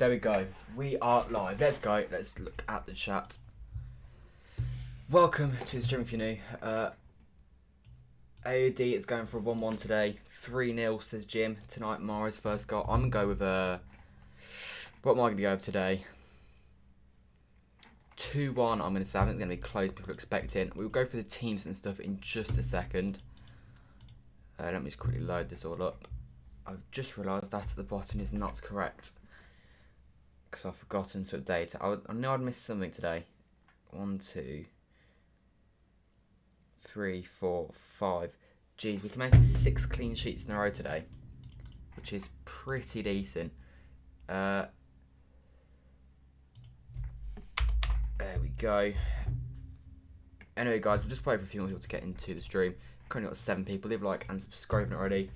There we go. We are live. Let's go. Let's look at the chat. Welcome to the stream if you're new. AOD is going for a 1-1 today. 3-0 says Jim. Tonight, Mara's first goal. I'm going to go with what am I going to go with today? 2-1 I'm going to say. I think it's going to be close. People are expecting. We'll go through the teams and stuff in just a second. Let me just quickly load this all up. I've just realised that at the bottom is not correct. Because I've forgotten to update it. I know I'd missed something today. 1, 2, 3, 4, 5. Geez, we can make 6 clean sheets in a row today, which is pretty decent. There we go. Anyway, guys, we'll just wait for a few more people to get into the stream. Currently got 7 people. Leave a like and subscribe already.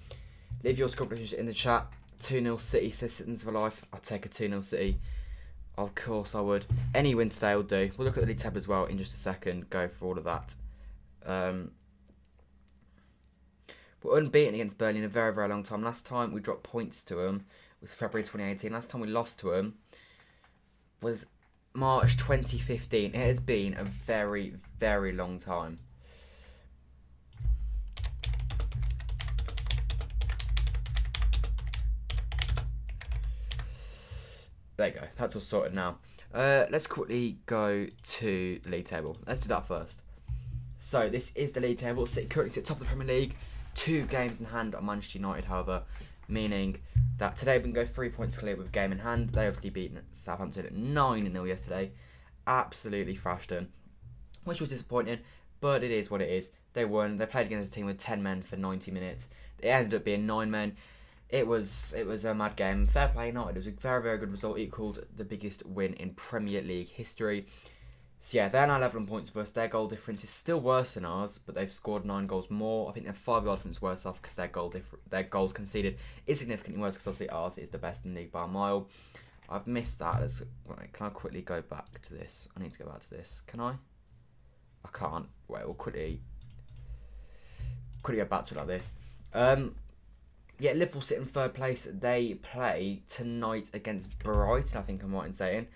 Leave your score predictions in the chat. 2-0 City says Citizens for life. I'll take a 2-0 City. Of course I would. Any win today will do. We'll look at the league table as well in just a second. Go for all of that. We're unbeaten against Burnley in a very, very long time. Last time we dropped points to them was February 2018. Last time we lost to them was March 2015. It has been a very, very long time. There you go. That's all sorted now. Let's quickly go to the league table. Let's do that first. So this is the league table. City currently at the top of the Premier League. 2 games in hand on Manchester United, however, meaning that today we can go 3 points clear with a game in hand. They obviously beat Southampton at 9-0 yesterday. Absolutely thrashed them, which was disappointing, but it is what it is. They won. They played against a team with 10 men for 90 minutes. It ended up being 9 men. It was a mad game. Fair play United. It was a very, very good result. Equalled the biggest win in Premier League history. So yeah, they're now level on points with us. Their goal difference is still worse than ours, but they've scored 9 goals more. I think they're 5 goal difference worse off because their goals conceded is significantly worse because obviously ours is the best in the league by a mile. I've missed that. Can I quickly go back to this? I need to go back to this. Can I? I can't. Wait, we'll quickly go back to it like this. Yeah, Liverpool sit in 3rd place. They play tonight against Brighton, I think I'm right in saying.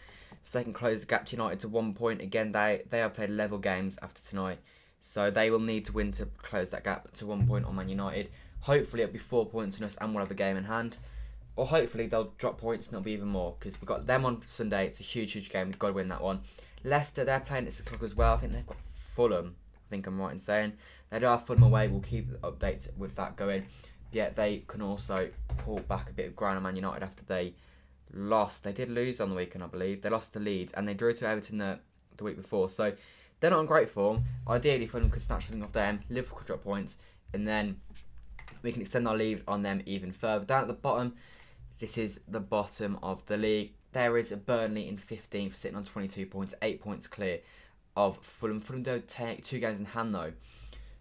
So they can close the gap to United to 1 point. Again, they have played level games after tonight. So they will need to win to close that gap to 1 point on Man United. Hopefully it'll be 4 points on us and we'll have a game in hand. Or hopefully they'll drop points and it'll be even more. Because we've got them on Sunday. It's a huge, huge game. We've got to win that one. Leicester, they're playing at 6 o'clock as well. I think they've got Fulham. I think I'm right in saying. They do have Fulham away. We'll keep updates with that going. Yet they can also pull back a bit of ground on Man United after they lost. They did lose on the weekend, I believe. They lost to Leeds and they drew to Everton the week before. So they're not in great form. Ideally, Fulham could snatch something off them. Liverpool could drop points. And then we can extend our lead on them even further. Down at the bottom, this is the bottom of the league. There is Burnley in 15th, sitting on 22 points. 8 points clear of Fulham. Fulham don't take 2 games in hand, though.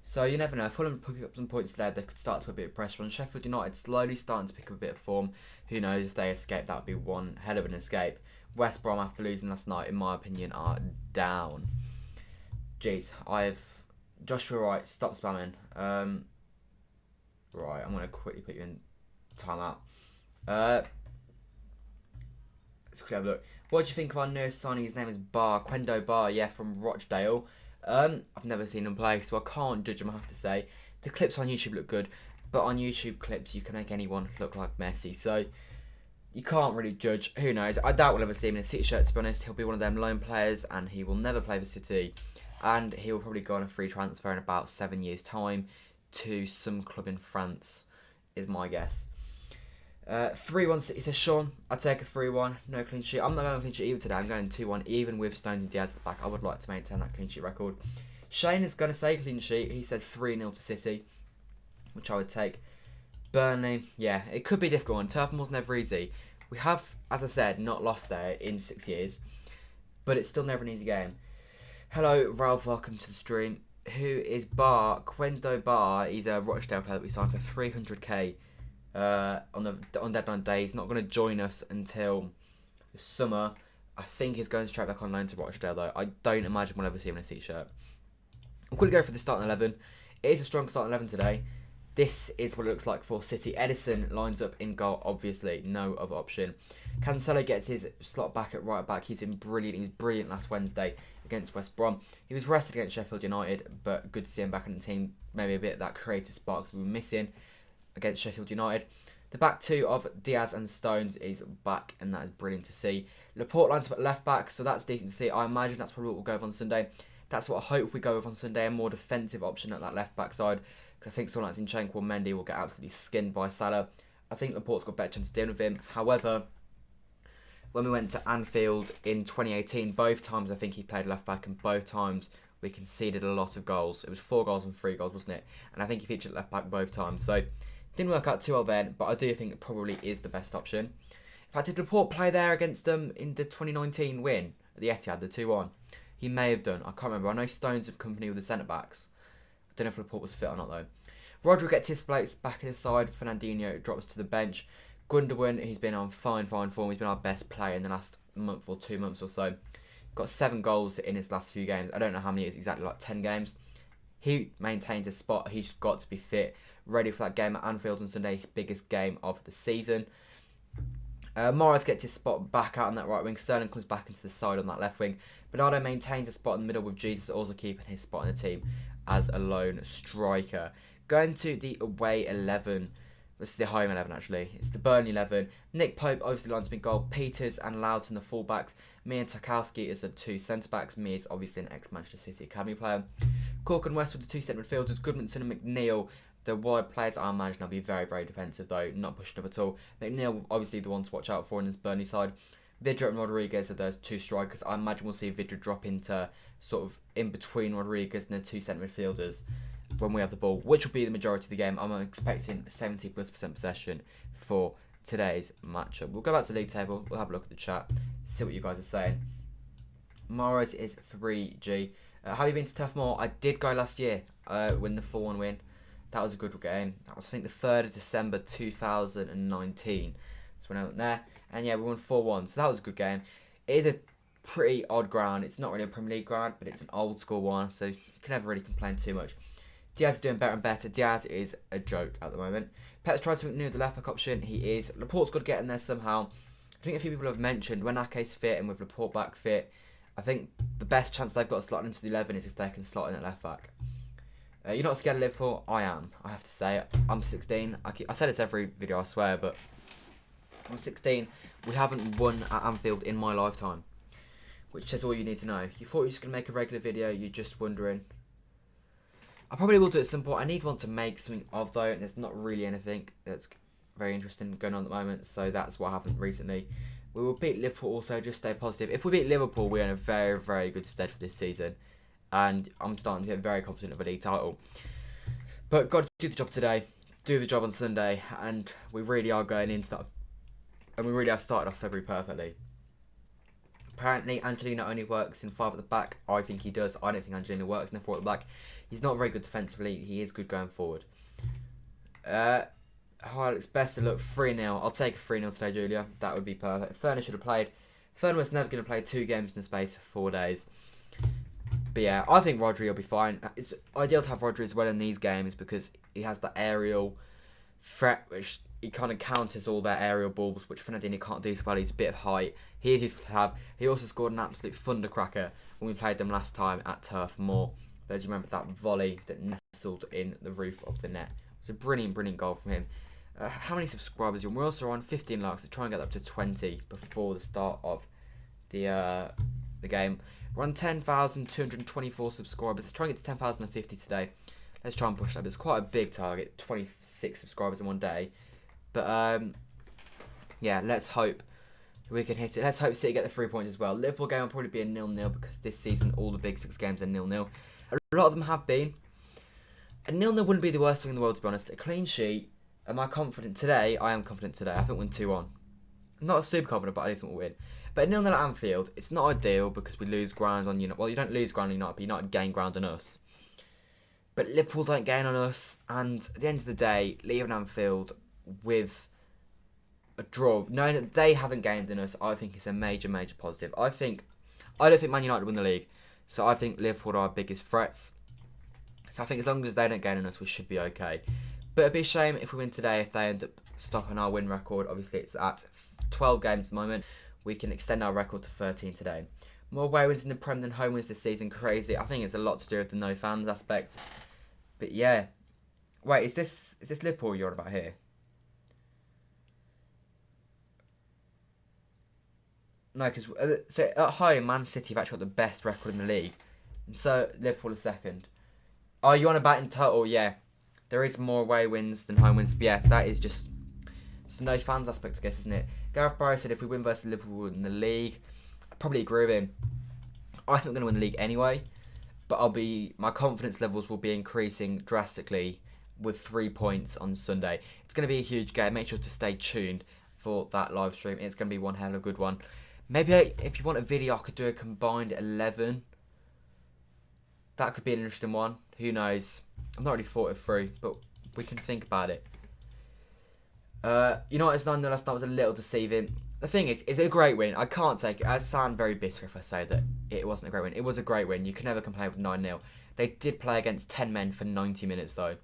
So you never know. If Fulham pick up some points there, they could start to put a bit of pressure on. Sheffield United slowly starting to pick up a bit of form. Who knows if they escape? That would be one hell of an escape. West Brom, after losing last night, in my opinion, are down. Jeez, Joshua Wright, stop spamming. Right, I'm gonna quickly put you in timeout. Let's quickly have a look. What do you think of our newest signing? His name is Quendo Bar, yeah, from Rochdale. I've never seen him play, so I can't judge him, I have to say. The clips on YouTube look good, but on YouTube clips, you can make anyone look like Messi, so you can't really judge. Who knows? I doubt we'll ever see him in a City shirt, to be honest. He'll be one of them lone players, and he will never play for City, and he will probably go on a free transfer in about 7 years' time to some club in France, is my guess. 3-1 City says Sean. I'd take a 3-1. No clean sheet. I'm not going to clean sheet either today. I'm going 2-1 even with Stones and Diaz at the back. I would like to maintain that clean sheet record. Shane is going to say clean sheet. He says 3-0 to City, which I would take. Burnley, yeah, it could be a difficult one. Turf Moor's never easy. We have, as I said, not lost there in 6 years, but it's still never an easy game. Hello, Ralph. Welcome to the stream. Who is Quendo Bar? He's a Rochdale player that we signed for 300k. On deadline day. He's not going to join us until the summer. I think he's going straight back on loan to Rochdale, though. I don't imagine we'll ever see him in a City shirt. We'll quickly go for the starting 11. It is a strong starting 11 today. This is what it looks like for City. Edison lines up in goal, obviously. No other option. Cancelo gets his slot back at right back. He's been brilliant. He was brilliant last Wednesday against West Brom. He was rested against Sheffield United, but good to see him back in the team. Maybe a bit of that creative spark that we were missing against Sheffield United. The back two of Diaz and Stones is back, and that is brilliant to see. Laporte lines up at left back, so that's decent to see. I imagine that's probably what we'll go with on Sunday. That's what I hope we go with on Sunday, a more defensive option at that left back side. Because I think someone like Zinchenko or Mendy will get absolutely skinned by Salah. I think Laporte's got a better chance of dealing with him. However, when we went to Anfield in 2018, both times I think he played left back, and both times we conceded a lot of goals. It was 4 goals and 3 goals, wasn't it? And I think he featured left back both times. So it didn't work out too well then, but I do think it probably is the best option. In fact, did Laporte play there against them in the 2019 win at the Etihad, the 2-1? He may have done. I can't remember. I know Stones have company with the centre backs. I don't know if Laporte was fit or not though. Rodri gets his place back in his side. Fernandinho drops to the bench. Gundogan, he's been on fine form. He's been our best player in the last month or 2 months or so. Got 7 goals in his last few games. I don't know how many it is exactly, like 10 games. He maintains his spot. He's got to be fit, ready for that game at Anfield on Sunday, biggest game of the season. Morris gets his spot back out on that right wing. Sterling comes back into the side on that left wing. Bernardo maintains a spot in the middle, with Jesus also keeping his spot in the team as a lone striker. Going to the away 11. This is the home 11 actually. It's the Burnley 11. Nick Pope obviously lines up in goal. Peters and Loughton the full-backs. Me and Tarkowski as the 2 centre-backs. Me is obviously an ex-Manchester City Academy player. Cork and West with the 2 centre midfielders. Goodmanson and McNeil. The wide players, I imagine, will be very, very defensive though. Not pushing up at all. McNeil, obviously the one to watch out for in this Burnley side. Vidra and Rodriguez are the 2 strikers. I imagine we'll see Vidra drop into sort of in between Rodriguez and the 2 centre midfielders when we have the ball, which will be the majority of the game. I'm expecting 70+% possession for today's matchup. We'll go back to the league table. We'll have a look at the chat, see what you guys are saying. Morris is 3G. Have you been to Turf Moor? I did go last year, win the 4-1 win. That was a good game. That was, I think, the 3rd of December 2019. So when I went there. And yeah, we won 4-1. So that was a good game. It is a pretty odd ground. It's not really a Premier League ground, but it's an old school one. So you can never really complain too much. Diaz is doing better and better. Diaz is a joke at the moment. Pet's tried something new with the left back option. He is. Laporte's got to get in there somehow. I think a few people have mentioned when Ake's fit and with Laporte back fit, I think the best chance they've got to slot into the 11 is if they can slot in at left back. You're not scared of Liverpool? I am, I have to say. I'm 16. I say this every video, I swear, but I'm 16. We haven't won at Anfield in my lifetime, which says all you need to know. You thought you were just going to make a regular video, you're just wondering. I probably will do it at some point. I need one to make something of though, and there's not really anything that's very interesting going on at the moment, so that's what happened recently. We will beat Liverpool also, just stay positive. If we beat Liverpool, we're in a very, very good stead for this season. And I'm starting to get very confident of a league title. But got to do the job today, do the job on Sunday, and we really are going into that. And we really have started off February perfectly. Apparently, Angelino only works in 5 at the back. I think he does. I don't think Angelino works in 4 at the back. He's not very good defensively. He is good going forward. Looks best to look 3-0. I'll take a 3-0 today, Julia. That would be perfect. Furner should have played. Furner was never going to play 2 games in the space of 4 days. But yeah, I think Rodri will be fine. It's ideal to have Rodri as well in these games because he has the aerial threat, which he kind of counters all their aerial balls, which Fernandinho can't do so well. He's a bit of height. He is useful to have. He also scored an absolute thundercracker when we played them last time at Turf Moor. Those who remember that volley that nestled in the roof of the net. It was a brilliant, brilliant goal from him. How many subscribers are you on? We're also on 15 likes to try and get up to 20 before the start of the game. We're on 10,224 subscribers. Let's try and get to 10,050 today. Let's try and push that. It's quite a big target, 26 subscribers in one day. But yeah, let's hope we can hit it. Let's hope City get the 3 points as well. Liverpool game will probably be a 0-0 because this season all the big 6 games are 0-0. A lot of them have been. A 0-0 wouldn't be the worst thing in the world, to be honest. A clean sheet. Am I confident today? I am confident today. I think we'll win 2-1. I'm not super confident, but I do think we'll win. But 0-0 at Anfield, it's not ideal because we lose ground on United. Well, you don't lose ground on United, but United gain ground on us. But Liverpool don't gain on us, and at the end of the day, leaving Anfield with a draw, knowing that they haven't gained on us, I think it's a major, major positive. I don't think Man United win the league, so I think Liverpool are our biggest threats. So I think as long as they don't gain on us, we should be okay. But it'd be a shame if we win today if they end up stopping our win record. Obviously, it's at 12 games at the moment. We can extend our record to 13 today. More away wins in the Prem than home wins this season. Crazy. I think it's a lot to do with the no fans aspect. But yeah. Wait, is this Liverpool you're on about here? No, because so at home, Man City have actually got the best record in the league. So Liverpool is second. Oh, you on about in total? Yeah. There is more away wins than home wins. But yeah, that is just no fans aspect, I guess, isn't it? Gareth Barry said if we win versus Liverpool in the league, I probably agree with him. I think we're going to win the league anyway, but my confidence levels will be increasing drastically with 3 points on Sunday. It's going to be a huge game. Make sure to stay tuned for that live stream. It's going to be one hell of a good one. Maybe if you want a video, I could do a combined 11. That could be an interesting one. Who knows? I've not really thought it through, but we can think about it. United's 9-0 last night was a little deceiving. The thing is, it's a great win. I can't take it. I sound very bitter if I say that it wasn't a great win. It was a great win. You can never complain with 9-0. They did play against 10 men for 90 minutes though,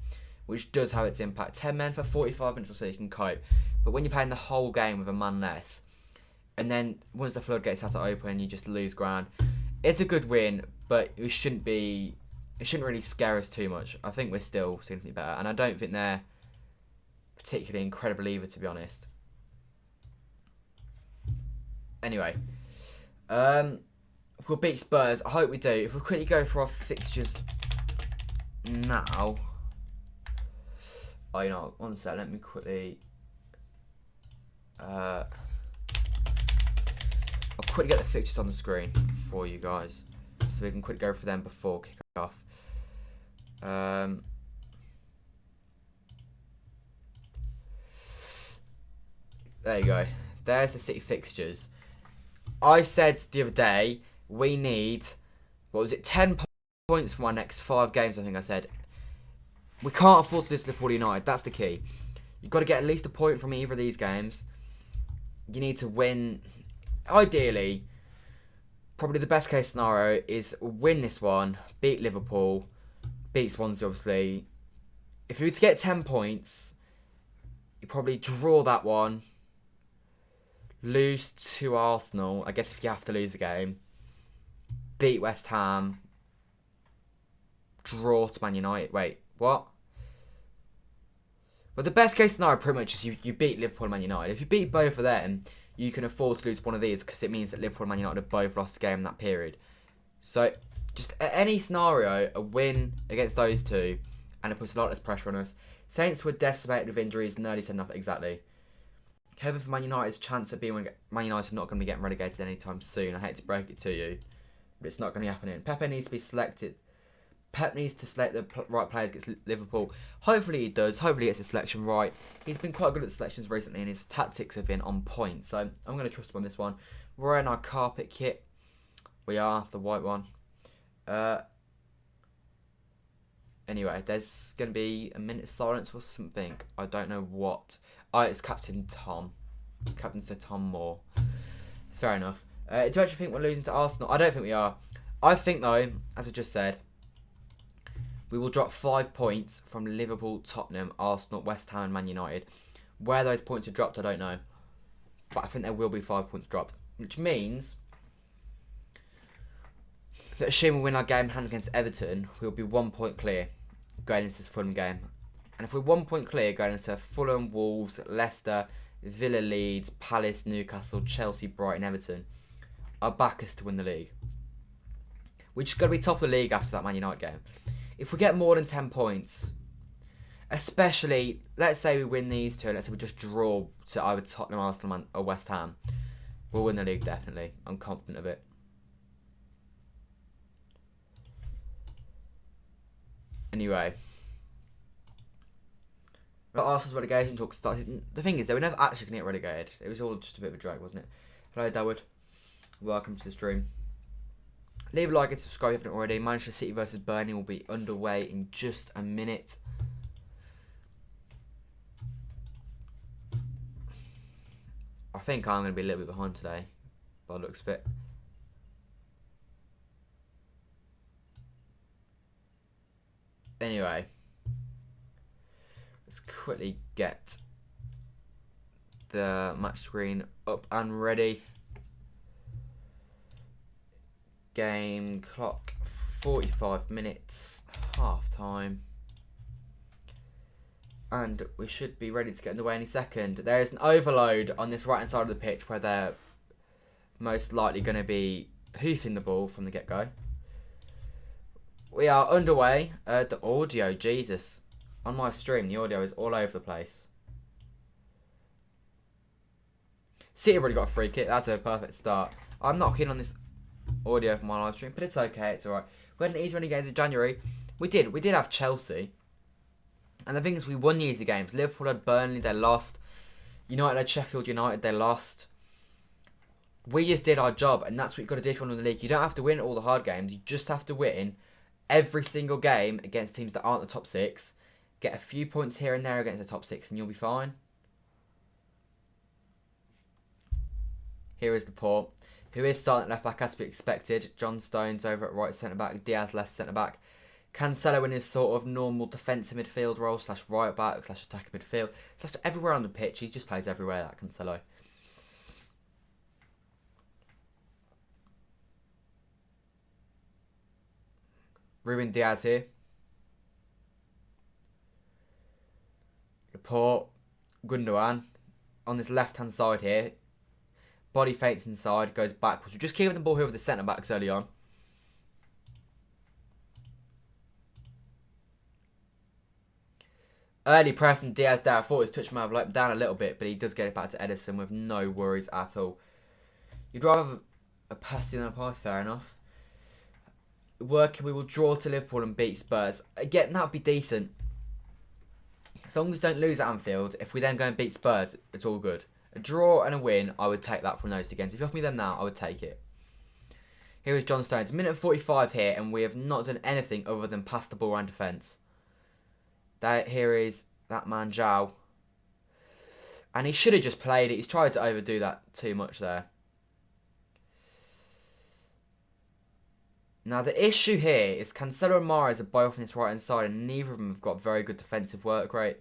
which does have its impact. 10 men for 45 minutes or so you can cope. But when you're playing the whole game with a man less, and then once the floodgates start to open, you just lose ground. It's a good win, but it shouldn't really scare us too much. I think we're still significantly better, and I don't think they're particularly incredible either, to be honest. Anyway, we'll beat Spurs. I hope we do. If we quickly go for our fixtures now. Oh, you know, one sec. Let me quickly. I'll quickly get the fixtures on the screen for you guys, so we can quickly go for them before kick off. There you go. There's the City fixtures. I said the other day we need, what was it, 10 points from our next 5 games. I think I said we can't afford to lose to Liverpool United. That's the key. You've got to get at least a point from either of these games. You need to win. Ideally, probably the best case scenario is win this one, beat Liverpool, beat Swansea obviously. If you were to get 10 points, you probably draw that one, lose to Arsenal, I guess if you have to lose a game, beat West Ham, draw to Man United. Wait, what? Well, the best case scenario pretty much is you beat Liverpool and Man United. If you beat both of them, you can afford to lose one of these because it means that Liverpool and Man United have both lost a game in that period. So, just any scenario, a win against those two, and it puts a lot less pressure on us. Saints were decimated with injuries, nearly said nothing exactly. Heaven for Man United's chance of being Man United not going to be getting relegated anytime soon. I hate to break it to you, but it's not going to be happening. Pepe needs to be selected. Pep needs to select the right players against Liverpool. Hopefully he does. Hopefully he gets the selection right. He's been quite good at selections recently and his tactics have been on point. So I'm going to trust him on this one. We're in our carpet kit. We are, the white one. Anyway, there's going to be a minute of silence for something. I don't know what. Oh, it's Captain Tom. Captain Sir Tom Moore. Fair enough. Do you actually think we're losing to Arsenal? I don't think we are. I think though, as I just said, we will drop 5 points from Liverpool, Tottenham, Arsenal, West Ham and Man United. Where those points are dropped, I don't know. But I think there will be 5 points dropped. Which means that assuming we win our game in hand against Everton, we'll be 1 point clear going into this Fulham game. And if we're 1 point clear going into Fulham, Wolves, Leicester, Villa, Leeds, Palace, Newcastle, Chelsea, Brighton, Everton, I'll back us to win the league. We're just going to be top of the league after that Man United game. If we get more than 10 points, especially, let's say we win these two, let's say we just draw to either Tottenham, Arsenal or West Ham, we'll win the league definitely. I'm confident of it. Anyway, Arsenal's relegation talk started. The thing is, they were never actually going to get relegated. It was all just a bit of a drag, wasn't it? Hello, Dawood. Welcome to the stream. Leave a like and subscribe if you haven't already. Manchester City versus Burnley will be underway in just a minute. I think I'm going to be a little bit behind today, by the looks of it. Anyway, let's quickly get the match screen up and ready. Game clock, 45 minutes, half time. And we should be ready to get underway any second. There is an overload on this right hand side of the pitch where they're most likely going to be hoofing the ball from the get-go. We are underway. The audio, Jesus. On my stream, the audio is all over the place. City have already got a free kick. That's a perfect start. I'm not keen on this audio for my live stream, but it's okay. It's alright. We had an easy running games in January. We did have Chelsea. And the thing is, we won the easy games. Liverpool had Burnley, they lost. United had Sheffield United, they lost. We just did our job, and that's what you've got to do if you want to win the league. You don't have to win all the hard games. You just have to win every single game against teams that aren't the top 6. Get a few points here and there against the top 6, and you'll be fine. Here is Laporte, who is starting at left back as to be expected. John Stones over at right centre back. Diaz left centre back. Cancelo in his sort of normal defensive midfield role / right back / attacking midfield / everywhere on the pitch. He just plays everywhere, that Cancelo. Ruben Diaz here. Laporte, Gundogan on this left hand side here. Body feints inside, goes backwards. We're just keeping the ball here with the centre backs early on. Early press and Diaz down. I thought his touch might have down a little bit, but he does get it back to Edison with no worries at all. You'd rather have a passing than a pass, fair enough. Working, we will draw to Liverpool and beat Spurs. Again, that would be decent. As long as we don't lose at Anfield, if we then go and beat Spurs, it's all good. A draw and a win, I would take that from those two games. If you offer me them now, I would take it. Here is John Stones. Minute 45 here, and we have not done anything other than pass the ball around defence. Here is that man, Zhao. And he should have just played it. He's tried to overdo that too much there. Now, the issue here is Cancelo and Mahrez are both on this right-hand side, and neither of them have got very good defensive work rate.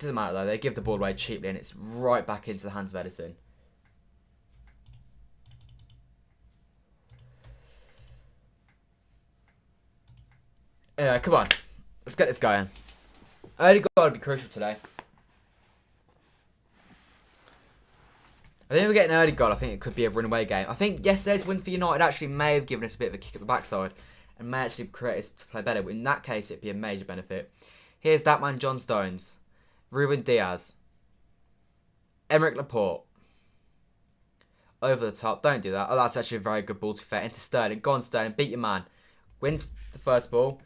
Doesn't matter, though. They give the ball away cheaply, and it's right back into the hands of Edison. Anyway, come on. Let's get this going. Early goal would be crucial today. I think if we get an early goal, I think it could be a runaway game. I think yesterday's win for United actually may have given us a bit of a kick at the backside and may actually create us to play better. But in that case, it'd be a major benefit. Here's that man, John Stones. Ruben Diaz. Emerick Laporte. Over the top. Don't do that. Oh, that's actually a very good ball to fair. Into Sterling. Go on, Sterling. Beat your man. Wins the first ball.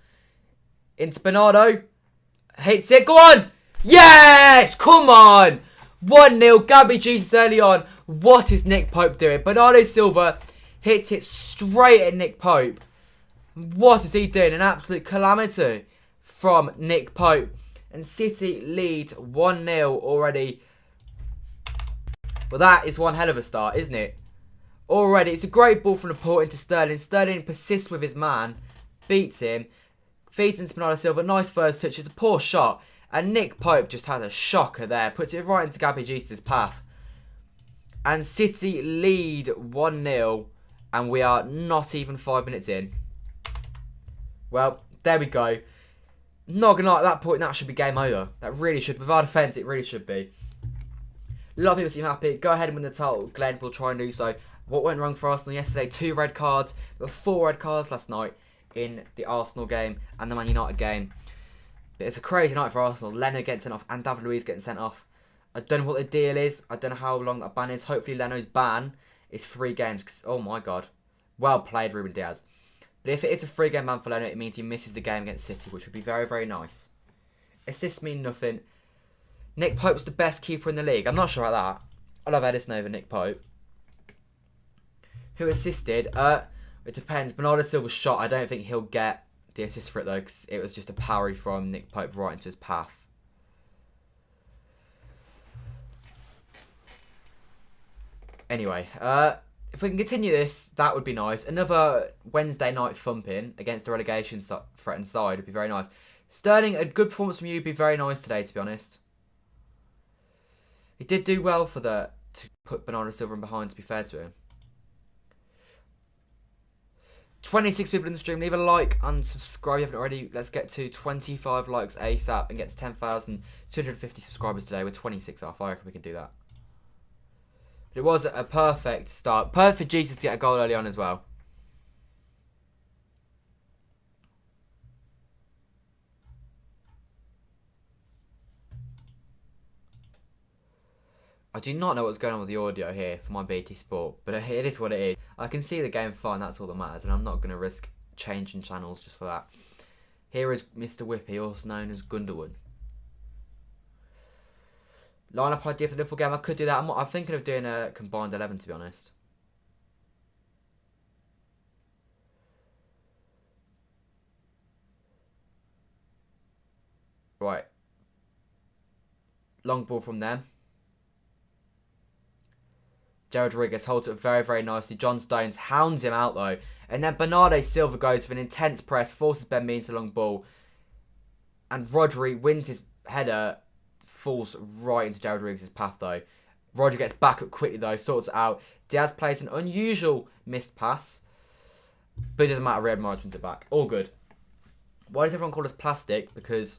Into Bernardo. Hits it. Go on. Yes. Come on. 1-0. Gabby Jesus early on. What is Nick Pope doing? Bernardo Silva hits it straight at Nick Pope. What is he doing? An absolute calamity from Nick Pope. And City lead 1-0 already. Well, that is one hell of a start, isn't it? Already, it's a great ball from Laporte into Sterling. Sterling persists with his man. Beats him. Feeds into Bernardo Silva. Nice first touch. It's a poor shot. And Nick Pope just has a shocker there. Puts it right into Gabby Jesus' path. And City lead 1-0. And we are not even 5 minutes in. Well, there we go. Not going to lie, at that point, that should be game over. That really should. With our defence, it really should be. A lot of people seem happy. Go ahead and win the title. Glenn will try and do so. What went wrong for Arsenal yesterday? 2 red cards. There were 4 red cards last night in the Arsenal game and the Man United game. But it's a crazy night for Arsenal. Leno getting sent off and David Luiz getting sent off. I don't know what the deal is. I don't know how long that ban is. Hopefully Leno's ban is 3 games. Oh my God. Well played, Ruben Diaz. But if it is a 3-game ban for Leno, it means he misses the game against City, which would be very, very nice. Assists mean nothing. Nick Pope's the best keeper in the league. I'm not sure about that. I love Edison over Nick Pope. Who assisted? It depends. Bernardo Silva's shot. I don't think he'll get the assist for it though, because it was just a parry from Nick Pope right into his path. Anyway, if we can continue this, that would be nice. Another Wednesday night thumping against the relegation threatened side would be very nice. Sterling, a good performance from you would be very nice today, to be honest. He did do well to put Bernardo Silva in behind, to be fair to him. 26 people in the stream. Leave a like and subscribe if you haven't already. Let's get to 25 likes ASAP and get to 10,250 subscribers today. We're 26 off. I reckon we can do that. But it was a perfect start. Perfect for Jesus to get a goal early on as well. I do not know what's going on with the audio here for my BT Sport, but it is what it is. I can see the game fine, that's all that matters, and I'm not going to risk changing channels just for that. Here is Mr. Whippy, also known as Gundogan. Line-up idea for the Liverpool game, I could do that. I'm thinking of doing a combined 11, to be honest. Right. Long ball from them. Gerard Rodriguez holds it very, very nicely. John Stones hounds him out, though. And then Bernardo Silva goes for an intense press, forces Ben Mee into the long ball. And Rodri wins his header, falls right into Gerard Rodriguez's path, though. Rodri gets back up quickly, though, sorts it out. Diaz plays an unusual missed pass. But it doesn't matter, Riyad Mahrez wins it back. All good. Why does everyone call us plastic? Because...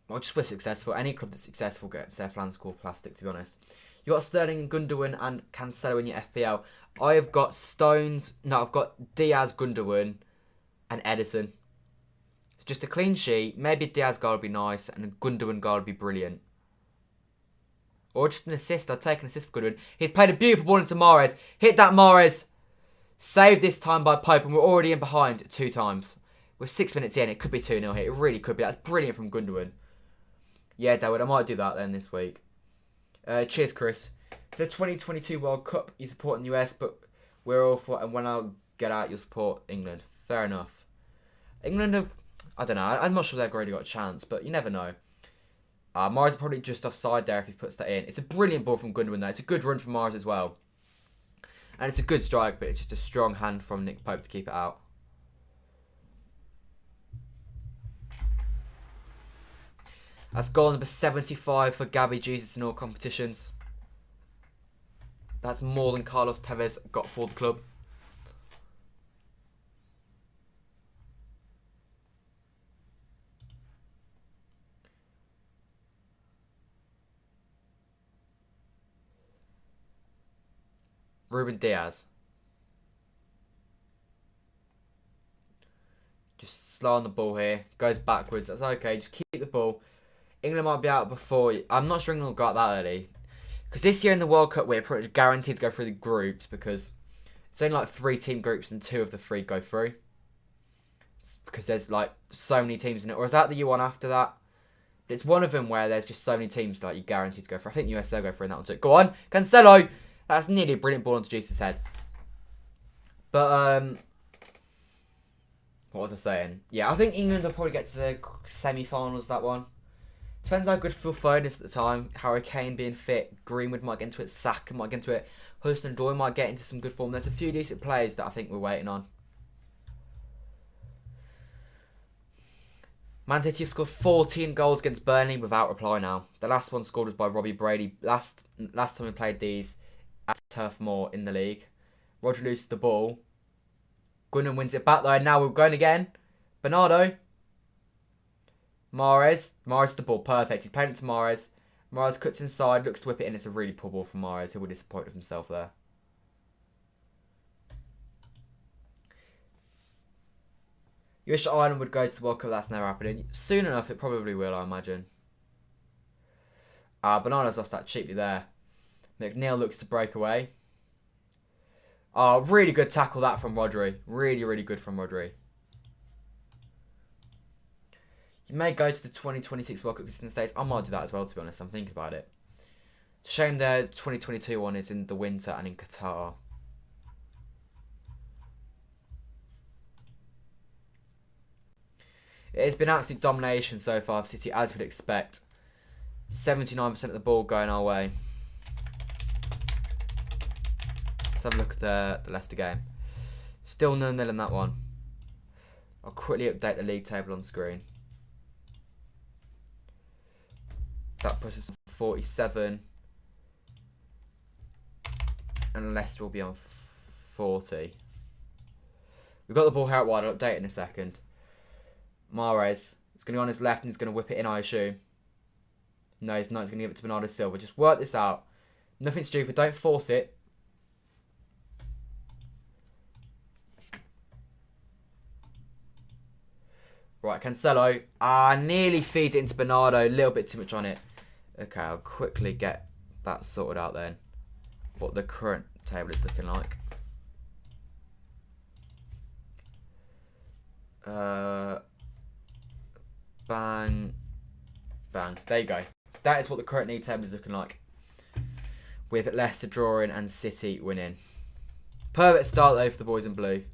well, just we're successful. Any club that's successful gets their fans called plastic, to be honest. You got Sterling, Gundogan, and Cancelo in your FPL. I have got Stones. No, I've got Diaz, Gundogan, and Edison. It's just a clean sheet. Maybe a Diaz goal would be nice, and a Gundogan goal would be brilliant. Or just an assist. I'd take an assist for Gundogan. He's played a beautiful ball into Mahrez. Hit that, Mahrez. Saved this time by Pope, and we're already in behind 2 times. We're 6 minutes in. It could be 2-0 here. It really could be. That's brilliant from Gundogan. Yeah, Dawood, I might do that then this week. Cheers, Chris. For the 2022 World Cup, you support the US, but we're all for... And when I get out, you'll support England. Fair enough. England have... I don't know. I'm not sure they've already got a chance, but you never know. Mahrez is probably just offside there if he puts that in. It's a brilliant ball from Gundogan, though. It's a good run from Mahrez as well. And it's a good strike, but it's just a strong hand from Nick Pope to keep it out. That's goal number 75 for Gabby Jesus in all competitions. That's more than Carlos Tevez got for the club. Ruben Diaz. Just slow on the ball here. Goes backwards. That's okay. Just keep the ball. England might be out before... I'm not sure England will go out that early. Because this year in the World Cup, we're pretty guaranteed to go through the groups because it's only like 3 team groups and 2 of the 3 go through. It's because there's like so many teams in it. Or is that the one after that? But it's one of them where there's just so many teams that you're guaranteed to go through. I think USA go through in that one too. Go on. Cancelo! That's nearly a brilliant ball onto Jesus' head. But, what was I saying? Yeah, I think England will probably get to the semi-finals, that one. Depends how good Phil Foden is at the time. Harry Kane being fit. Greenwood might get into it. Saka might get into it. Hudson-Odoi might get into some good form. There's a few decent players that I think we're waiting on. Man City have scored 14 goals against Burnley without reply now. The last one scored was by Robbie Brady. Last time we played these at Turf Moor in the league. Rodri loses the ball. Gunnan wins it back though. Now we're going again. Bernardo. Mahrez the ball, perfect. He's playing it to Mahrez. Mahrez cuts inside, looks to whip it in. It's a really poor ball from Mahrez. He will be disappointed with himself there. You wish Ireland would go to the World Cup. That's never happening. Soon enough, it probably will, I imagine. Bernardo's lost that cheaply there. McNeil looks to break away. Really good tackle that from Rodri. Really, really good from Rodri. You may go to the 2026 World Cup in the States. I might do that as well, to be honest. I'm thinking about it. Shame the 2022 one is in the winter and in Qatar. It's been absolute domination so far for City, as we'd expect. 79% of the ball going our way. Let's have a look at the Leicester game. Still 0-0 in that one. I'll quickly update the league table on screen. That puts us on 47. And Leicester will be on 40. We've got the ball out wide. I'll update it in a second. Mahrez. It's going to go on his left and he's going to whip it in, I assume. No, he's not. He's going to give it to Bernardo Silva. Just work this out. Nothing stupid. Don't force it. Right, Cancelo. Nearly feeds it into Bernardo. A little bit too much on it. Okay, I'll quickly get that sorted out then. What the current table is looking like. Bang. Bang. There you go. That is what the current league table is looking like. With Leicester drawing and City winning. Perfect start though for the boys in blue.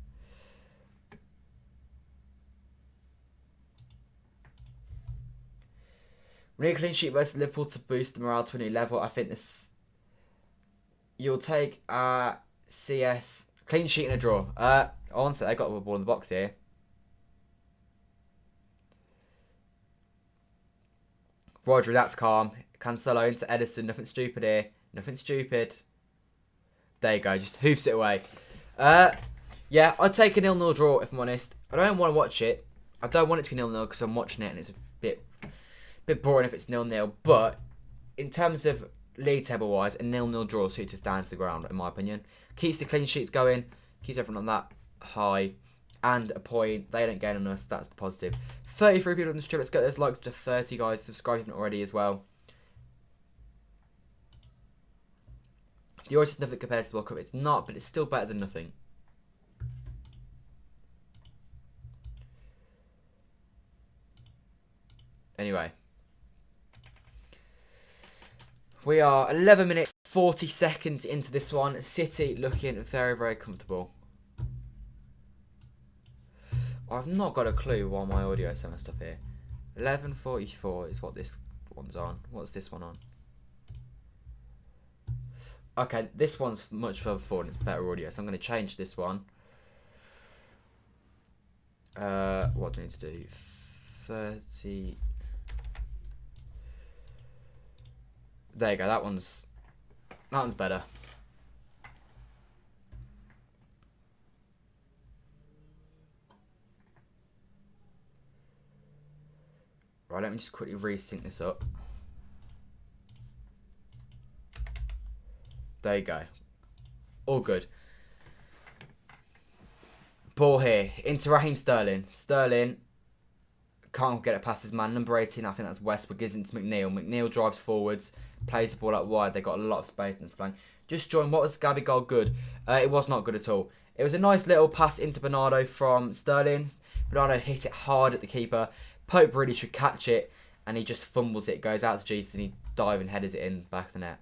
We need a clean sheet versus Liverpool to boost the morale to a new level. I think this... You'll take CS... Clean sheet and a draw. Honestly, they got the ball in the box here. Rodri, that's calm. Cancelo into Edison. Nothing stupid here. Nothing stupid. There you go. Just hoofs it away. Yeah, I'd take a 0-0 draw if I'm honest. I don't want to watch it. I don't want it to be 0-0 because I'm watching it and it's a bit boring if it's 0-0. But in terms of league table wise, a 0-0 draw suits us down to the ground, in my opinion. Keeps the clean sheets going. Keeps everyone on that high. And a point. They don't gain on us. That's the positive. 33 people on the stream. Let's get those likes to 30, guys. Subscribe if not already as well. The Euros is nothing compared to the World Cup. It's not, but it's still better than nothing. Anyway. We are 11 minutes 40 seconds into this one. City looking very, very comfortable. I've not got a clue why my audio is so messed up here. 11:44 is what this one's on. What's this one on? Okay, this one's much further forward and it's better audio, so I'm going to change this one. What do I need to do? 30... There you go, that one's better. Right, let me just quickly resync this up. There you go. All good. Ball here. Into Raheem Sterling. Sterling can't get it past his man. Number 18, I think that's Westwood. Gives it to McNeil. McNeil drives forwards. Plays the ball out wide. They got a lot of space in this flank. Just join. What was Gabigol good? It was not good at all. It was a nice little pass into Bernardo from Sterling. Bernardo hit it hard at the keeper. Pope really should catch it. And he just fumbles it. Goes out to Jesus and he dive and headers it in back of the net.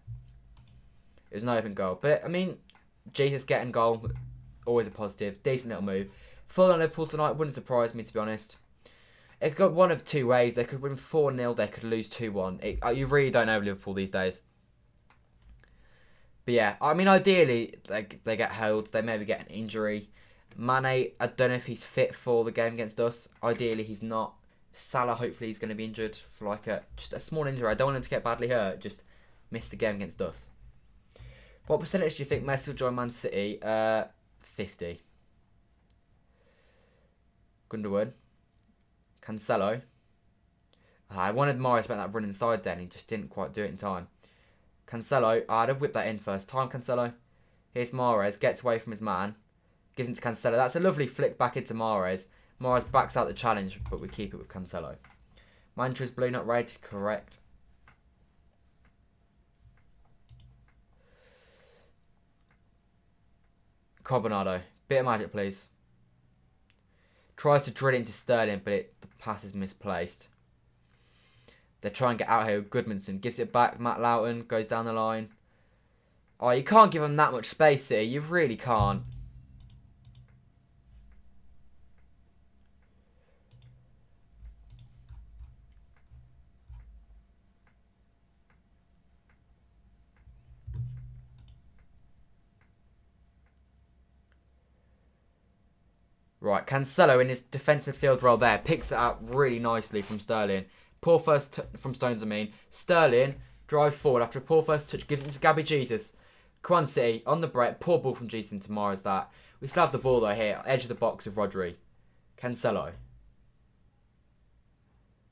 It was an open goal. But, I mean, Jesus getting goal, always a positive. Decent little move. Full on Liverpool tonight wouldn't surprise me, to be honest. It could go one of two ways. They could win 4-0. They could lose 2-1. You really don't know Liverpool these days. But, yeah, I mean, ideally, they get held. They maybe get an injury. Mane, I don't know if he's fit for the game against us. Ideally, he's not. Salah, hopefully, he's going to be injured for like just a small injury. I don't want him to get badly hurt. Just miss the game against us. What percentage do you think Messi will join Man City? 50. Gundogan. Cancelo. I wanted Mahrez to make that run inside then. He just didn't quite do it in time. Cancelo. I'd have whipped that in first time, Cancelo. Here's Mahrez. Gets away from his man. Gives it to Cancelo. That's a lovely flick back into Mahrez. Mahrez backs out the challenge, but we keep it with Cancelo. Mantra is blue, not red. Correct. Bernardo. Bit of magic, please. Tries to drill it into Sterling, but the pass is misplaced. They try and get out here with Goodmanson. Gives it back. Matt Loughton goes down the line. Oh, you can't give him that much space here. You really can't. Right, Cancelo in his defence midfield role there picks it up really nicely from Sterling. Poor first from Stones, I mean. Sterling drives forward after a poor first touch, gives it to Gabby Jesus. Come on, City, on the break. Poor ball from Jesus into Mara's that. We still have the ball though here, edge of the box with Rodri. Cancelo.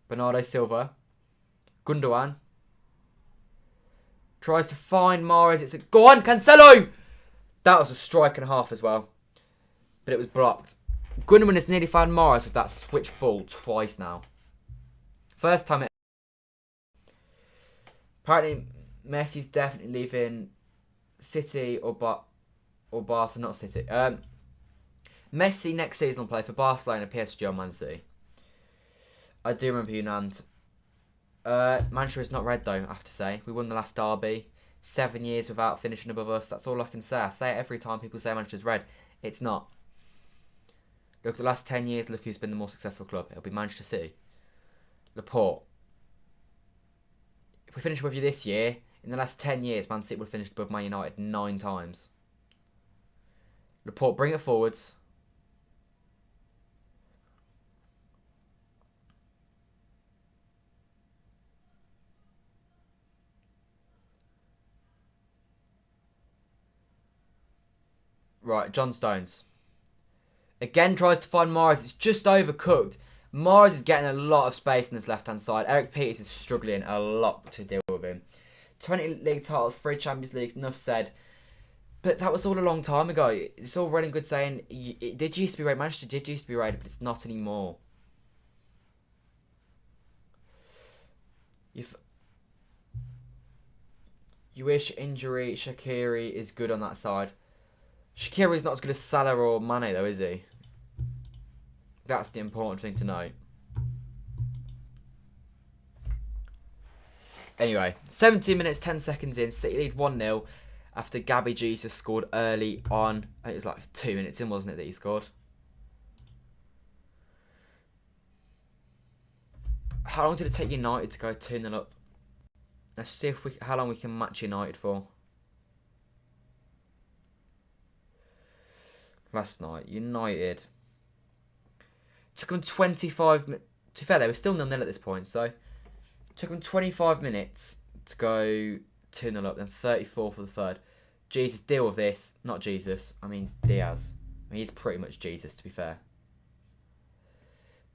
Bernardo Silva. Gundogan. Tries to find Mahrez. It's a... Go on, Cancelo! That was a strike and a half as well. But it was blocked. Gundogan has nearly found Mahrez with that switch ball twice now. First time it... Apparently, Messi's definitely leaving City or Barca, not City. Messi next season will play for Barcelona, PSG or Man City. I do remember you, Nand. Manchester is not red though, I have to say. We won the last derby. 7 years without finishing above us. That's all I can say. I say it every time people say Manchester's red. It's not. Look at the last 10 years, look who's been the more successful club. It'll be Manchester City. Laporte. If we finish with you this year, in the last 10 years, Man City would have finished above Man United 9 times. Laporte, bring it forwards. Right, John Stones. Again tries to find Mahrez. It's just overcooked. Mahrez is getting a lot of space on this left-hand side. Eric Peters is struggling a lot to deal with him. 20 league titles, 3 Champions Leagues, enough said. But that was all a long time ago. It's all running good saying, it did used to be rated. Manchester did used to be rated, but it's not anymore. You wish injury Shaqiri is good on that side. Shaqiri's not as good as Salah or Mane though, is he? That's the important thing to know. Anyway, 17 minutes, 10 seconds in. City lead 1-0 after Gabby Jesus scored early on. I think it was like 2 minutes in, wasn't it, that he scored? How long did it take United to go 2-0 up? Let's see if how long we can match United for. Last night, United took them 25 minutes. To be fair, they were still 0-0 at this point, so took them 25 minutes to go 2-0 up, then 34 for the third. Jesus, deal with this. Not Jesus, I mean Diaz. I mean, he's pretty much Jesus, to be fair.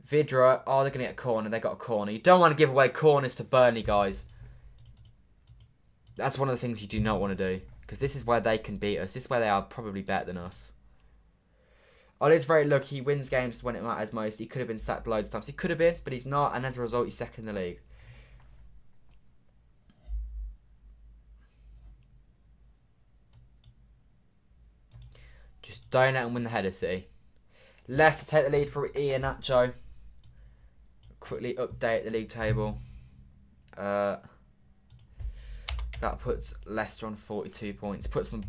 Vidra, oh, they're going to get a corner. They got a corner. You don't want to give away corners to Burnley, guys. That's one of the things you do not want to do, because this is where they can beat us. This is where they are probably better than us. Ollie's very lucky. He wins games when it matters most. He could have been sacked loads of times. He could have been, but he's not. And as a result, he's second in the league. Just don't let him win the header, City. Leicester take the lead for Iheanacho. Quickly update the league table. That puts Leicester on 42 points. Puts them...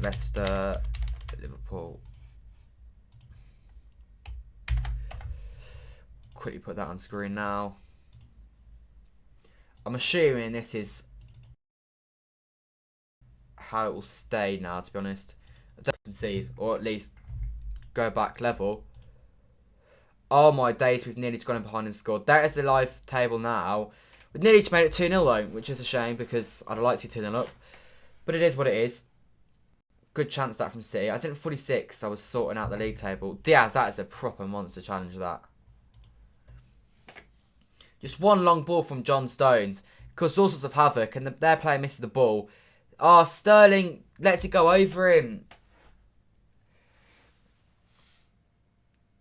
Leicester, Liverpool. Quickly put that on screen now. I'm assuming this is how it will stay now, to be honest. I don't concede, or at least go back level. Oh my days, we've nearly gone in behind and scored. That is the live table now. We've nearly made it 2-0 though, which is a shame because I'd like to be 2-0 up. But it is what it is. Good chance that from City. I think 46, I was sorting out the league table. Diaz, that is a proper monster challenge, that. Just one long ball from John Stones. Caused all sorts of havoc, and their player misses the ball. Oh, Sterling lets it go over him.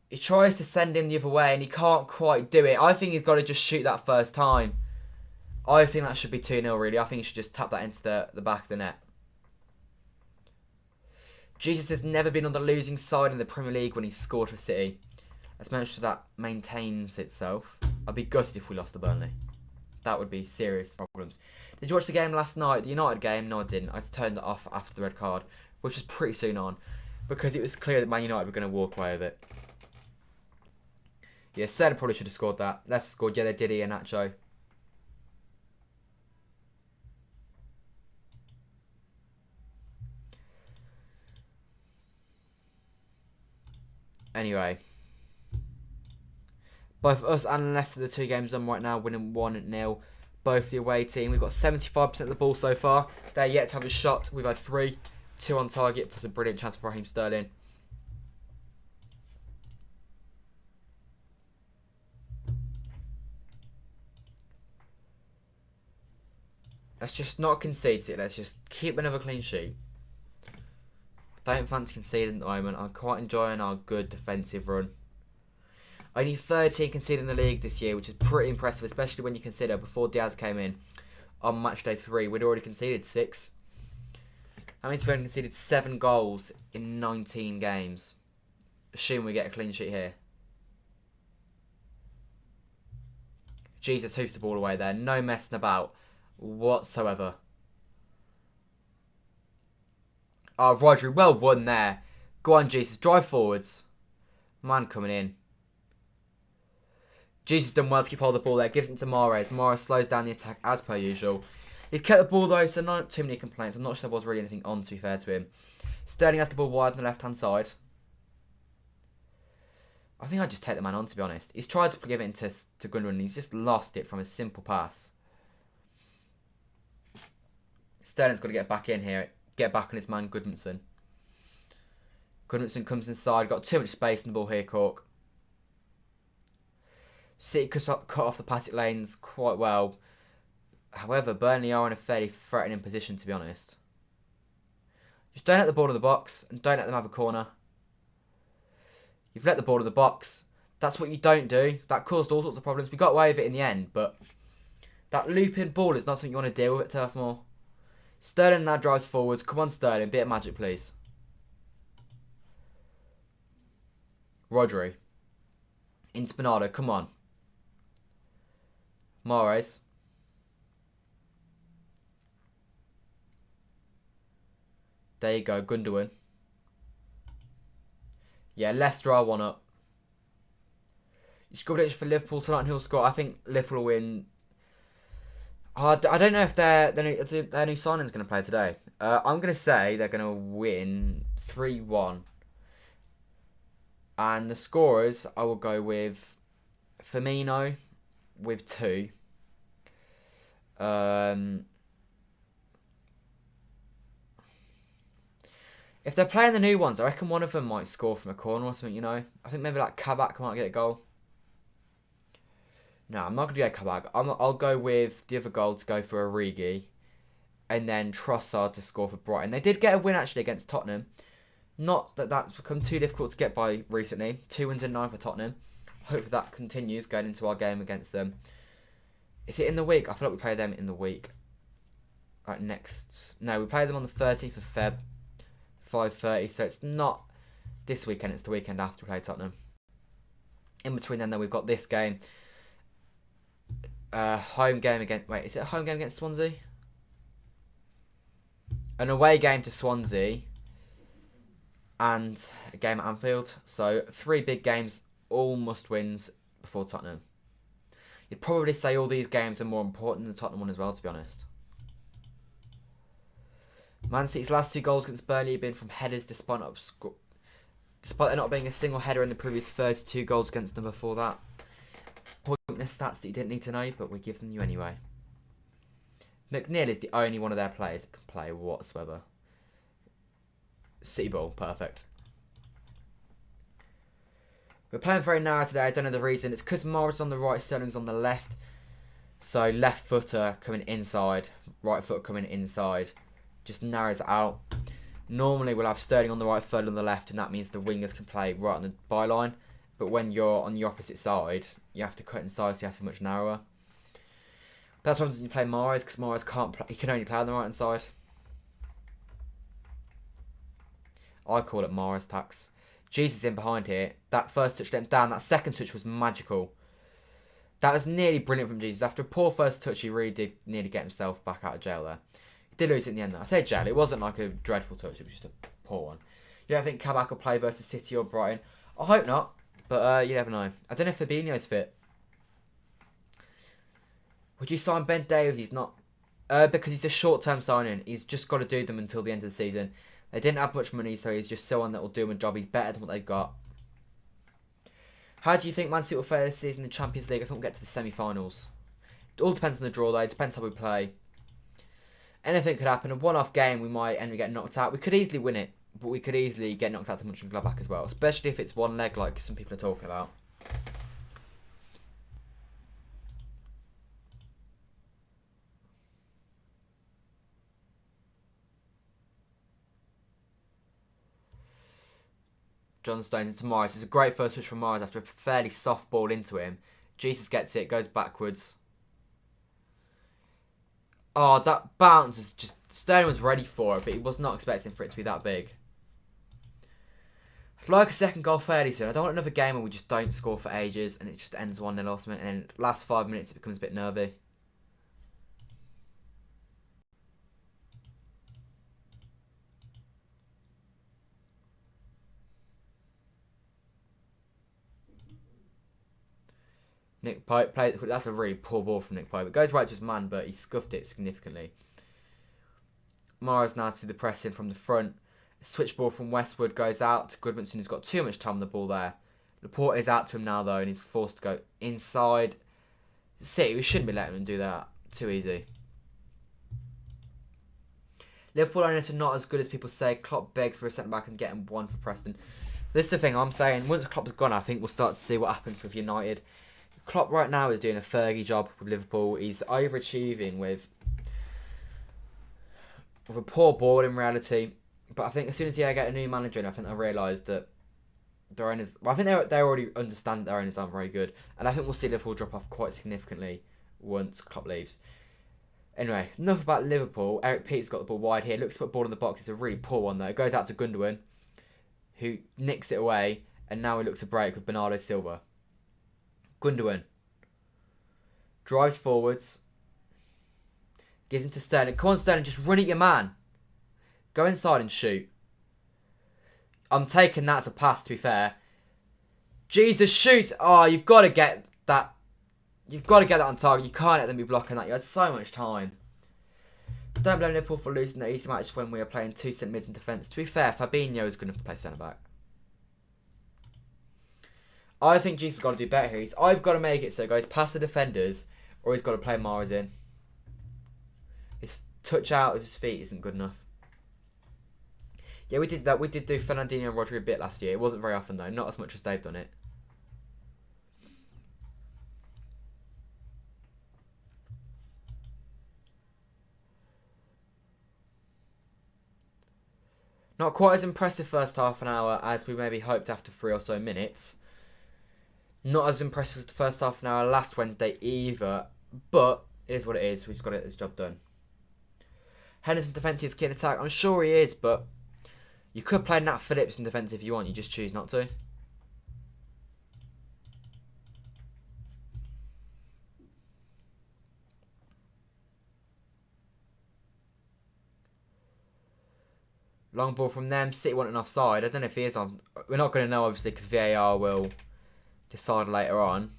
He tries to send him the other way, and he can't quite do it. I think he's got to just shoot that first time. I think that should be 2-0, really. I think he should just tap that into the back of the net. Jesus has never been on the losing side in the Premier League when he scored for City. Let's make sure that maintains itself. I'd be gutted if we lost to Burnley. That would be serious problems. Did you watch the game last night? The United game? No, I didn't. I just turned it off after the red card, which was pretty soon on, because it was clear that Man United were going to walk away with it. Yeah, Salah probably should have scored that. Leicester scored. Yeah, they did. Iheanacho. Anyway. Both us and Leicester, the 2 games on right now, winning 1-0. Both the away team. We've got 75% of the ball so far. They're yet to have a shot. We've had 3. 2 on target, plus a brilliant chance for Raheem Sterling. Let's just not concede it. Let's just keep another clean sheet. Don't fancy conceding at the moment. I'm quite enjoying our good defensive run. Only 13 conceded in the league this year, which is pretty impressive, especially when you consider before Diaz came in on match day 3, we'd already conceded 6. That means we've only conceded 7 goals in 19 games. Assume we get a clean sheet here. Jesus hoops the ball away there. No messing about whatsoever. Oh, Rodri, well won there. Go on, Jesus. Drive forwards. Man coming in. Jesus done well to keep hold of the ball there. Gives it to Mahrez. Mahrez slows down the attack as per usual. He's kept the ball though, so not too many complaints. I'm not sure there was really anything on, to be fair to him. Sterling has the ball wide on the left-hand side. I think I'd just take the man on, to be honest. He's tried to give it into Gundogan and he's just lost it from a simple pass. Sterling's got to get back in here. Get back on his man, Goodmanson. Goodmanson comes inside. Got too much space in the ball here, Cork. City cut off the passing lanes quite well. However, Burnley are in a fairly threatening position, to be honest. Just don't let the ball to the box and don't let them have a corner. You've let the ball to the box. That's what you don't do. That caused all sorts of problems. We got away with it in the end, but that looping ball is not something you want to deal with at Turf Moor. Sterling now drives forwards. Come on, Sterling. Bit of magic, please. Rodri. Into Bernardo. Come on. Mahrez. There you go. Gundogan. Yeah, Leicester are 1 up. You scored it for Liverpool tonight and he'll score. I think Liverpool will win. I don't know if their new signing's going to play today. I'm going to say they're going to win 3-1. And the scorers, I will go with Firmino with 2. If they're playing the new ones, I reckon one of them might score from a corner or something, you know. I think maybe like Kabak might get a goal. No, I'm not going to go Kabak. I'll go with the other goal to go for Origi. And then Trossard to score for Brighton. They did get a win actually against Tottenham. Not that that's become too difficult to get by recently. 2 wins in 9 for Tottenham. Hope that continues going into our game against them. Is it in the week? I feel like we play them in the week. Right, next. No, we play them on the 13th of Feb. 5:30. So it's not this weekend. It's the weekend after we play Tottenham. In between then, we've got this game. Home game against... Wait, is it a home game against Swansea? An away game to Swansea. And a game at Anfield. So 3 big games, all must-wins before Tottenham. You'd probably say all these games are more important than the Tottenham one as well, to be honest. Man City's last 2 goals against Burnley have been from headers despite there not being a single header in the previous 32 goals against them before that. Pointless stats that you didn't need to know, but we give them you anyway. McNeil is the only one of their players that can play whatsoever. City ball, perfect. We're playing very narrow today, I don't know the reason. It's because Morris on the right, Sterling's on the left. So left footer coming inside, right foot coming inside. Just narrows it out. Normally we'll have Sterling on the right, Foden on the left, and that means the wingers can play right on the byline. But when you're on the opposite side, you have to cut inside, so you have to be much narrower. That's why when you play Mahrez, because Mahrez can't play, he can only play on the right hand side. I call it Mahrez tax. Jesus in behind here. That first touch let him down. That second touch was magical. That was nearly brilliant from Jesus. After a poor first touch, he really did nearly get himself back out of jail there. He did lose it in the end though. I say jail, it wasn't like a dreadful touch, it was just a poor one. You don't think Kabak will play versus City or Brighton? I hope not, but you never know. I don't know if Fabinho's fit. Would you sign Ben Davies? He's not. Because he's a short-term signing. He's just got to do them until the end of the season. They didn't have much money, so he's just someone that will do him a job. He's better than what they've got. How do you think Man City will fare this season in the Champions League? I think we'll get to the semi-finals. It all depends on the draw, though. It depends how we play. Anything could happen. A one-off game, we might end up getting knocked out. We could easily win it, but we could easily get knocked out to Mönchengladbach as well, especially if it's one leg like some people are talking about. John Stones into Morris. It's a great first switch from Morris after a fairly soft ball into him. Jesus gets it, goes backwards. Oh, that bounce is just... Sterling was ready for it, but he was not expecting for it to be that big. I'd like a second goal fairly soon. I don't want another game where we just don't score for ages and it just ends 1-0 or something, and then the last 5 minutes it becomes a bit nervy. Nick Pope played. That's a really poor ball from Nick Pope. It goes right to his man, but he scuffed it significantly. Morris now to the pressing from the front. A switch ball from Westwood goes out to Goodmanson, who's got too much time on the ball there. Laporte is out to him now, though, and he's forced to go inside. City, we shouldn't be letting him do that. Too easy. Liverpool owners are not as good as people say. Klopp begs for a centre-back and getting one for Preston. This is the thing I'm saying. Once Klopp's gone, I think we'll start to see what happens with United. Klopp right now is doing a Fergie job with Liverpool. He's overachieving with a poor board in reality. But I think as soon as they get a new manager in, I think they'll realise that their owners... Well, I think they already understand that their owners aren't very good. And I think we'll see Liverpool drop off quite significantly once Klopp leaves. Anyway, enough about Liverpool. Eric Pete's got the ball wide here. Looks to put the ball in the box. It's a really poor one, though. It goes out to Gundogan, who nicks it away. And now we look to break with Bernardo Silva. Gundogan drives forwards, gives it to Sterling. Come on, Sterling, just run at your man. Go inside and shoot. I'm taking that as a pass, to be fair. Jesus, shoot! Oh, you've got to get that. You've got to get that on target. You can't let them be blocking that. You had so much time. Don't blame Liverpool for losing that easy match when we are playing two centre mids in defence. To be fair, Fabinho is good enough to play centre back. I think Jesus has got to do better here. He's either got to make it so it goes past the defenders, or he's got to play Mars in. His touch out of his feet isn't good enough. Yeah, we did that. We did do Fernandinho and Rodri a bit last year. It wasn't very often, though. Not as much as they've done it. Not quite as impressive first half an hour as we maybe hoped after 3 or so minutes. Not as impressive as the first half an hour last Wednesday either. But it is what it is. We've just got to get this job done. Henderson defensive is key in attack. I'm sure he is, but you could play Nat Phillips in defence if you want. You just choose not to. Long ball from them. City want an offside. I don't know if he is on. We're not going to know, obviously, because VAR will decide later on.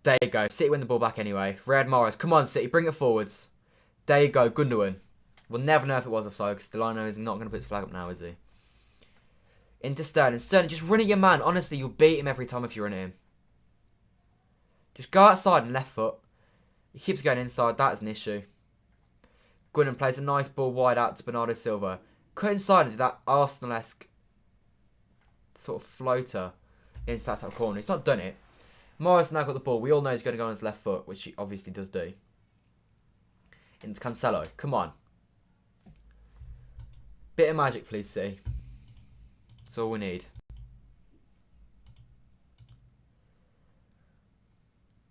There you go. City win the ball back anyway. Riyad Mahrez. Come on, City. Bring it forwards. There you go. Gundogan. We'll never know if it was offside because the liner is not going to put his flag up now, is he? Into Sterling. Sterling, just run at your man. Honestly, you'll beat him every time if you run at him. Just go outside and left foot. He keeps going inside. That is an issue. Gundogan plays a nice ball wide out to Bernardo Silva. Cut inside and do that Arsenal-esque sort of floater into that top corner. He's not done it. Morris now got the ball. We all know he's going to go on his left foot, which he obviously does do. Into Cancelo. Come on. Bit of magic, please, see. That's all we need.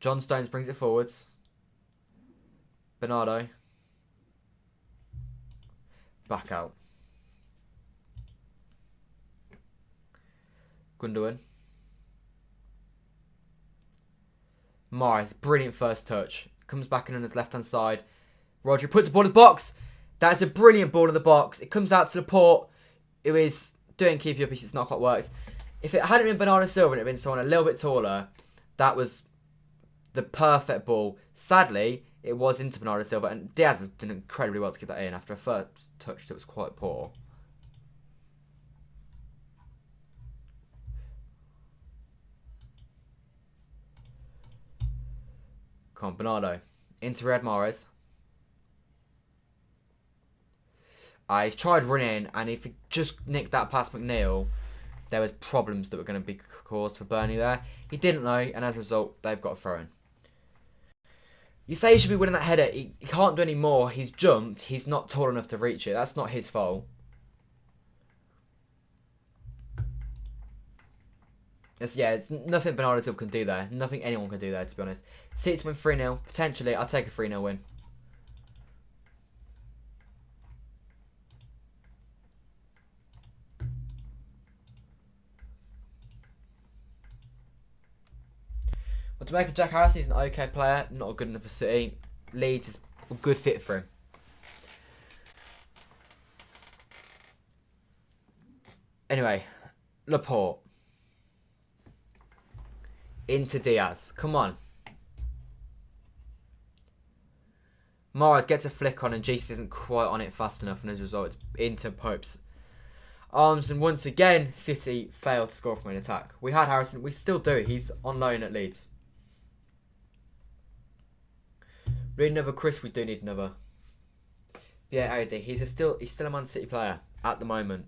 John Stones brings it forwards. Bernardo. Back out. Gundogan. Morris, brilliant first touch. Comes back in on his left-hand side. Rodri puts the ball in the box. That's a brilliant ball in the box. It comes out to Laporte, who is doing keeping up. It's not quite worked. If it hadn't been Bernardo Silva and it had been someone a little bit taller, that was the perfect ball. Sadly, it was into Bernardo Silva, and Diaz has done incredibly well to get that in after a first touch that was quite poor. Come on, Bernardo. Into Red Mahrez. He's tried running, and if he just nicked that past McNeil, there was problems that were going to be caused for Burnley there. He didn't though, and as a result, they've got a throw-in. You say he should be winning that header. He can't do any more. He's jumped. He's not tall enough to reach it. That's not his fault. It's nothing Bernardo Silva can do there. Nothing anyone can do there, to be honest. City to win 3-0. Potentially, I'll take a 3-0 win. But to make a Jack Harrison, he's an okay player. Not good enough for City. Leeds is a good fit for him. Anyway, Laporte. Into Diaz. Come on. Mahrez gets a flick on and Jesus isn't quite on it fast enough, and as a result it's into Pope's arms, and once again City failed to score from an attack. We had Harrison, we still do. He's on loan at Leeds. We need another Chris, we do need another. Yeah, AD, he's still a Man City player at the moment.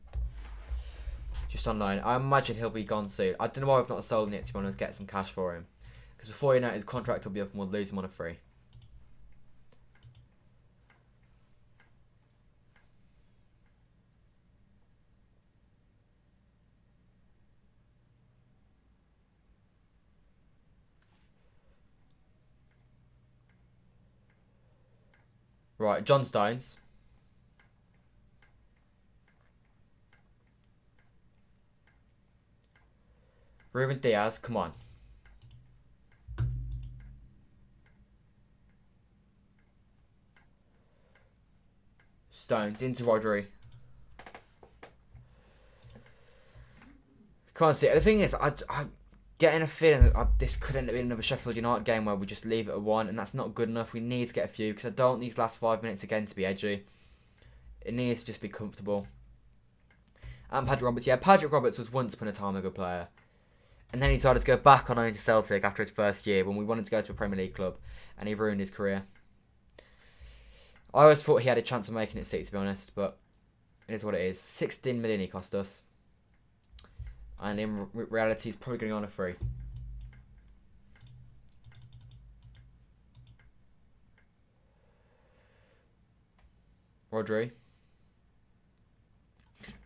Just on loan. I imagine he'll be gone soon. I don't know why we've not sold him yet, to be honest, get some cash for him. Because before you know it, his contract will be up and we'll lose him on a free. Right, John Stones. Ruben Diaz, come on. Stones into Rodri. Can't see it. The thing is, I'm getting a feeling that this could end up being another Sheffield United game where we just leave it at 1, and that's not good enough. We need to get a few, because I don't want these last 5 minutes again to be edgy. It needs to just be comfortable. And Patrick Roberts, yeah, Patrick Roberts was once upon a time a good player. And then he decided to go back on loan to Celtic after his first year when we wanted to go to a Premier League club, and he ruined his career. I always thought he had a chance of making it City, to be honest, but it is what it is. 16 million he cost us. And in reality, he's probably going to go on a free. Rodri.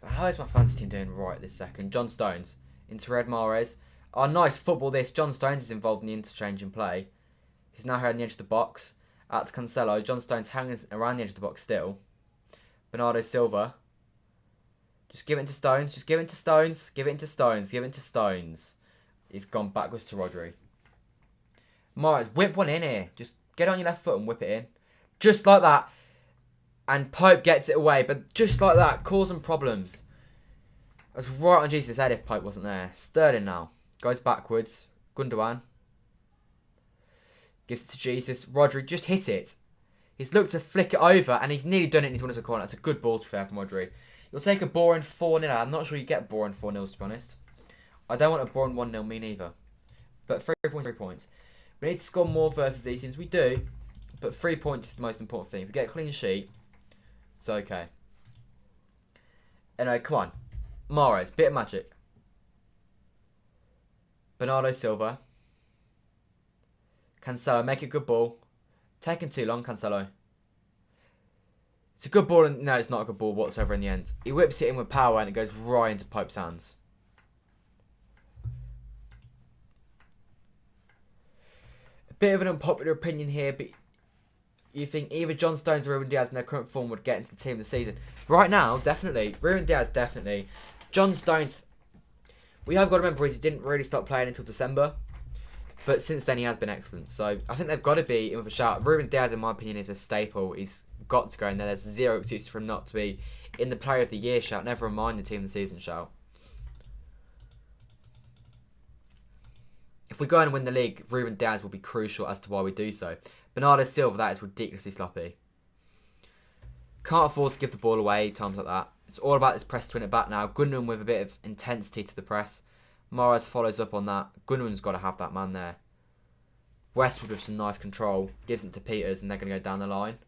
How is my fantasy team doing right this second? John Stones. Into Red Mahrez. Oh, nice football this. John Stones is involved in the interchange in play. He's now here on the edge of the box. Out to Cancelo. John Stones hanging around the edge of the box still. Bernardo Silva. Just give it to Stones. Just give it to Stones. Give it to Stones. Give it to Stones. He's gone backwards to Rodri. Mahrez, whip one in here. Just get on your left foot and whip it in. Just like that. And Pope gets it away. But just like that, causing problems. I was right on Jesus' head if Pope wasn't there. Sterling now. Goes backwards. Gundogan. Gives it to Jesus. Rodri just hit it. He's looked to flick it over and he's nearly done it and he's won us a corner. That's a good ball to be fair from Rodri. You'll take a boring 4-0. I'm not sure you get boring 4-0s to be honest. I don't want a boring 1-0 me neither. But 3 points, 3 points. We need to score more versus these teams. We do. But 3 points is the most important thing. If we get a clean sheet, it's okay. Anyway, come on. Mahrez, bit of magic. Bernardo Silva. Cancelo, make a good ball. Taking too long, Cancelo. It's a good ball, and no, it's not a good ball whatsoever in the end. He whips it in with power, and it goes right into Pope's hands. A bit of an unpopular opinion here, but you think either John Stones or Ruben Diaz in their current form would get into the team of the season. Right now, definitely. Ruben Diaz, definitely. John Stones, we have got to remember he didn't really stop playing until December. But since then, he has been excellent. So I think they've got to be in with a shout. Ruben Diaz, in my opinion, is a staple. He's got to go in there. There's zero excuse for him not to be in the Player of the Year shout. Never mind the Team of the Season shout. If we go and win the league, Ruben Diaz will be crucial as to why we do so. Bernardo Silva, that is ridiculously sloppy. Can't afford to give the ball away times like that. It's all about this press to win it back now. Gundogan with a bit of intensity to the press. Mahrez follows up on that. Gundogan's got to have that man there. Westwood with some nice control. Gives it to Peters and they're going to go down the line.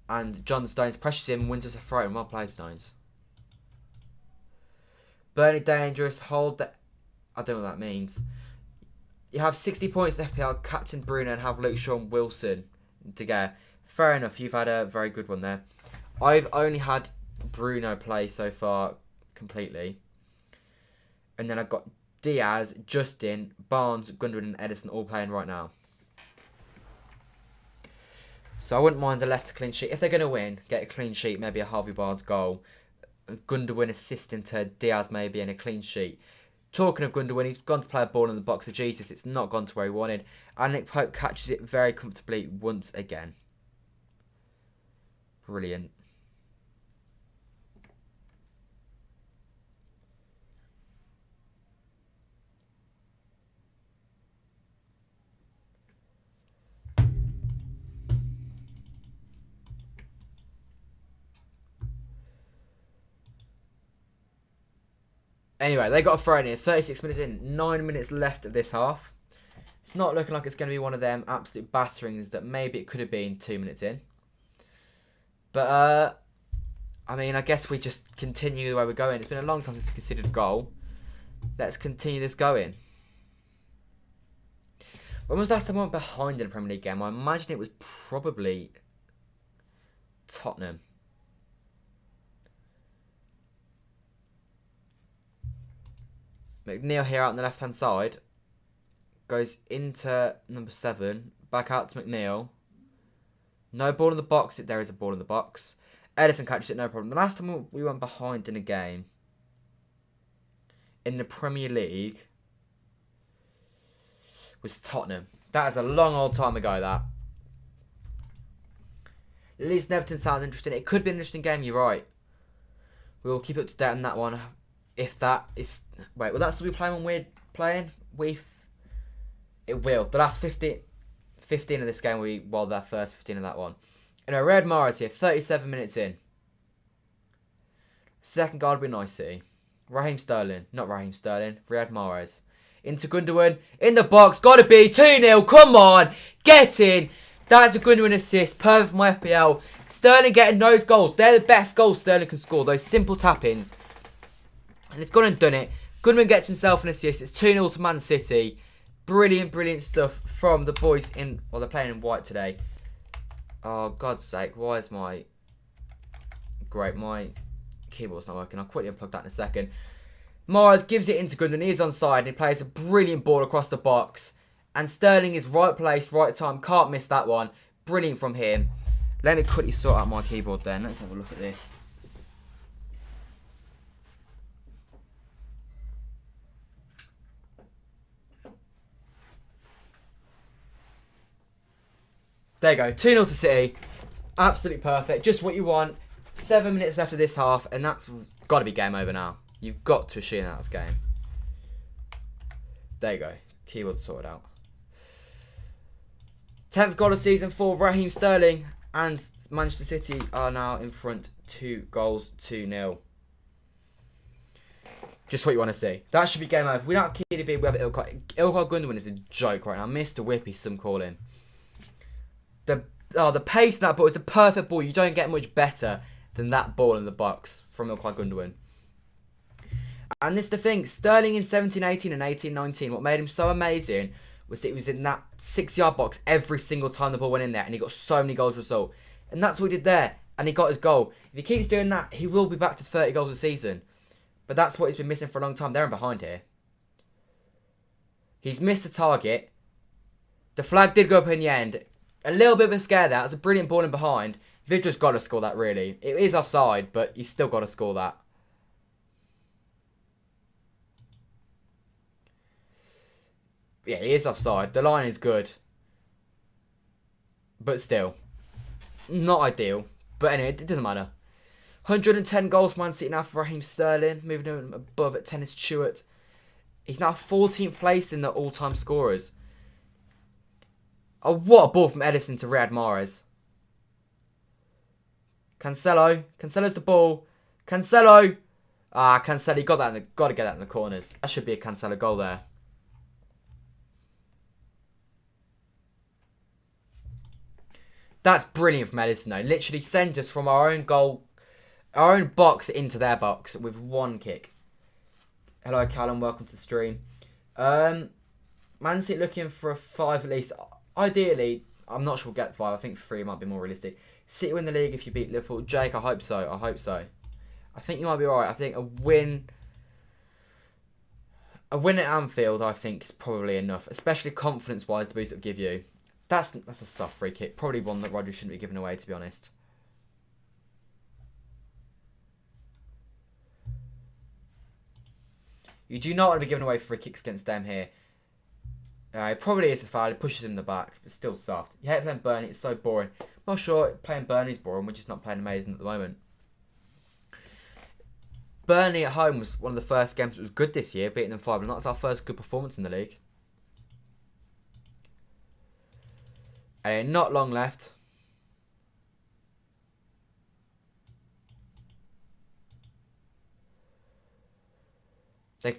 And John Stones pressures him and wins us a throw. Well played, Stones. Burnley dangerous. Hold the... I don't know what that means. You have 60 points in FPL. Captain Bruno and have Luke Shaw and Wilson together. Fair enough. You've had a very good one there. I've only had Bruno play so far completely. And then I've got Diaz, Justin, Barnes, Gundogan and Edison all playing right now. So I wouldn't mind a Leicester clean sheet. If they're going to win, get a clean sheet, maybe a Harvey Barnes goal. Gundogan assisting to Diaz maybe and a clean sheet. Talking of Gundogan, he's gone to play a ball in the box of Jesus. It's not gone to where he wanted. And Nick Pope catches it very comfortably once again. Brilliant. Anyway, they got a throw in here. 36 minutes in. 9 minutes left of this half. It's not looking like it's going to be one of them absolute batterings that maybe it could have been 2 minutes in. But, I mean, I guess we just continue the way we're going. It's been a long time since we considered a goal. Let's continue this going. When was the last time I went behind in a Premier League game? I imagine it was probably Tottenham. McNeil here out on the left-hand side. Goes into number 7. Back out to McNeil. No ball in the box. There is a ball in the box. Edison catches it, no problem. The last time we went behind in a game in the Premier League was Tottenham. That is a long old time ago, that. Leeds and Everton sounds interesting. It could be an interesting game, you're right. We'll keep up to date on that one. If that is... Wait, will that still be playing when we're playing? It will. The last 15 of this game will be... Well, the first 15 of that one. Anyway, Riyad Mahrez here. 37 minutes in. Second guard will be nice, City. Raheem Sterling. Not Raheem Sterling. Riyad Mahrez. Into Gundogan. In the box. Gotta be 2-0. Come on. Get in. That's a Gundogan assist. Perfect for my FPL. Sterling getting those goals. They're the best goals Sterling can score. Those simple tap-ins. And it's gone and done it. Goodman gets himself an assist. It's 2-0 to Man City. Brilliant, brilliant stuff from the boys in... Well, they're playing in white today. Oh, God's sake. Why is my... Great, my keyboard's not working. I'll quickly unplug that in a second. Mahrez gives it into Goodman. He's onside and he plays a brilliant ball across the box. And Sterling is right place, right time. Can't miss that one. Brilliant from him. Let me quickly sort out my keyboard then. Let's have a look at this. There you go, 2-0 to City. Absolutely perfect. Just what you want. 7 minutes left of this half, and that's got to be game over now. You've got to assume that's game. There you go. Keyboard sorted out. 10th goal of season for Raheem Sterling, and Manchester City are now in front 2 goals, 2-0. Just what you want to see. That should be game over. We don't have KDB, we have Ilkay. Ilkay Gundogan is a joke right now. Mr. Whippy, some call him. The pace in that ball is a perfect ball. You don't get much better than that ball in the box from Ilkay Gundogan. And this is the thing. Sterling in 17-18 and 18-19, what made him so amazing was that he was in that 6-yard box every single time the ball went in there. And he got so many goals as a result. And that's what he did there. And he got his goal. If he keeps doing that, he will be back to 30 goals a season. But that's what he's been missing for a long time. They're in behind here. He's missed a target. The flag did go up in the end. A little bit of a scare there. That's a brilliant ball in behind. Vidra's got to score that, really. It is offside, but he's still got to score that. Yeah, he is offside. The line is good. But still. Not ideal. But anyway, it doesn't matter. 110 goals for Man City now for Raheem Sterling. Moving him above at Tennis Stewart. He's now 14th place in the all-time scorers. Oh, what a ball from Edison to Riyad Mahrez. Cancelo. Cancelo's the ball. Cancelo. Ah, Cancelo. Got to get that in the corners. That should be a Cancelo goal there. That's brilliant from Edison, though. Literally sent us from our own goal, our own box into their box with one kick. Hello, Callum. Welcome to the stream. Man City looking for a 5 at least. Ideally, I'm not sure we'll get 5. I think 3 might be more realistic. City win the league if you beat Liverpool. Jake, I hope so. I hope so. I think you might be right. I think a win at Anfield, I think, is probably enough, especially confidence-wise, the boost it'll give you. That's a soft free kick. Probably one that Rodri shouldn't be giving away, to be honest. You do not want to be giving away free kicks against them here. It probably is a foul. It pushes him in the back, but still soft. You hate playing Burnley. It's so boring. I'm not sure playing Burnley's boring. We're just not playing amazing at the moment. Burnley at home was one of the first games that was good this year, beating them 5-0. That's our first good performance in the league. And not long left. They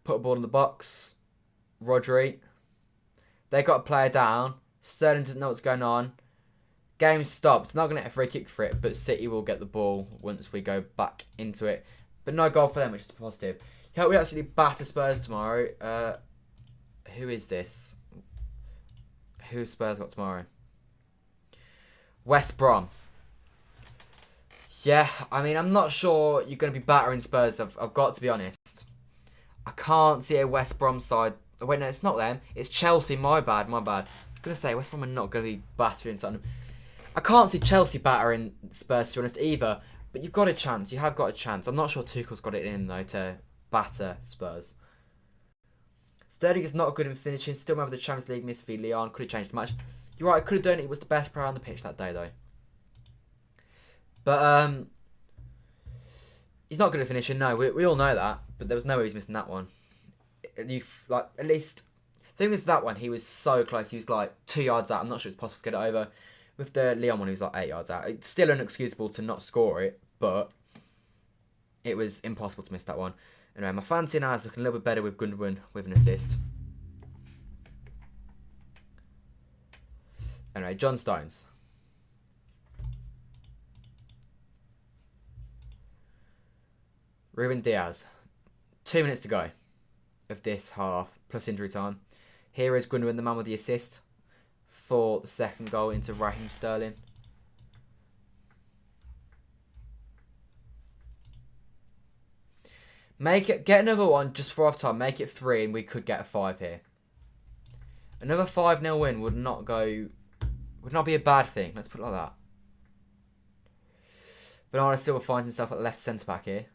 put a ball in the box. Rodri. They got a player down. Sterling doesn't know what's going on. Game stops. Not going to get a free kick for it, but City will get the ball once we go back into it. But no goal for them, which is positive. Hope we absolutely batter Spurs tomorrow. Who is this? Who Spurs got tomorrow? West Brom. Yeah, I mean, I'm not sure you're going to be battering Spurs. I've got to be honest. I can't see a West Brom side. Oh, wait, no, it's not them. It's Chelsea. My bad. I'm going to say West Brom are not going to be battering Tottenham. I can't see Chelsea battering Spurs, to be honest, either. But you've got a chance. You have got a chance. I'm not sure Tuchel's got it in, though, to batter Spurs. Sterling is not good in finishing. Still remember the Champions League miss v Lyon. Could have changed the match. You're right, I could have done it. He was the best player on the pitch that day, though. But, he's not good at finishing. No, we all know that. But there was no way he's missing that one. At least, the thing is that one, he was so close. He was like 2 yards out. I'm not sure it's possible to get it over. With the Lyon one, he was like 8 yards out. It's still inexcusable to not score it, but it was impossible to miss that one. Anyway, my fancy now is looking a little bit better with Gundogan with an assist. Anyway, John Stones. Ruben Diaz. 2 minutes to go of this half, plus injury time. Here is Gundogan, the man with the assist for the second goal into Raheem Sterling. Get another one just for half time. Make it 3 and we could get a 5 here. Another 5-0 win would not be a bad thing. Let's put it like that. Bernardo Silva finds himself at the left centre back here.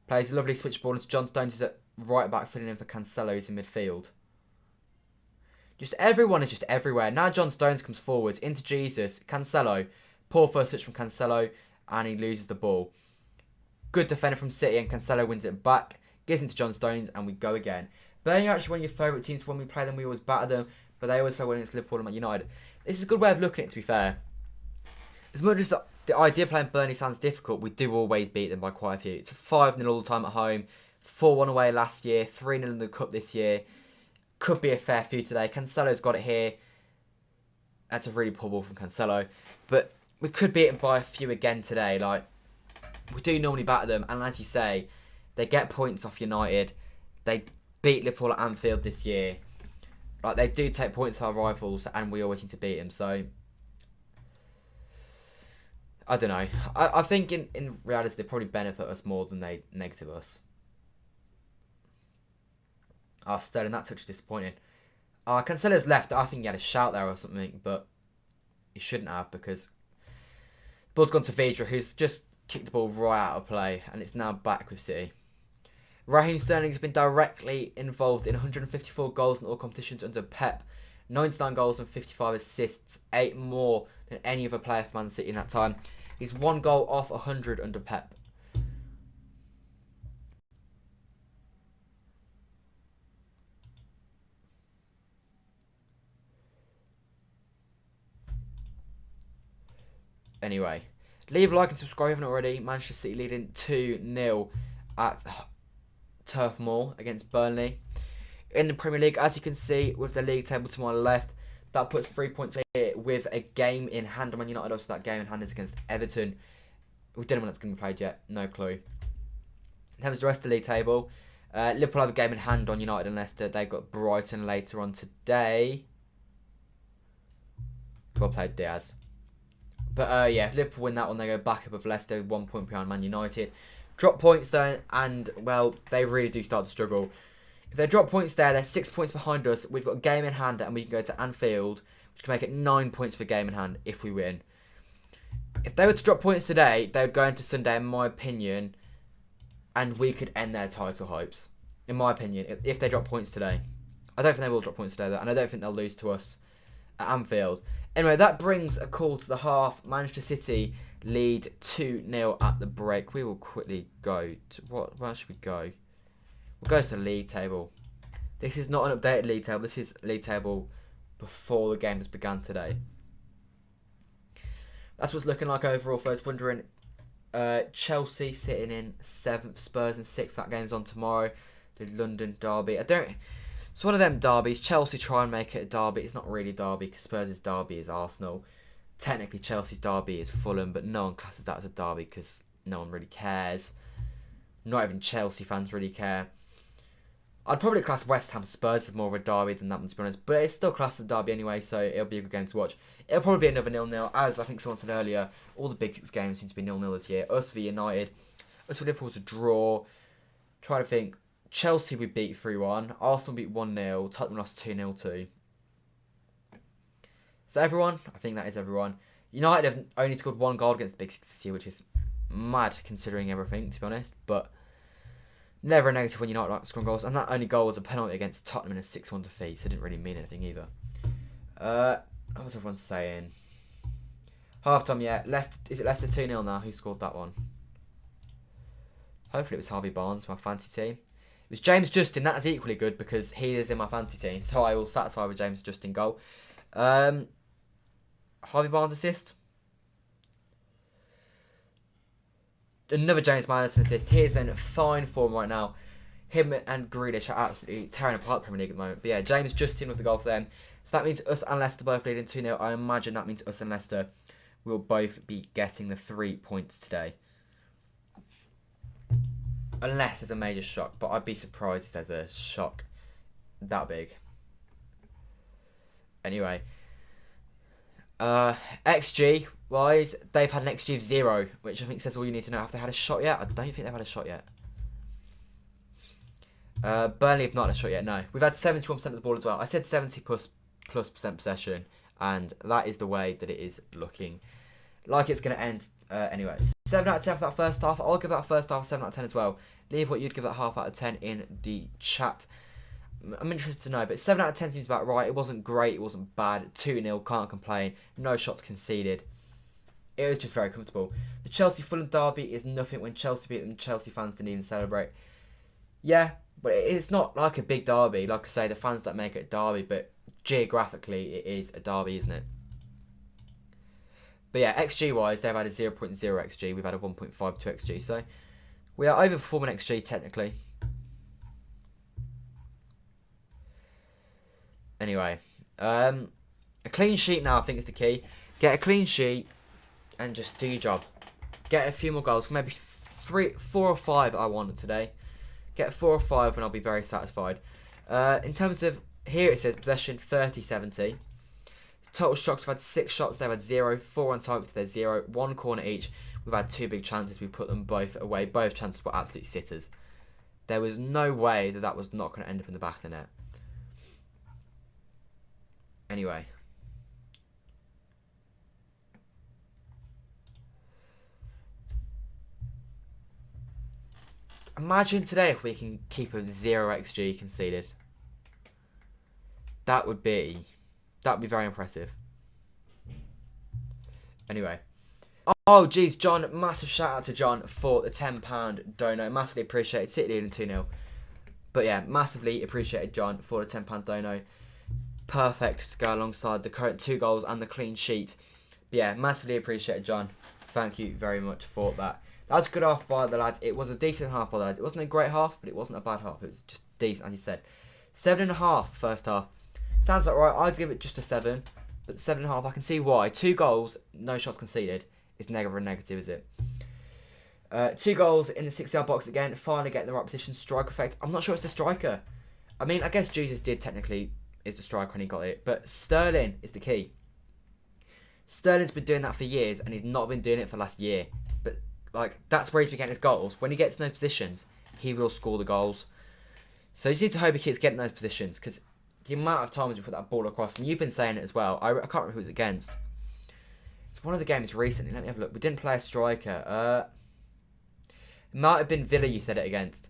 Plays a lovely switch ball into John Stones, who's at right back, filling in for Cancelo, who's in midfield. Just everyone is just everywhere. Now John Stones comes forwards into Jesus. Cancelo. Poor first switch from Cancelo. And he loses the ball. Good defender from City, and Cancelo wins it back. Gives into John Stones, and we go again. Burnley are actually one of your favourite teams. When we play them, we always batter them. But they always play well against Liverpool and Man United. This is a good way of looking at it, to be fair. As much as the idea of playing Burnley sounds difficult, we do always beat them by quite a few. It's a 5-0 all the time at home. 4-1 away last year. 3-0 in the Cup this year. Could be a fair few today. Cancelo's got it here. That's a really poor ball from Cancelo. But we could beat them by a few again today. Like, we do normally batter them. And as you say, they get points off United. They beat Liverpool at Anfield this year. Like, they do take points off our rivals, and we always need to beat them. So, I don't know. I think in reality, they probably benefit us more than they negative us. Sterling, that touch is disappointing. Cancelo's left. I think he had a shout there or something, but he shouldn't have, because the ball's gone to Vidra, who's just kicked the ball right out of play, and it's now back with City. Raheem Sterling has been directly involved in 154 goals in all competitions under Pep. 99 goals and 55 assists, 8 more than any other player for Man City in that time. He's 1 goal off 100 under Pep. Anyway, leave a like and subscribe if you haven't already. Manchester City leading 2-0 at Turf Moor against Burnley. In the Premier League, as you can see with the league table to my left, that puts 3 points here with a game in hand on Man United. Obviously, that game in hand is against Everton. We don't know when that's going to be played yet. No clue. In terms of the rest of the league table, Liverpool have a game in hand on United and Leicester. They've got Brighton later on today. Well played, Diaz. But yeah, if Liverpool win that one, they go back up with Leicester, 1 point behind Man United. Drop points though, and well, they really do start to struggle. If they drop points there, they're 6 points behind us. We've got a game in hand, and we can go to Anfield, which can make it 9 points for game in hand if we win. If they were to drop points today, they would go into Sunday, in my opinion, and we could end their title hopes. In my opinion, if they drop points today. I don't think they will drop points today, though, and I don't think they'll lose to us at Anfield. Anyway, that brings a call to the half. Manchester City lead 2-0 at the break. We will quickly go to... Where should we go? We'll go to the league table. This is not an updated league table. This is league table before the game has begun today. That's what's looking like overall. First, wondering, Chelsea sitting in 7th, Spurs in 6th. That game's on tomorrow. The London derby. It's one of them derbies. Chelsea try and make it a derby. It's not really a derby because Spurs' derby is Arsenal. Technically, Chelsea's derby is Fulham, but no one classes that as a derby because no one really cares. Not even Chelsea fans really care. I'd probably class West Ham Spurs as more of a derby than that one, to be honest. But it's still classed as a derby anyway, so it'll be a good game to watch. It'll probably be another 0-0. As I think someone said earlier, all the Big Six games seem to be 0-0 this year. Us v United. Us v Liverpool to draw. Try to think. Chelsea we beat 3-1. Arsenal beat 1-0. Tottenham lost 2-0 too. So everyone? I think that is everyone. United have only scored 1 goal against the Big Six this year, which is mad considering everything, to be honest. But never a negative when United like scoring goals. And that only goal was a penalty against Tottenham in a 6-1 defeat, so it didn't really mean anything either. What was everyone saying? Half time, yeah. Is it Leicester 2-0 now? Who scored that one? Hopefully it was Harvey Barnes, my fantasy team. It was James Justin. That is equally good because he is in my fantasy team, so I will satisfy with James Justin goal. Harvey Barnes assist. Another James Maddison assist. He is in fine form right now. Him and Grealish are absolutely tearing apart the Premier League at the moment. But yeah, James Justin with the goal for them. So that means us and Leicester both leading 2-0. I imagine that means us and Leicester will both be getting the 3 points today. Unless there's a major shock. But I'd be surprised if there's a shock that big. Anyway. XG wise, they've had an XG of 0, which I think says all you need to know. Have they had a shot yet? I don't think they've had a shot yet. Burnley have not had a shot yet, no. We've had 71% of the ball as well. I said 70 plus percent possession, and that is the way that it is looking like it's going to end anyway. 7 out of 10 for that first half. I'll give that first half a 7 out of 10 as well. Leave what you'd give that half out of 10 in the chat. I'm interested to know, but 7 out of 10 seems about right. It wasn't great, it wasn't bad. 2-0, can't complain. No shots conceded. It was just very comfortable. The Chelsea-Fulham derby is nothing. When Chelsea beat them, Chelsea fans didn't even celebrate. Yeah, but it's not like a big derby. Like I say, the fans don't make it a derby, but geographically it is a derby, isn't it? But yeah, XG-wise, they've had a 0.0 XG. We've had a 1.52 XG. So we are overperforming XG technically. Anyway, a clean sheet now I think is the key. Get a clean sheet and just do your job. Get a few more goals, maybe 4 or 5 I want today. Get 4 or 5 and I'll be very satisfied. In terms of, here it says possession 30-70. Total shots, we've had 6 shots, they've had 0. 4 on target, they're 0. 1 corner each. We've had 2 big chances, we put them both away. Both chances were absolute sitters. There was no way that that was not going to end up in the back of the net. Anyway. Imagine today if we can keep a 0 XG conceded. That would be very impressive. Anyway. Oh, geez, John. Massive shout out to John for the £10 dono. Massively appreciated. City leading 2-0. But yeah, massively appreciated John for the £10 dono. Perfect to go alongside the current 2 goals and the clean sheet. But yeah, massively appreciated John. Thank you very much for that. That was a good half by the lads. It was a decent half by the lads. It wasn't a great half, but it wasn't a bad half. It was just decent, as you said. 7.5 first half. Sounds about right. I'd give it just a 7. but 7.5, I can see why. 2 goals, no shots conceded. It's negative and negative, is it? 2 goals in the 6-yard box again. Finally getting the right position. Strike effect. I'm not sure it's the striker. I mean, I guess Jesus did technically is the striker when he got it, but Sterling is the key. Sterling's been doing that for years, and he's not been doing it for last year. But like that's where he's been getting his goals. When he gets in those positions, he will score the goals. So you just need to hope he keeps getting those positions, because the amount of times we put that ball across, and you've been saying it as well. I can't remember who it was against. It's one of the games recently. Let me have a look. We didn't play a striker. It might have been Villa you said it against,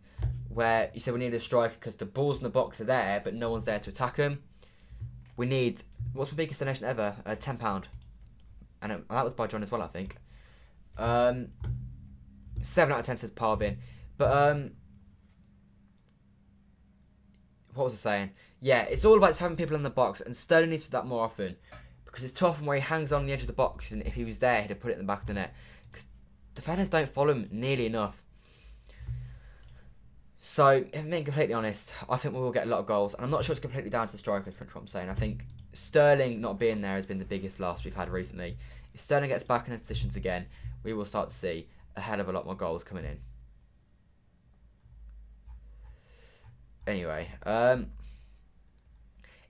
where you said we need a striker because the balls in the box are there, but no one's there to attack them. We need, what's my biggest donation ever? £10. And that was by John as well, I think. 7 out of 10 says Parvin. But, what was I saying? Yeah, it's all about having people in the box, and Sterling needs to do that more often. Because it's too often where he hangs on the edge of the box, and if he was there, he'd have put it in the back of the net. Because defenders don't follow him nearly enough. So, if I'm being completely honest, I think we will get a lot of goals. And I'm not sure it's completely down to the strikers, for what I'm saying. I think Sterling not being there has been the biggest loss we've had recently. If Sterling gets back in the positions again, we will start to see a hell of a lot more goals coming in. Anyway, Ilkay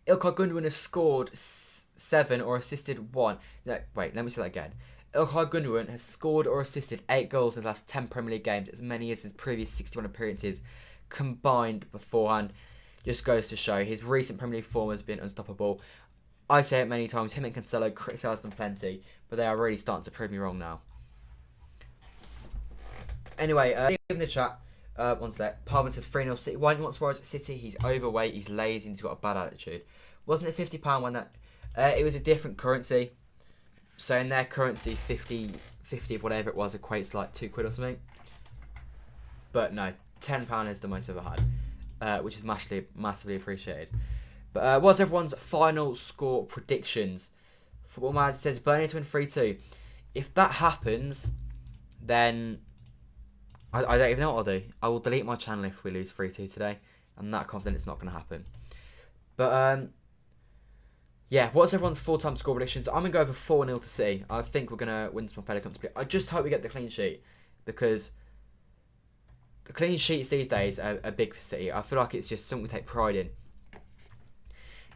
Gundogan has scored 7 or assisted 1. No, wait, let me say that again. Ilkay Gundogan has scored or assisted 8 goals in the last 10 Premier League games, as many as his previous 61 appearances combined beforehand. Just goes to show his recent Premier League form has been unstoppable. I say it many times, him and Cancelo criticised them plenty, but they are really starting to prove me wrong now. Anyway, in the chat, one sec. Parvin says 3-0 City. Why do you want Suarez at City? He's overweight, he's lazy, and he's got a bad attitude. Wasn't it £50 when that... it was a different currency. So in their currency, 50 of whatever it was equates to like £2 or something. But no, £10 is the most I've ever had, which is massively appreciated. But what's everyone's final score predictions? Football Man says Burnley to win 3-2. If that happens, then I don't even know what I'll do. I will delete my channel if we lose 3-2 today. I'm that confident it's not going to happen. But yeah, what's everyone's full-time score predictions? I'm going to go for 4-0 to City. I think we're going to win some fairly comfortably. I just hope we get the clean sheet, because the clean sheets these days are big for City. I feel like it's just something we take pride in.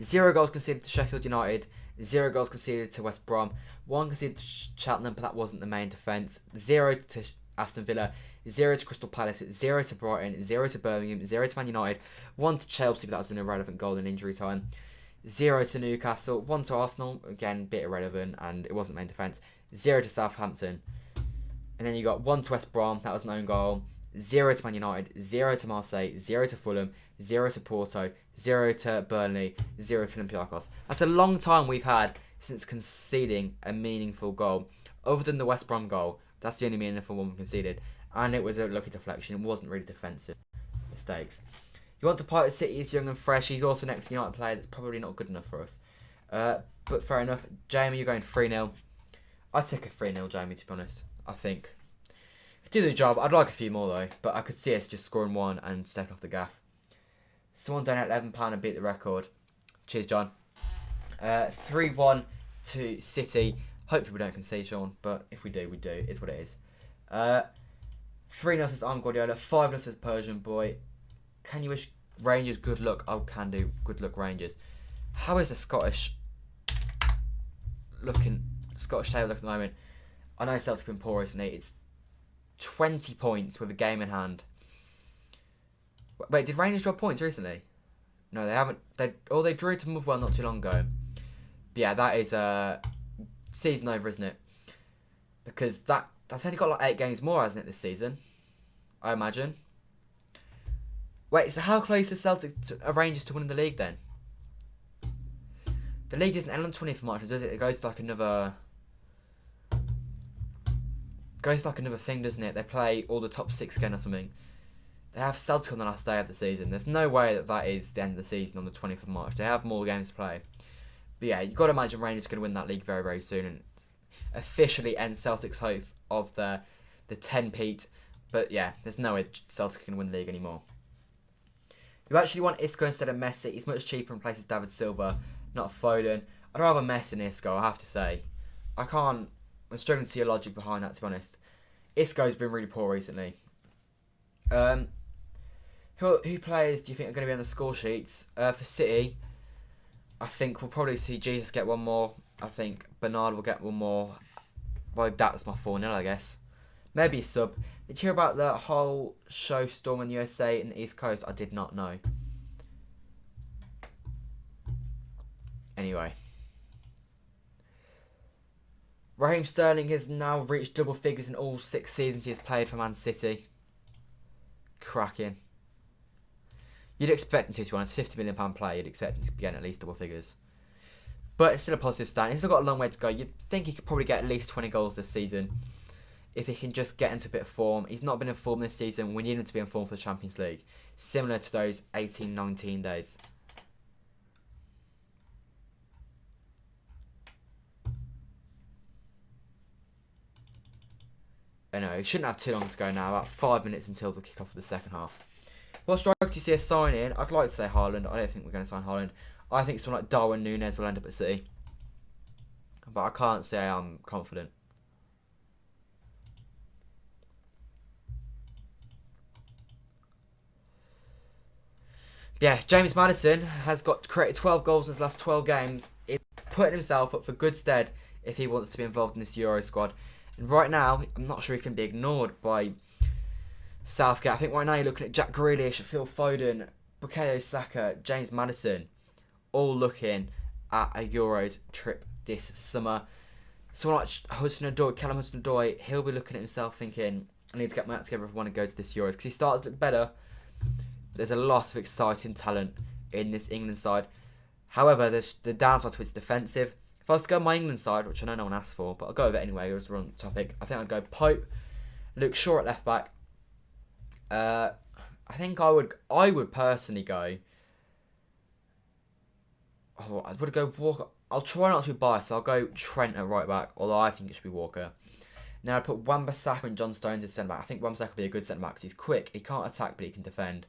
0 goals conceded to Sheffield United. 0 goals conceded to West Brom. 1 conceded to Cheltenham, but that wasn't the main defence. 0 to Aston Villa. 0 to Crystal Palace. 0 to Brighton. 0 to Birmingham. 0 to Man United. 1 to Chelsea, but that was an irrelevant goal in injury time. 0 to Newcastle. 1 to Arsenal. Again, a bit irrelevant, and it wasn't main defence. 0 to Southampton. And then you got 1 to West Brom. That was an own goal. 0 to Man United. 0 to Marseille. 0 to Fulham. 0 to Porto. 0 to Burnley. 0 to Olympiacos. That's a long time we've had since conceding a meaningful goal. Other than the West Brom goal, that's the only meaningful one we conceded. And it was a lucky deflection. It wasn't really defensive mistakes. You want to Pilot City is young and fresh. He's also next United player that's probably not good enough for us. But fair enough. Jamie, you're going 3-0. I'd take a 3-0, Jamie, to be honest. I think. Do the job. I'd like a few more though. But I could see us just scoring 1 and stepping off the gas. Someone donate £11 and beat the record. Cheers, John. 3-1 to City. Hopefully we don't concede, Sean. But if we do, we do. It's what it is. 3-0 says I'm Guardiola. 5-0 says Persian Boy. Can you wish Rangers good luck? Oh, can do. Good luck, Rangers. How is the Scottish table look at the moment? I know Celtic have been poor recently. It's 20 points with a game in hand. Wait, did Rangers drop points recently? No, they haven't. They drew to Motherwell not too long ago. But yeah, that is season over, isn't it? Because that's only got like 8 games more, hasn't it, this season? I imagine. Wait, so how close are Celtic to Rangers to winning the league then? The league doesn't end on 20th of March, does it? It goes to like another. Thing, doesn't it? They play all the top 6 again or something. They have Celtic on the last day of the season. There's no way that is the end of the season on the 20th of March. They have more games to play. But yeah, you've got to imagine Rangers are going to win that league very, very soon and officially end Celtic's hope of the 10-peat. But yeah, there's no way Celtic can win the league anymore. You actually want Isco instead of Messi. He's much cheaper and places David Silva, not Foden. I'd rather Messi than Isco, I have to say. I'm struggling to see a logic behind that, to be honest. Isco's been really poor recently. Who players do you think are going to be on the score sheets? For City, I think we'll probably see Jesus get one more. I think Bernard will get one more. Well, that's my 4-0, I guess. Maybe a sub. Did you hear about the whole show storm in the USA and the East Coast? I did not know. Anyway. Raheem Sterling has now reached double figures in all 6 seasons he has played for Man City. Cracking. You'd expect him to be honest. £50 million player, you'd expect him to be getting at least double figures. But it's still a positive stand. He's still got a long way to go. You'd think he could probably get at least 20 goals this season if he can just get into a bit of form. He's not been in form this season. We need him to be in form for the Champions League. Similar to those 18-19 days. Anyway, we shouldn't have too long to go now. About 5 minutes until the kick-off of the second half. What striker do you see a sign-in? I'd like to say Haaland. I don't think we're going to sign Haaland. I think someone like Darwin Núñez will end up at City. But I can't say I'm confident. Yeah, James Maddison has created 12 goals in his last 12 games. He's putting himself up for good stead if he wants to be involved in this Euro squad. And right now, I'm not sure he can be ignored by Southgate. I think right now you're looking at Jack Grealish, Phil Foden, Bukayo Saka, James Maddison, all looking at a Euros trip this summer. Someone like Callum Hudson-Odoi, he'll be looking at himself thinking, I need to get my act together if I want to go to this Euros. Because he started to look better. There's a lot of exciting talent in this England side. However, there's the downside to it's defensive. If I was to go my England side, which I know no one asked for, but I'll go with it anyway, it was the wrong topic. I think I'd go Pope, Luke Shaw at left back. I think I would personally go. Oh, I would go Walker. I'll try not to be biased, so I'll go Trent at right back, although I think it should be Walker. Now I'd put Wan-Bissaka and John Stones as centre back. I think Wan-Bissaka would be a good centre back because he's quick, he can't attack, but he can defend.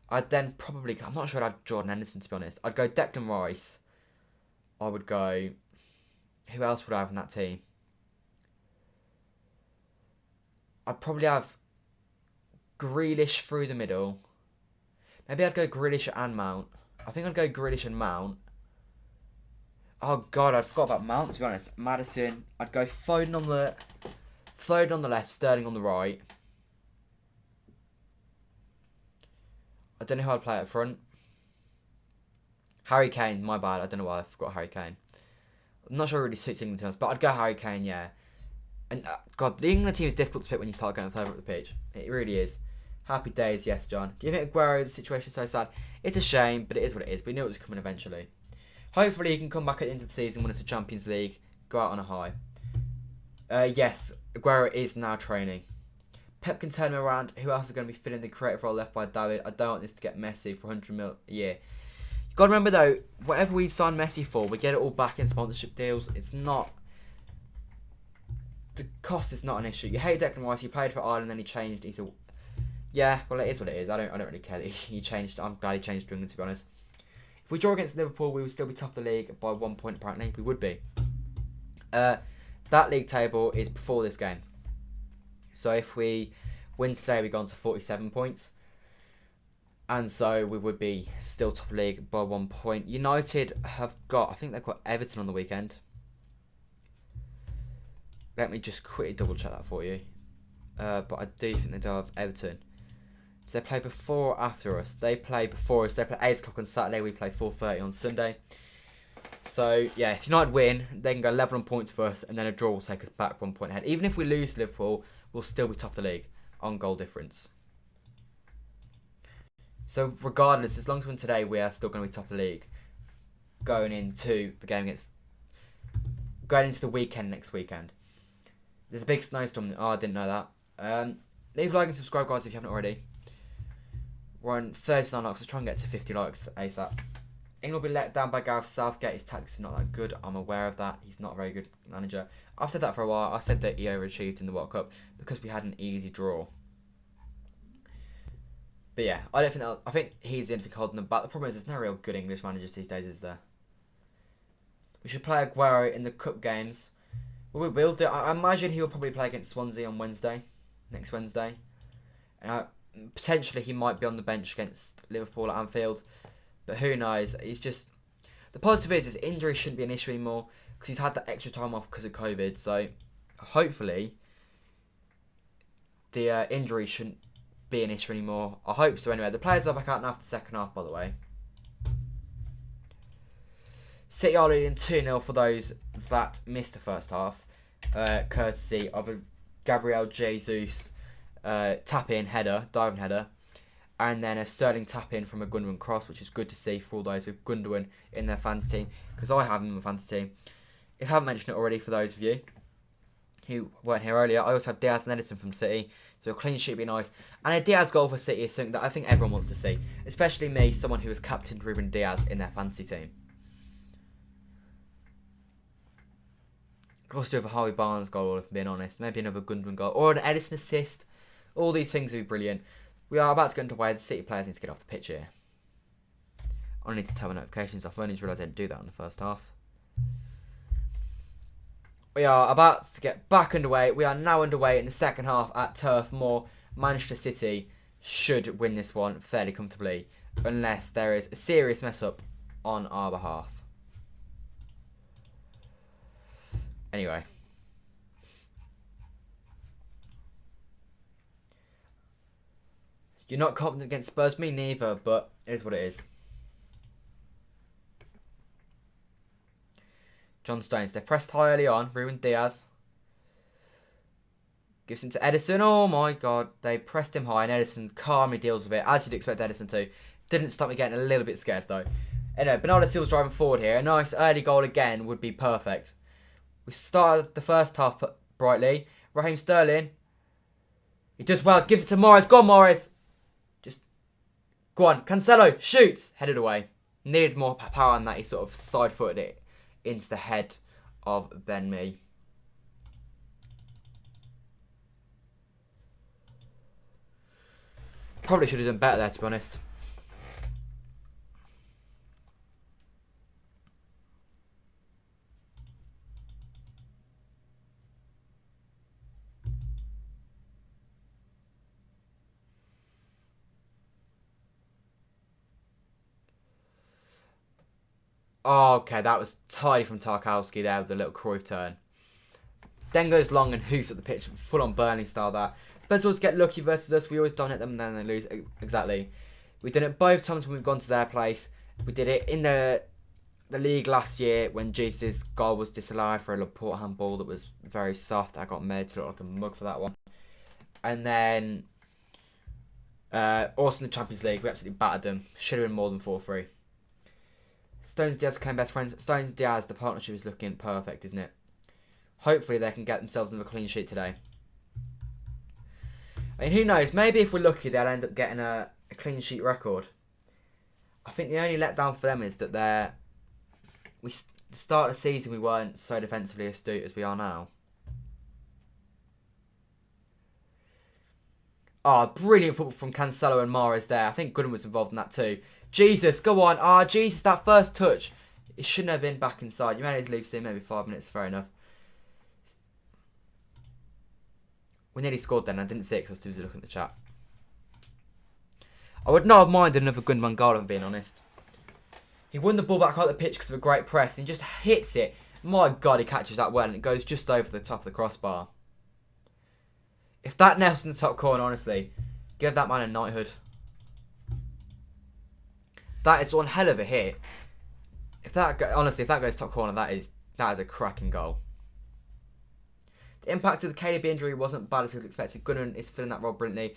I'd then probably, I'm not sure I'd have Jordan Henderson to be honest. I'd go Declan Rice. I would go, who else would I have in that team? I'd probably have Grealish through the middle. Maybe I'd go Grealish and Mount. I think I'd go Grealish and Mount. Oh god, I forgot about Mount to be honest. Maddison. I'd go Foden on the left, Sterling on the right. I don't know how I'd play up front. Harry Kane, my bad. I don't know why I forgot Harry Kane. I'm not sure it really suits England to be honest, but I'd go Harry Kane, yeah. And God, the England team is difficult to pick when you start going further up the pitch. It really is. Happy days, yes, John. Do you think Aguero, the situation is so sad? It's a shame, but it is what it is. We knew it was coming eventually. Hopefully he can come back at the end of the season, win us the Champions League, go out on a high. Yes, Aguero is now training. Pep can turn him around. Who else is going to be filling the creative role left by David? I don't want this to get messy for 100 mil a year. You've got to remember though, whatever we sign Messi for, we get it all back in sponsorship deals. It's not... The cost is not an issue. You hate Declan Rice, he played for Ireland, then he changed. He's a... Yeah, well it is what it is. I don't really care that he changed. I'm glad he changed to England to be honest. If we draw against Liverpool, we would still be top of the league by 1 point apparently. We would be. That league table is before this game. So if we win today, we go on to 47 points. And so we would be still top of the league by 1 point. United have got, I think they've got Everton on the weekend. Let me just quickly double check that for you. But I do think they do have Everton. Do they play before or after us? They play before us. They play 8 o'clock on Saturday. We play 4:30 on Sunday. So, yeah, if United win, they can go level on points for us, and then a draw will take us back 1 point ahead. Even if we lose to Liverpool, we'll still be top of the league on goal difference. So, regardless, as long as we win today, we are still going to be top of the league going into the game against... Going into the weekend next weekend. There's a big snowstorm. Oh, I didn't know that. Leave a like and subscribe, guys, if you haven't already. We're on 39 likes. Let's try and get to 50 likes ASAP. England will be let down by Gareth Southgate. His tactics are not that good. I'm aware of that. He's not a very good manager. I've said that for a while. I said that he overachieved in the World Cup because we had an easy draw. But yeah, I don't think I think he's the only thing holding them back. The problem is there's no real good English managers these days, is there? We should play Aguero in the cup games. Well, we will do. I imagine he will probably play against Swansea on Wednesday, next Wednesday. Potentially he might be on the bench against Liverpool at Anfield, but who knows? He's just the positive is his injury shouldn't be an issue anymore because he's had that extra time off because of COVID. So hopefully the injury shouldn't be an issue anymore. I hope so. Anyway, the players are back out now for the second half, by the way. City are leading 2-0 for those that missed the first half, courtesy of a Gabriel Jesus tap-in header, diving header, and then a Sterling tap-in from a Gundogan cross, which is good to see for all those with Gundogan in their fantasy team, because I have him in my fantasy team. If I haven't mentioned it already, for those of you who weren't here earlier, I also have Diaz and Edison from City, so a clean sheet would be nice. And a Diaz goal for City is something that I think everyone wants to see, especially me, someone who has captained Ruben Diaz in their fantasy team. Could also do with a Harvey Barnes goal, if I'm being honest. Maybe another Gundogan goal. Or an Edison assist. All these things would be brilliant. We are about to go underway. The City players need to get off the pitch here. I need to turn my notifications off. I only just realised I didn't do that in the first half. We are about to get back underway. We are now underway in the second half at Turf Moor. Manchester City should win this one fairly comfortably, unless there is a serious mess up on our behalf. Anyway. You're not confident against Spurs? Me neither, but it is what it is. John Stones. They pressed high early on. Ruben Diaz gives it to Edison. Oh my god. They pressed him high and Edison calmly deals with it, as you'd expect Edison to. Didn't stop me getting a little bit scared though. Anyway, Bernardo Silva's driving forward here. A nice early goal again would be perfect. We started the first half brightly. Raheem Sterling. He does well. Gives it to Morris. Go on, Morris. Just go on. Cancelo shoots. Headed away. Needed more power than that. He sort of side-footed it into the head of Ben Mee. Probably should have done better there, to be honest. Oh, okay, that was tidy from Tarkowski there with a little Cruyff turn. Then goes long and hoots up the pitch, full on Burnley style that. Spurs always get lucky versus us. We always dominate them and then they lose. Exactly. We've done it both times when we've gone to their place. We did it in the league last year when Jesus' goal was disallowed for a Laporte handball that was very soft. I got made to look like a mug for that one. And then also in the Champions League, we absolutely battered them. Should have been more than 4-3. Stones and Diaz became best friends. Stones and Diaz, the partnership is looking perfect, isn't it? Hopefully they can get themselves another clean sheet today. I mean, who knows? Maybe if we're lucky, they'll end up getting a clean sheet record. I think the only letdown for them is that the start of the season we weren't so defensively astute as we are now. Oh, brilliant football from Cancelo and Mahrez there. I think Gooden was involved in that too. Jesus, go on. Ah, Jesus, that first touch. It shouldn't have been back inside. You may need to leave soon, maybe 5 minutes, fair enough. We nearly scored then. I didn't see it because I was too busy looking at the chat. I would not have minded another Gundogan goal, if I'm being honest. He won the ball back out the pitch because of a great press and he just hits it. My God, he catches that well and it goes just over the top of the crossbar. If that nails in the top corner, honestly, give that man a knighthood. That is one hell of a hit. Honestly, if that goes top corner, that is a cracking goal. The impact of the KDB injury wasn't bad as people expected. Gundogan is filling that role brilliantly.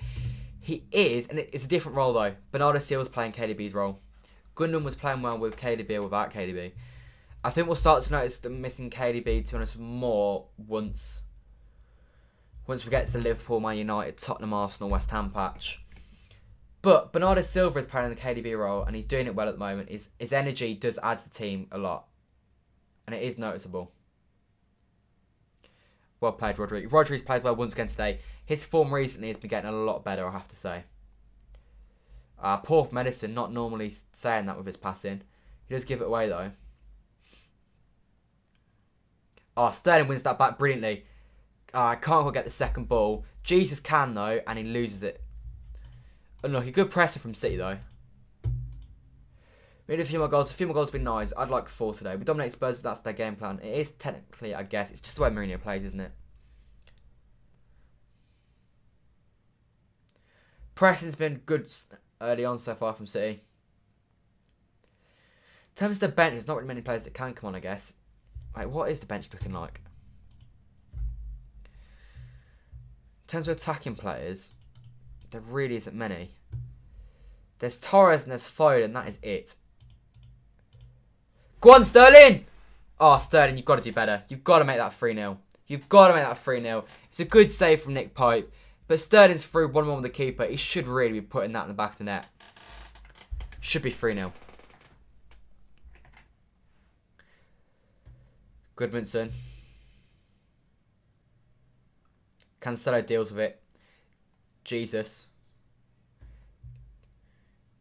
He is, and it's a different role though. Bernardo Silva's playing KDB's role. Gundogan was playing well with KDB or without KDB. I think we'll start to notice the missing KDB, to be honest, more once we get to the Liverpool, Man United, Tottenham, Arsenal, West Ham patch. But Bernardo Silva is playing the KDB role and he's doing it well at the moment. His energy does add to the team a lot. And it is noticeable. Well played, Rodri. Rodri's played well once again today. His form recently has been getting a lot better, I have to say. Poor from Edison, not normally saying that with his passing. He does give it away though. Oh, Sterling wins that back brilliantly. I can't quite get the second ball. Jesus can, though, and he loses it. Unlucky. Good pressure from City, though. We need a few more goals. A few more goals would be nice. I'd like 4 today. We dominate Spurs, but that's their game plan. It is technically, I guess. It's just the way Mourinho plays, isn't it? Pressing's been good early on so far from City. In terms of the bench, there's not really many players that can come on, I guess. Wait, what is the bench looking like? In terms of attacking players, there really isn't many. There's Torres and there's Foden, and that is it. Go on, Sterling! Oh, Sterling, you've got to do better. You've got to make that 3-0. You've got to make that 3-0. It's a good save from Nick Pope. But Sterling's through 1-1 with the keeper. He should really be putting that in the back of the net. Should be 3-0. Goodmanson. Cancelo deals with it. Jesus.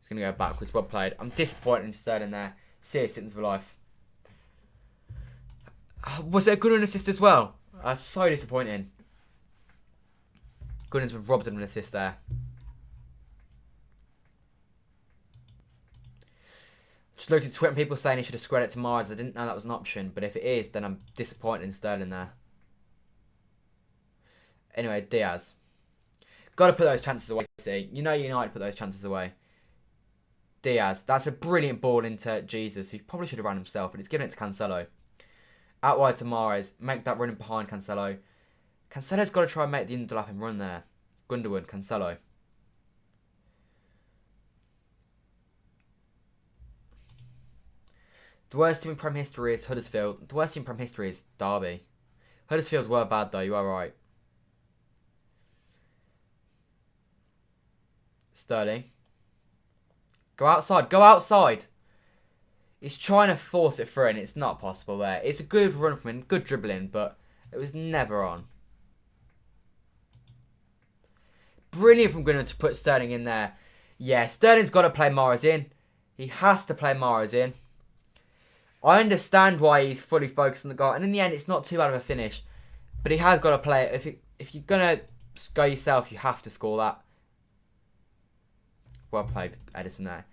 He's going to go backwards. Well played. I'm disappointed in Sterling there. Serious sentence for life. Was it a good assist as well? So disappointing. Goodman's been robbed of an assist there. Just looked at Twitter and people saying he should have squared it to Mars. I didn't know that was an option, but if it is, then I'm disappointed in Sterling there. Anyway, Diaz. Got to put those chances away, see. You know United put those chances away. Diaz. That's a brilliant ball into Jesus, who probably should have ran himself, but he's given it to Cancelo. Out wide to Mahrez. Make that running behind Cancelo. Cancelo's got to try and make the underlapping run there. Gundogan, Cancelo. The worst team in Prem history is Huddersfield. The worst team in Prem history is Derby. Huddersfield were bad though, you are right. Sterling. Go outside, go outside! He's trying to force it through and it's not possible there. It's a good run from him, good dribbling, but it was never on. Brilliant from Gunnar to put Sterling in there. Yeah, Sterling's got to play Mahrez in. He has to play Mahrez in. I understand why he's fully focused on the goal. And in the end, it's not too bad of a finish. But he has got to play it. If you're going to go yourself, you have to score that. Well played, Edison there.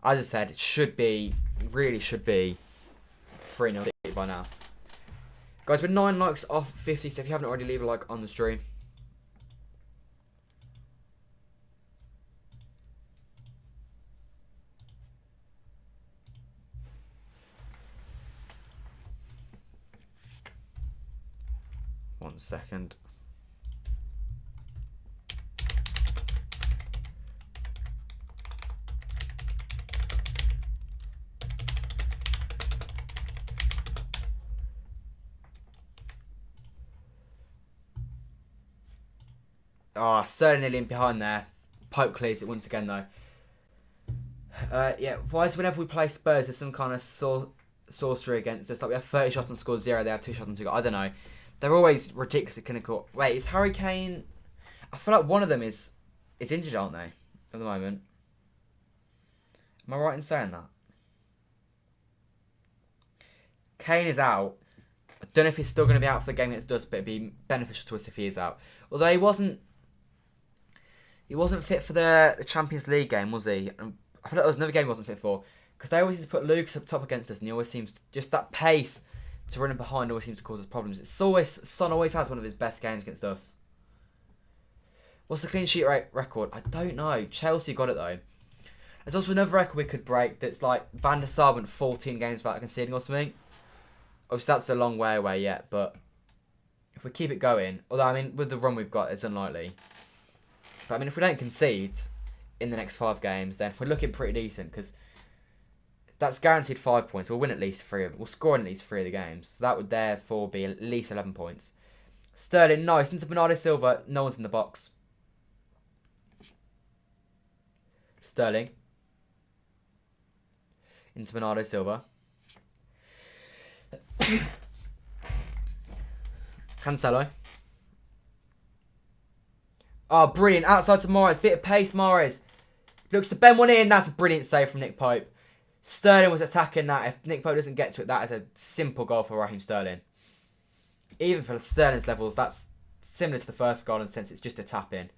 As I said, it should be, really should be 3-0 by now. Guys, we're 9 likes off 50, so if you haven't already, leave a like on the stream. One second. Oh, Sterling nearly in behind there. Pope clears it once again, though. Yeah, why is whenever we play Spurs, there's some kind of sorcery against us? Like we have 30 shots and scored 0, they have 2 shots and 2 goals. I don't know. They're always ridiculously clinical. Wait, is Harry Kane... I feel like one of them is injured, aren't they? At the moment. Am I right in saying that? Kane is out. I don't know if he's still going to be out for the game against us, but it'd be beneficial to us if he is out. Although he wasn't fit for the Champions League game, was he? I feel like there was another game he wasn't fit for. Because they always used to put Lucas up top against us, and he always seems... Just that pace to running behind always seems to cause us problems. Son always has one of his best games against us. What's the clean sheet record? I don't know. Chelsea got it, though. There's also another record we could break that's like Van der Sar went 14 games without conceding or something. Obviously, that's a long way away yet, but if we keep it going... Although, I mean, with the run we've got, it's unlikely. But, I mean, if we don't concede in the next 5 games, then we're looking pretty decent, because that's guaranteed 5 points. We'll win at least 3 of them. We'll score in at least 3 of the games. So that would therefore be at least 11 points. Sterling, nice. Into Bernardo Silva. No one's in the box. Sterling. Into Bernardo Silva. Cancelo. Oh, brilliant. Outside to Mahrez. Bit of pace, Mahrez. Looks to bend one in. That's a brilliant save from Nick Pope. Sterling was attacking that. If Nick Pope doesn't get to it, that is a simple goal for Raheem Sterling. Even for Sterling's levels, that's similar to the first goal in the sense it's just a tap in.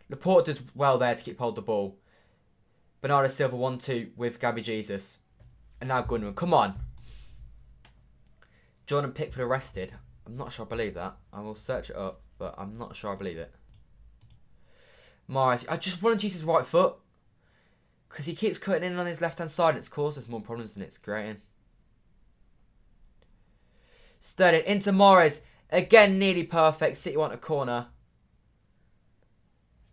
Laporte does well there to keep hold of the ball. Bernardo Silva 1-2 with Gabby Jesus. And now Gundogan. Come on. Jordan Pickford arrested. I'm not sure I believe that. I will search it up, but I'm not sure I believe it. Morris. I just want to use his right foot. Because he keeps cutting in on his left-hand side and it's caused us more problems than it's creating. Sterling into Morris. Again, nearly perfect. City want a corner.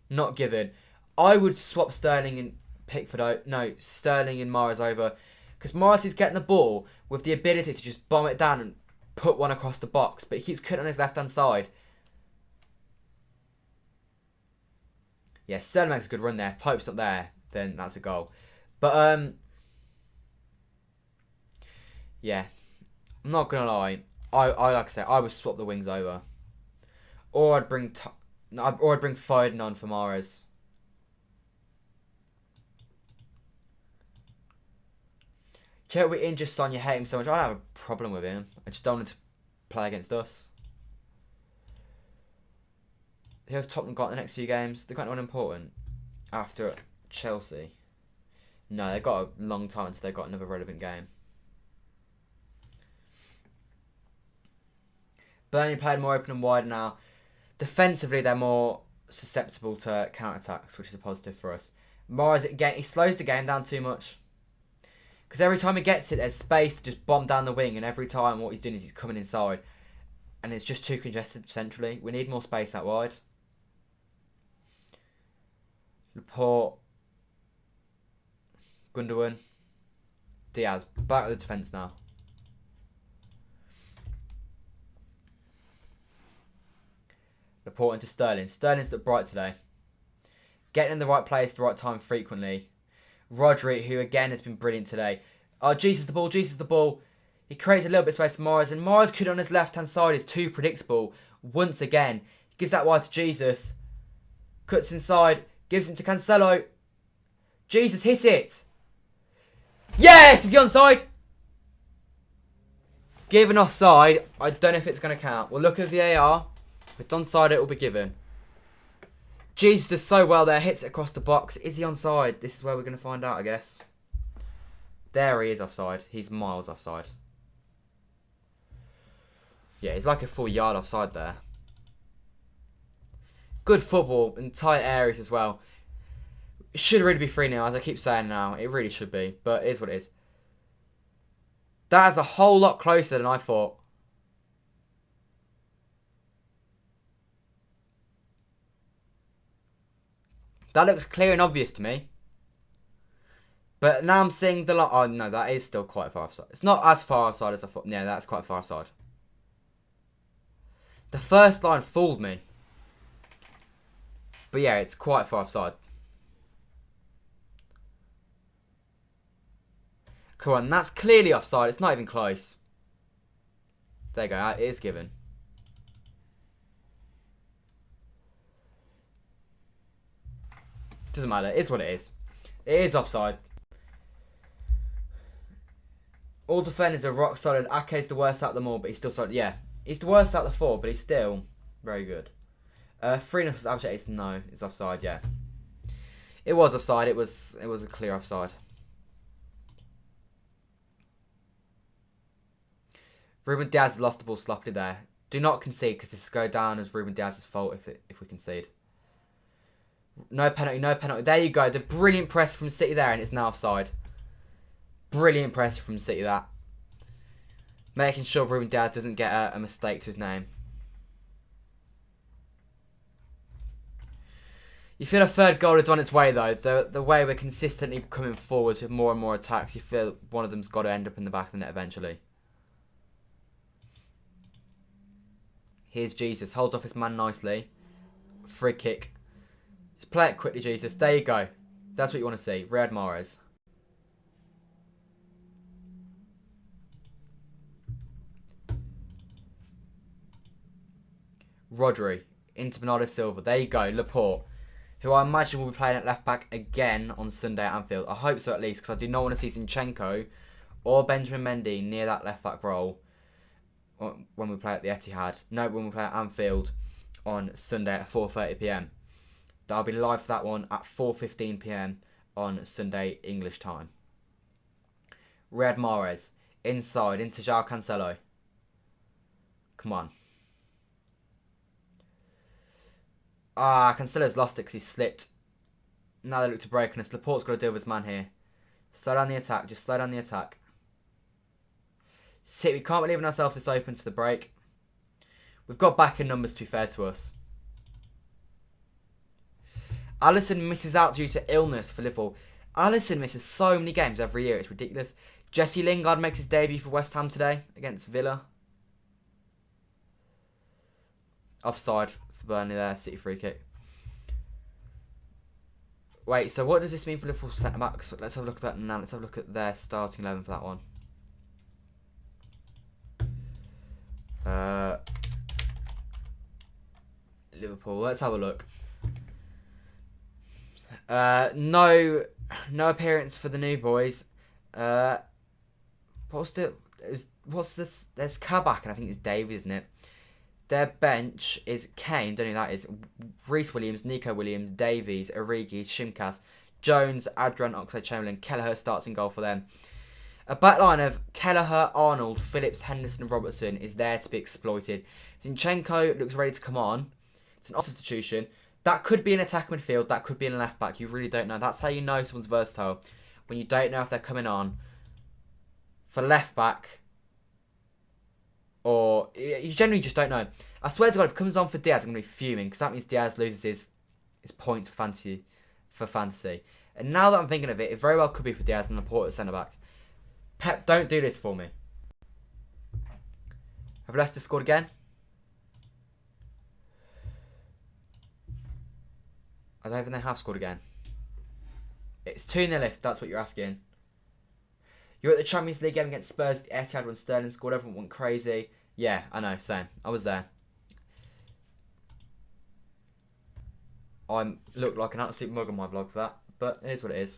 Not given. I would swap Sterling and Pickford out. No, Sterling and Morris over. Because Morris is getting the ball with the ability to just bomb it down and put one across the box. But he keeps cutting on his left-hand side. Yeah, Sterling makes a good run there. If Pope's not there, then that's a goal. But, yeah. I'm not going to lie. I like I said, I would swap the wings over. Or I'd bring Foden on for Mahrez. Can't we injure Son? You hate him so much. I don't have a problem with him. I just don't want him to play against us. Who have Tottenham got in the next few games? They've got anyone important after Chelsea. No, they've got a long time until they've got another relevant game. Burnley played more open and wide now. Defensively, they're more susceptible to counter-attacks, which is a positive for us. Morris, again, he slows the game down too much. Because every time he gets it, there's space to just bomb down the wing. And every time what he's doing is he's coming inside. And it's just too congested centrally. We need more space out wide. Laporte. Gundogan. Diaz. Back to the defence now. Laporte into Sterling. Sterling's looked bright today. Getting in the right place at the right time frequently. Rodri, who again has been brilliant today. Oh, Jesus the ball. He creates a little bit of space for Morris. And Morris could on his left-hand side is too predictable. Once again. He gives that wide to Jesus. Cuts inside. Gives it to Cancelo. Jesus, hit it. Yes! Is he onside? Given offside. I don't know if it's going to count. We'll look at VAR. If it's onside, it will be given. Jesus does so well there. Hits it across the box. Is he onside? This is where we're going to find out, I guess. There he is offside. He's miles offside. Yeah, he's like a full yard offside there. Good football in tight areas as well. It should really be 3-0, as I keep saying now. It really should be, but it is what it is. That is a whole lot closer than I thought. That looks clear and obvious to me. But now I'm seeing the line. Oh, no, that is still quite far offside. It's not as far offside as I thought. Yeah, that's quite far offside. The first line fooled me. But yeah, it's quite far offside. Come on, that's clearly offside. It's not even close. There you go, it is given. Doesn't matter, it is what it is. It is offside. All defenders are rock solid. Ake's the worst out of them all, but he's still solid. Yeah, he's the worst out of the four, but he's still very good. 3-0 for Abject. No, it's offside. Yeah, it was offside. It was a clear offside. Ruben Diaz lost the ball sloppily there. Do not concede because this will go down as Ruben Diaz's fault if we concede. No penalty, no penalty. There you go. The brilliant press from City there, and it's now offside. Brilliant press from City that. Making sure Ruben Diaz doesn't get a mistake to his name. You feel a third goal is on its way though. The way we're consistently coming forwards with more and more attacks, you feel one of them's got to end up in the back of the net eventually. Here's Jesus. Holds off his man nicely. Free kick. Just play it quickly, Jesus. There you go. That's what you want to see. Riyad Mahrez. Rodri. Into Bernardo Silva. There you go. Laporte. Who I imagine will be playing at left back again on Sunday at Anfield. I hope so at least, because I do not want to see Zinchenko or Benjamin Mendy near that left back role when we play at the Etihad. No, when we play at Anfield on Sunday at 4:30 p.m. I'll be live for that one at 4:15 p.m. on Sunday English time. Riyad Mahrez inside into João Cancelo. Come on. Cancelo's lost it because he slipped. Now they look to break on us. Laporte's got to deal with his man here. Slow down the attack. Just slow down the attack. See, we can't be leaving ourselves this open to the break. We've got back in numbers, to be fair to us. Alisson misses out due to illness for Liverpool. Alisson misses so many games every year. It's ridiculous. Jesse Lingard makes his debut for West Ham today against Villa. Offside for Burnley there. City free kick. Wait, so what does this mean for Liverpool centre-backs? Let's have a look at that now. Let's have a look at their starting 11 for that one. Liverpool, let's have a look. No appearance for the new boys. What's this? There's Kabak and I think it's Davies, isn't it? Their bench is Kane, don't know who that is. Reece Williams, Nico Williams, Davies, Origi, Shimkas, Jones, Adrian, Oxlade-Chamberlain, Kelleher starts in goal for them. A backline of Kelleher, Arnold, Phillips, Henderson and Robertson is there to be exploited. Zinchenko looks ready to come on. It's an odd substitution. That could be an attack midfield, that could be in left back. You really don't know. That's how you know someone's versatile. When you don't know if they're coming on for left back, or you generally just don't know. I swear to God, if it comes on for Diaz, I'm going to be fuming because that means Diaz loses his points for fantasy. And now that I'm thinking of it, it very well could be for Diaz and Laporte at centre back. Pep, don't do this for me. Have Leicester scored again? I don't think they have scored again. It's 2-0 if that's what you're asking. You're at the Champions League game against Spurs at the Etihad when Sterling scored. Everyone went crazy. Yeah, I know, same. I was there. I look like an absolute mug on my vlog for that, but it is what it is.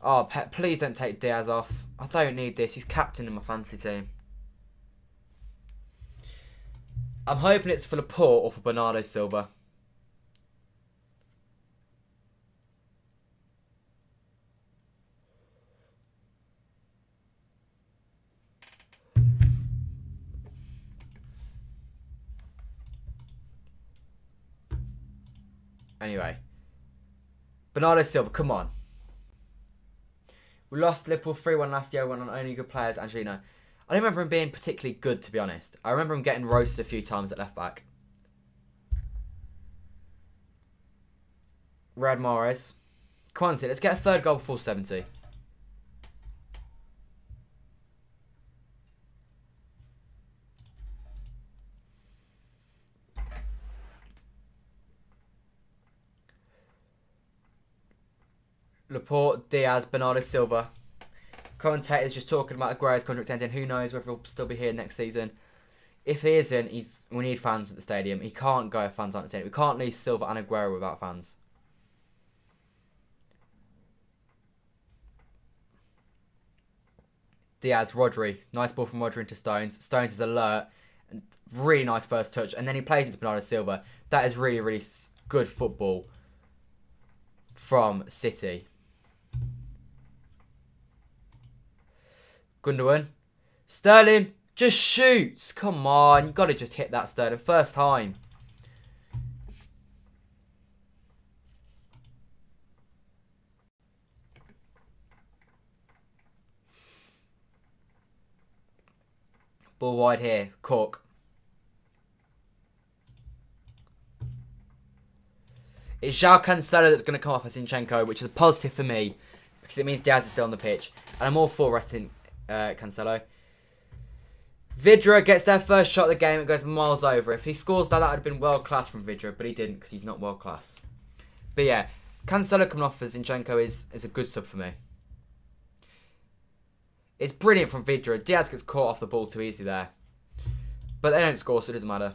Oh, Pep, please don't take Diaz off. I don't need this. He's captain in my fantasy team. I'm hoping it's for Laporte or for Bernardo Silva. Anyway. Bernardo Silva, come on. We lost Liverpool 3-1 last year when on only good players, Angelino. I don't remember him being particularly good, to be honest. I remember him getting roasted a few times at left back. Riyad Mahrez. Come on, let's get a third goal before 70. Laporte, Diaz, Bernardo Silva. Commentators just talking about Aguero's contract ending. Who knows whether he'll still be here next season. If he isn't, we need fans at the stadium. He can't go if fans aren't at the stadium. We can't leave Silva and Aguero without fans. Diaz, Rodri. Nice ball from Rodri into Stones. Stones is alert. And really nice first touch. And then he plays into Bernardo Silva. That is really, really good football from City. Gundogan. Sterling just shoots. Come on. You've got to just hit that, Sterling. First time. Ball wide here. Cork. It's João Cancelo that's going to come off as Zinchenko, which is a positive for me because it means Diaz is still on the pitch. And I'm all for resting Cancelo. Vidra gets their first shot of the game. It goes miles over. If he scores that would have been world class from Vidra, but he didn't because he's not world class. But yeah, Cancelo coming off as Zinchenko is a good sub for me. It's brilliant from Vidra. Diaz gets caught off the ball too easy there. But they don't score, so it doesn't matter.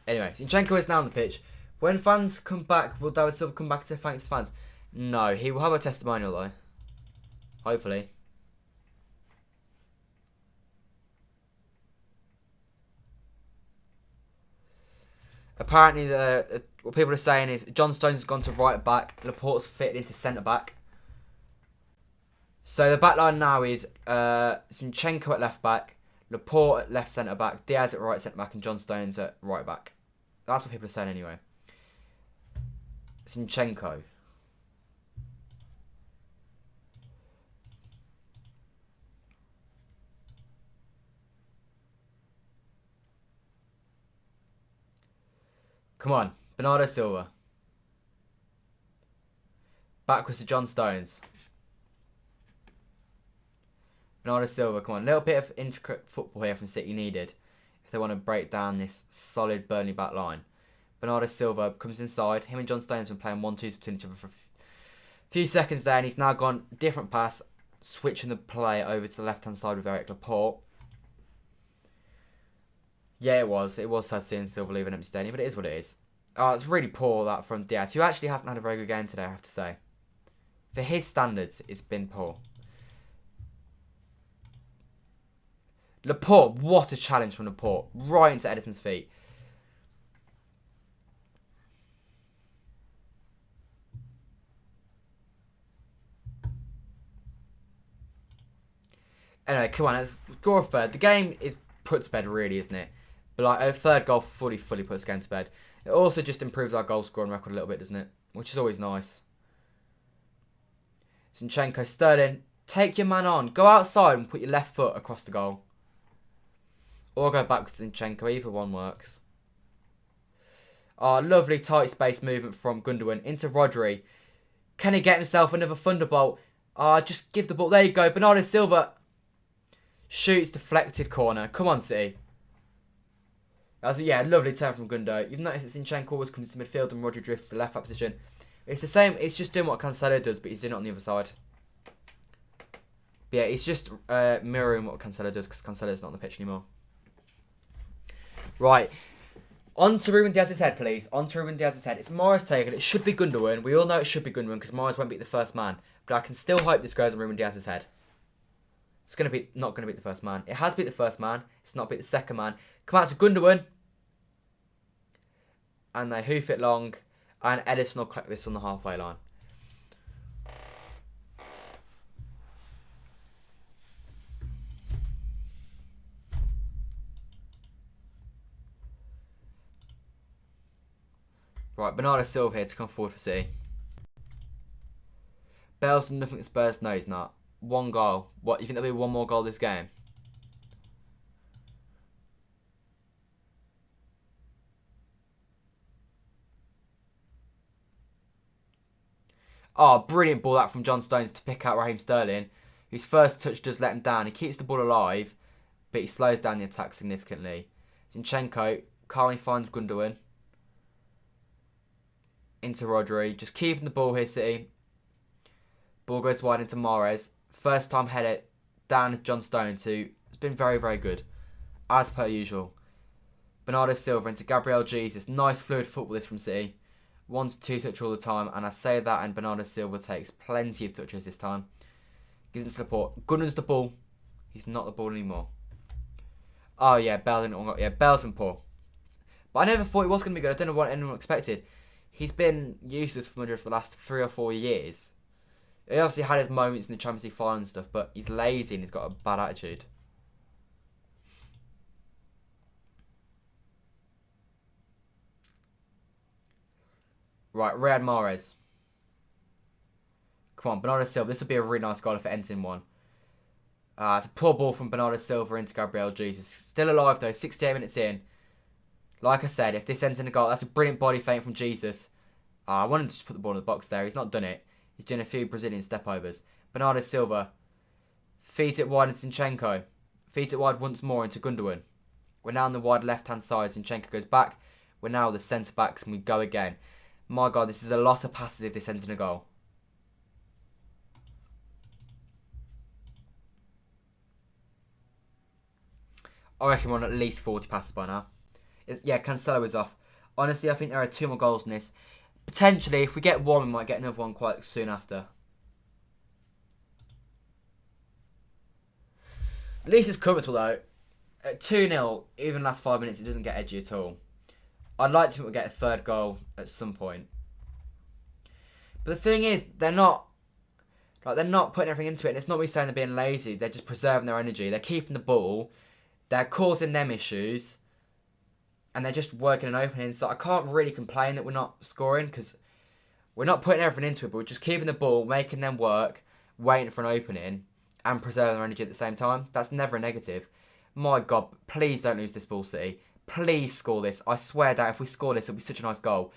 Anyway, Zinchenko is now on the pitch. When fans come back, will David Silva come back to say thanks to fans? No, he will have a testimonial though. Hopefully. Apparently, what people are saying is John Stones has gone to right back. Laporte's fitted into centre back. So the back line now is Zinchenko at left back, Laporte at left centre back, Diaz at right centre back, and John Stones at right back. That's what people are saying anyway. Zinchenko. Come on, Bernardo Silva. Backwards to John Stones. Bernardo Silva, come on. A little bit of intricate football here from City needed if they want to break down this solid Burnley back line. Bernardo Silva comes inside. Him and John Stones have been playing 1-2 between each other for a few seconds there, and he's now gone different pass, switching the play over to the left-hand side with Eric Laporte. Yeah, it was. It was sad seeing Silva leave an empty stadium, but it is what it is. Oh, it's really poor, that from Diaz, who actually hasn't had a very good game today, I have to say. For his standards, it's been poor. Laporte, what a challenge from Laporte. Right into Edison's feet. Anyway, come on, let's score a third. The game is put to bed, really, isn't it? But like a third goal fully puts the game to bed. It also just improves our goal scoring record a little bit, doesn't it? Which is always nice. Zinchenko, Sterling, take your man on. Go outside and put your left foot across the goal. Or go back to Zinchenko. Either one works. Oh, lovely tight space movement from Gundogan into Rodri. Can he get himself another thunderbolt? Just give the ball. There you go. Bernardo Silva shoots, deflected corner. Come on, City. Lovely turn from Gundo. You've noticed that Zinchenko always comes into midfield and Rodri drifts to the left back position. It's the same. It's just doing what Cancelo does, but he's doing it on the other side. But yeah, it's just mirroring what Cancelo does because Cancelo's not on the pitch anymore. Right. On to Ruben Diaz's head, please. On to Ruben Diaz's head. It's Morris taken. It should be Gundogan. We all know it should be Gundogan because Morris won't beat the first man. But I can still hope this goes on Ruben Diaz's head. It's not going to beat the first man. It has beat the first man. It's not beat the second man. Come out to Gundogan. And they hoof it long. And Edison will collect this on the halfway line. Right, Bernardo Silva here to come forward for City. Bale's done nothing at Spurs? No, he's not. One goal. What, you think there'll be one more goal this game? Oh, brilliant ball out from John Stones to pick out Raheem Sterling, whose first touch does let him down. He keeps the ball alive, but he slows down the attack significantly. Zinchenko calmly finds Gundogan. Into Rodri. Just keeping the ball here, City. Ball goes wide into Mahrez. First time header down to John Stones, who has been very, very good, as per usual. Bernardo Silva into Gabriel Jesus. Nice fluid football this from City. 1-2 touch all the time, and I say that, and Bernardo Silva takes plenty of touches this time. Gives it to Laporte. Gundogan's the ball. He's not the ball anymore. Oh yeah, Bale's been poor. But I never thought he was going to be good. I don't know what anyone expected. He's been useless for Madrid for the last 3 or 4 years. He obviously had his moments in the Champions League final and stuff, but he's lazy and he's got a bad attitude. Right, Riyad Mahrez. Come on, Bernardo Silva. This would be a really nice goal if it ends in one. It's a poor ball from Bernardo Silva into Gabriel Jesus. Still alive though, 68 minutes in. Like I said, if this ends in a goal, that's a brilliant body feint from Jesus. I wanted to just put the ball in the box there. He's not done it. He's doing a few Brazilian step-overs. Bernardo Silva feeds it wide into Zinchenko. Feeds it wide once more into Gundogan. We're now on the wide left-hand side. Zinchenko goes back. We're now the centre-backs and we go again. My God, this is a lot of passes if this ends in a goal. I reckon we're on at least 40 passes by now. Yeah, Cancelo is off. Honestly, I think there are 2 more goals in this. Potentially, if we get one, we might get another one quite soon after. At least it's comfortable though. At 2-0, even last 5 minutes, it doesn't get edgy at all. I'd like to think we'll get a third goal at some point. But the thing is, they're not putting everything into it. And it's not me saying they're being lazy. They're just preserving their energy. They're keeping the ball. They're causing them issues. And they're just working an opening. So I can't really complain that we're not scoring because we're not putting everything into it. But we're just keeping the ball, making them work, waiting for an opening, and preserving their energy at the same time. That's never a negative. My God, please don't lose this ball, City. Please score this. I swear that if we score this, it'll be such a nice goal.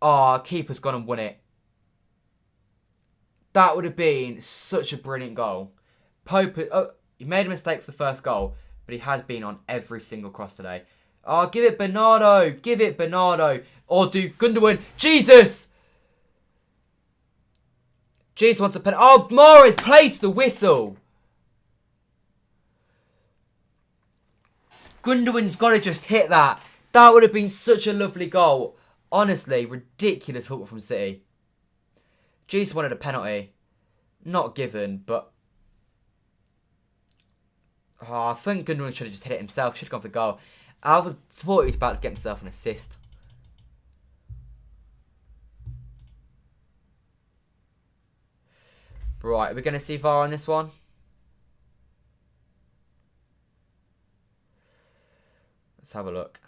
Oh, keeper's gone and won it. That would have been such a brilliant goal. Pope, he made a mistake for the first goal, but he has been on every single cross today. Oh, give it Bernardo. Give it Bernardo. Or do Gundogan. Jesus! Jesus wants a pen. Oh, Morris played to the whistle. Gundogan's got to just hit that. That would have been such a lovely goal. Honestly, ridiculous football from City. Jesus wanted a penalty. Not given, but... Oh, I think Gundogan should have just hit it himself. Should have gone for the goal. I thought he was about to get himself an assist. Right, are we going to see VAR on this one? Let's have a look.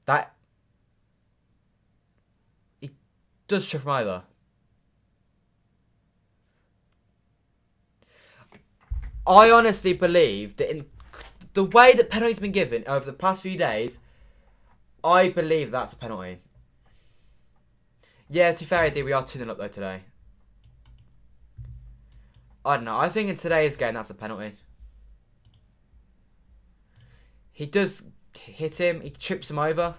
That... He does trip him over. I honestly believe that in the way that penalties have been given over the past few days, I believe that's a penalty. Yeah, to be fair, I do. We are 2-0 up though today. I don't know. I think in today's game, that's a penalty. He does hit him. He trips him over.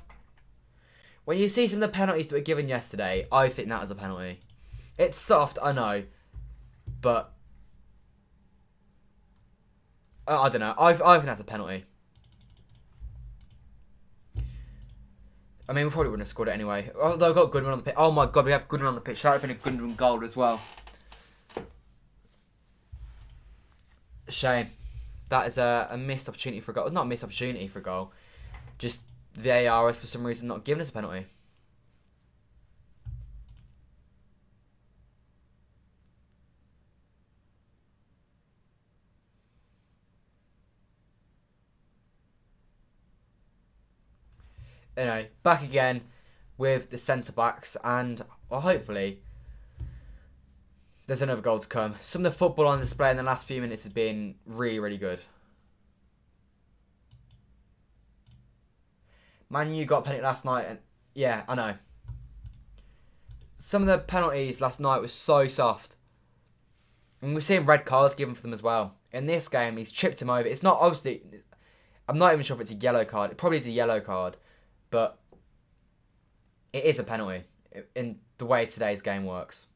When you see some of the penalties that were given yesterday, I think that was a penalty. It's soft, I know. But... I don't know. I think that's a penalty. I mean, we probably wouldn't have scored it anyway. Although I got Goodwin on the pitch. Oh my God, we have Goodwin on the pitch. That would have been a Goodwin goal as well. Shame. That is a missed opportunity for a goal. Not a missed opportunity for a goal. Just VAR is for some reason not giving us a penalty. Anyway, back again with the centre-backs and well, hopefully there's another goal to come. Some of the football on display in the last few minutes has been really, really good. Man U got a penalty last night and yeah, I know. Some of the penalties last night was so soft. And we're seeing red cards given for them as well. In this game, he's chipped him over. It's not obviously... I'm not even sure if it's a yellow card. It probably is a yellow card. But it is a penalty in the way today's game works.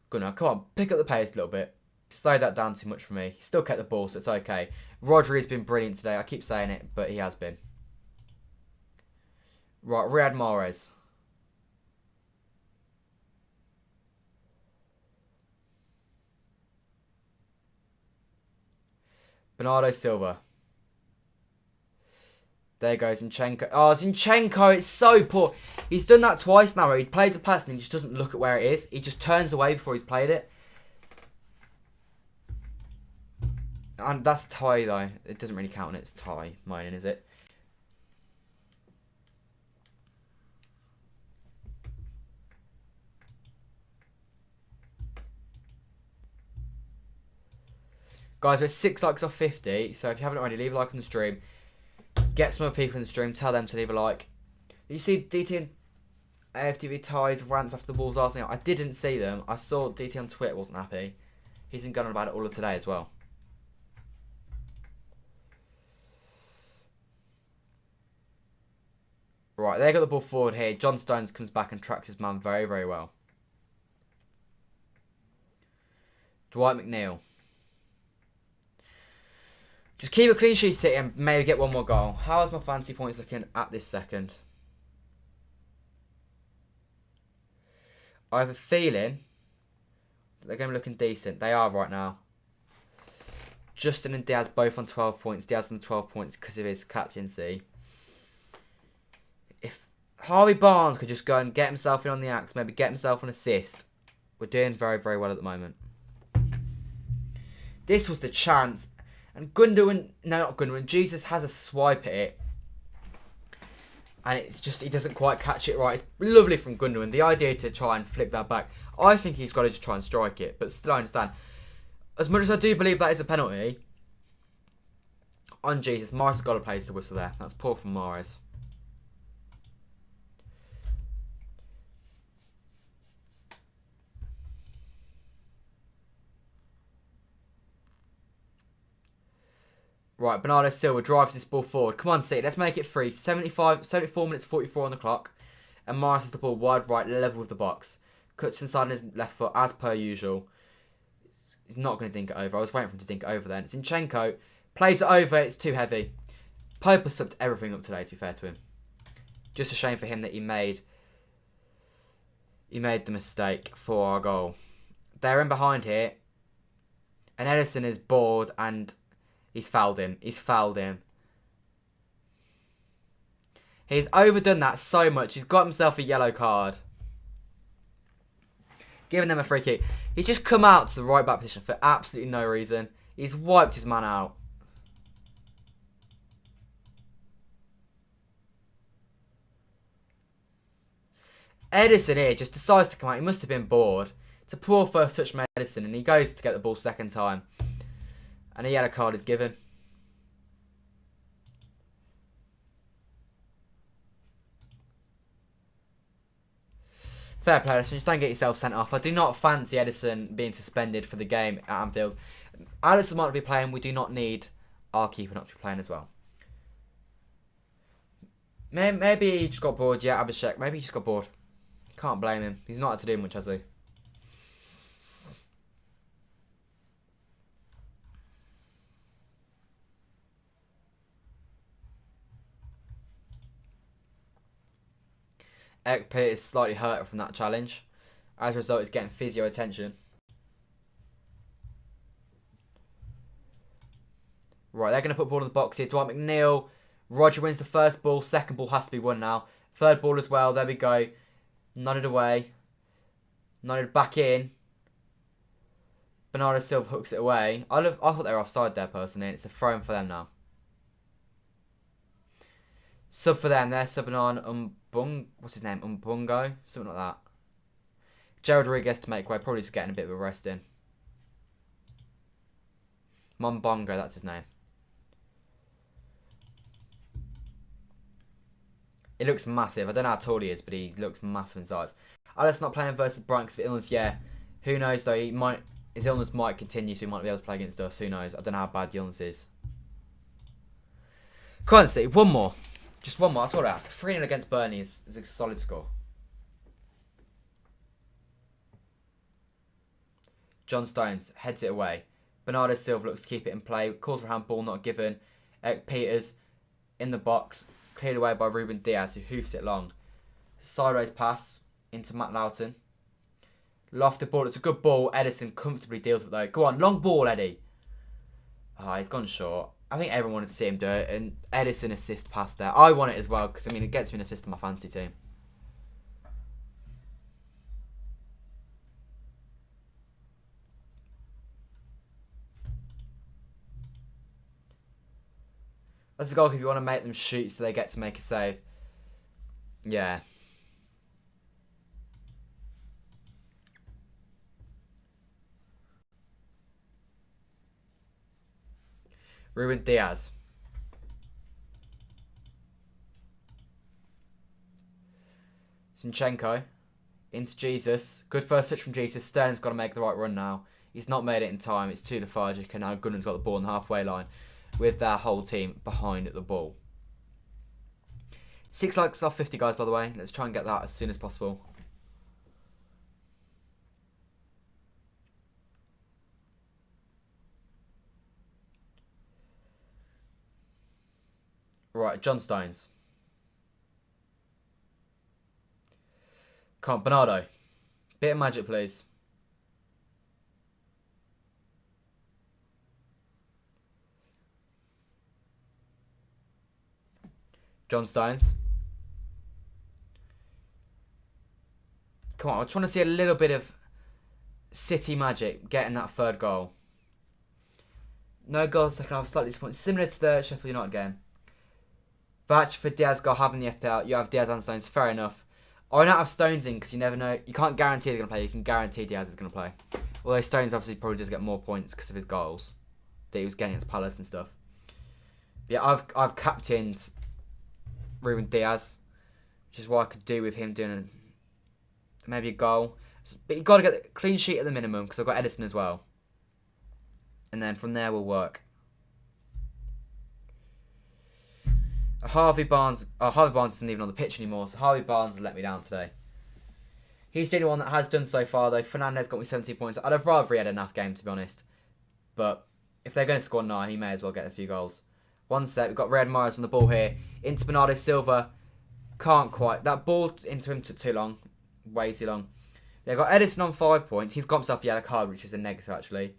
Good now, come on, pick up the pace a little bit. Slow that down too much for me. He still kept the ball, so it's okay. Rodri has been brilliant today. I keep saying it, but he has been. Right, Riyad Mahrez. Bernardo Silva. There goes Zinchenko. Oh, Zinchenko, it's so poor. He's done that twice now where he plays a pass and he just doesn't look at where it is. He just turns away before he's played it. And that's tie though. It doesn't really count when it's tie mining, is it? Guys, we're 6 likes off 50. So if you haven't already, leave a like on the stream. Get some other people in the stream. Tell them to leave a like. Did you see DT and AFTV ties rants after the Wolves Arsenal? I didn't see them. I saw DT on Twitter wasn't happy. He's been going on about it all of today as well. Right, they got the ball forward here. John Stones comes back and tracks his man very, very well. Dwight McNeil. Just keep a clean sheet, City, and maybe get one more goal. How is my fantasy points looking at this second? I have a feeling that they're going to be looking decent. They are right now. Justin and Diaz both on 12 points. Diaz on 12 points because of his captaincy. If Harvey Barnes could just go and get himself in on the act, maybe get himself an assist, we're doing very, very well at the moment. This was the chance. And Jesus has a swipe at it. And it's just, he doesn't quite catch it right. It's lovely from Gundogan. The idea to try and flick that back. I think he's got to just try and strike it. But still, I understand. As much as I do believe that is a penalty on Jesus, Mahrez has got to place the whistle there. That's poor from Mahrez. Right, Bernardo Silva drives this ball forward. Come on, City, let's make it free. 74 minutes 44 on the clock. And Mahrez has the ball wide right, level with the box. Cuts inside on his left foot, as per usual. He's not going to dink it over. I was waiting for him to dink it over then. Zinchenko plays it over. It's too heavy. Pope has swept everything up today, to be fair to him. Just a shame for him that he made the mistake for our goal. They're in behind here. And Edison is bored and he's fouled him. He's fouled him. He's overdone that so much. He's got himself a yellow card. Giving them a free kick. He's just come out to the right back position for absolutely no reason. He's wiped his man out. Edison here just decides to come out. He must have been bored. It's a poor first touch from Edison and he goes to get the ball second time. And a yellow card is given. Fair play, Edison. Just don't get yourself sent off. I do not fancy Edison being suspended for the game at Anfield. Alisson might be playing. We do not need our keeper not to be playing as well. Maybe he just got bored. Yeah, Abhishek. Maybe he just got bored. Can't blame him. He's not had to do much, has he? Ekpe is slightly hurt from that challenge. As a result, he's getting physio attention. Right, they're going to put the ball in the box here. Dwight McNeil. Roger wins the first ball. Second ball has to be won now. Third ball as well. There we go. Nodded away. Nodded back in. Bernardo Silva hooks it away. I thought they were offside there, personally. It's a throw-in for them now. Sub for them. They're subbing on what's his name? Umbungo? Something like that. Gerald Rodriguez to make way. Probably just getting a bit of a rest in. Mombongo, that's his name. He looks massive. I don't know how tall he is, but he looks massive in size. Alisson not playing versus Brighton because of illness. Yeah. Who knows, though? His illness might continue, so he might be able to play against us. Who knows? I don't know how bad the illness is. Come on, City. One more. Just one more. That's all I ask. 3-0 against Burnley is a solid score. John Stones heads it away. Bernardo Silva looks to keep it in play. Calls for handball, not given. Eric Peters in the box. Cleared away by Ruben Diaz, who hoofs it long. Sideways pass into Matt Loughton. Lofted ball. It's a good ball. Edison comfortably deals with it though. Go on. Long ball, Eddie. He's gone short. I think everyone wanted to see him do it. And Edison assist pass there. I want it as well because, I mean, it gets me an assist in my fantasy team. That's the goal if you want to make them shoot so they get to make a save. Yeah. Ruben Diaz. Zinchenko. Into Jesus. Good first touch from Jesus. Stern's got to make the right run now. He's not made it in time. It's too lethargic. And now Gunnan's got the ball on the halfway line with their whole team behind the ball. 6 likes off 50, guys, by the way. Let's try and get that as soon as possible. Right, John Stones. Come on, Bernardo. Bit of magic, please. John Stones. Come on, I just want to see a little bit of City magic getting that third goal. No goals second half, slightly disappointing. Similar to the Sheffield United game. Vouch for Diaz goal having the FPL. You have Diaz and Stones, fair enough. I don't have Stones in because you never know. You can't guarantee they're going to play. You can guarantee Diaz is going to play. Although Stones obviously probably does get more points because of his goals that he was getting against Palace and stuff. But yeah, I've captained Ruben Diaz, which is what I could do with him doing maybe a goal. But you've got to get a clean sheet at the minimum because I've got Edison as well. And then from there we'll work. Harvey Barnes isn't even on the pitch anymore, so Harvey Barnes has let me down today. He's the only one that has done so far, though. Fernandez got me 17 points. I'd have rather he had enough game, to be honest. But if they're going to score 9, he may as well get a few goals. One set, we've got Red Myers on the ball here. Into Bernardo Silva. Can't quite. That ball into him took too long. Way too long. They've got Edison on 5 points. He's got himself a yellow card, which is a negative, actually.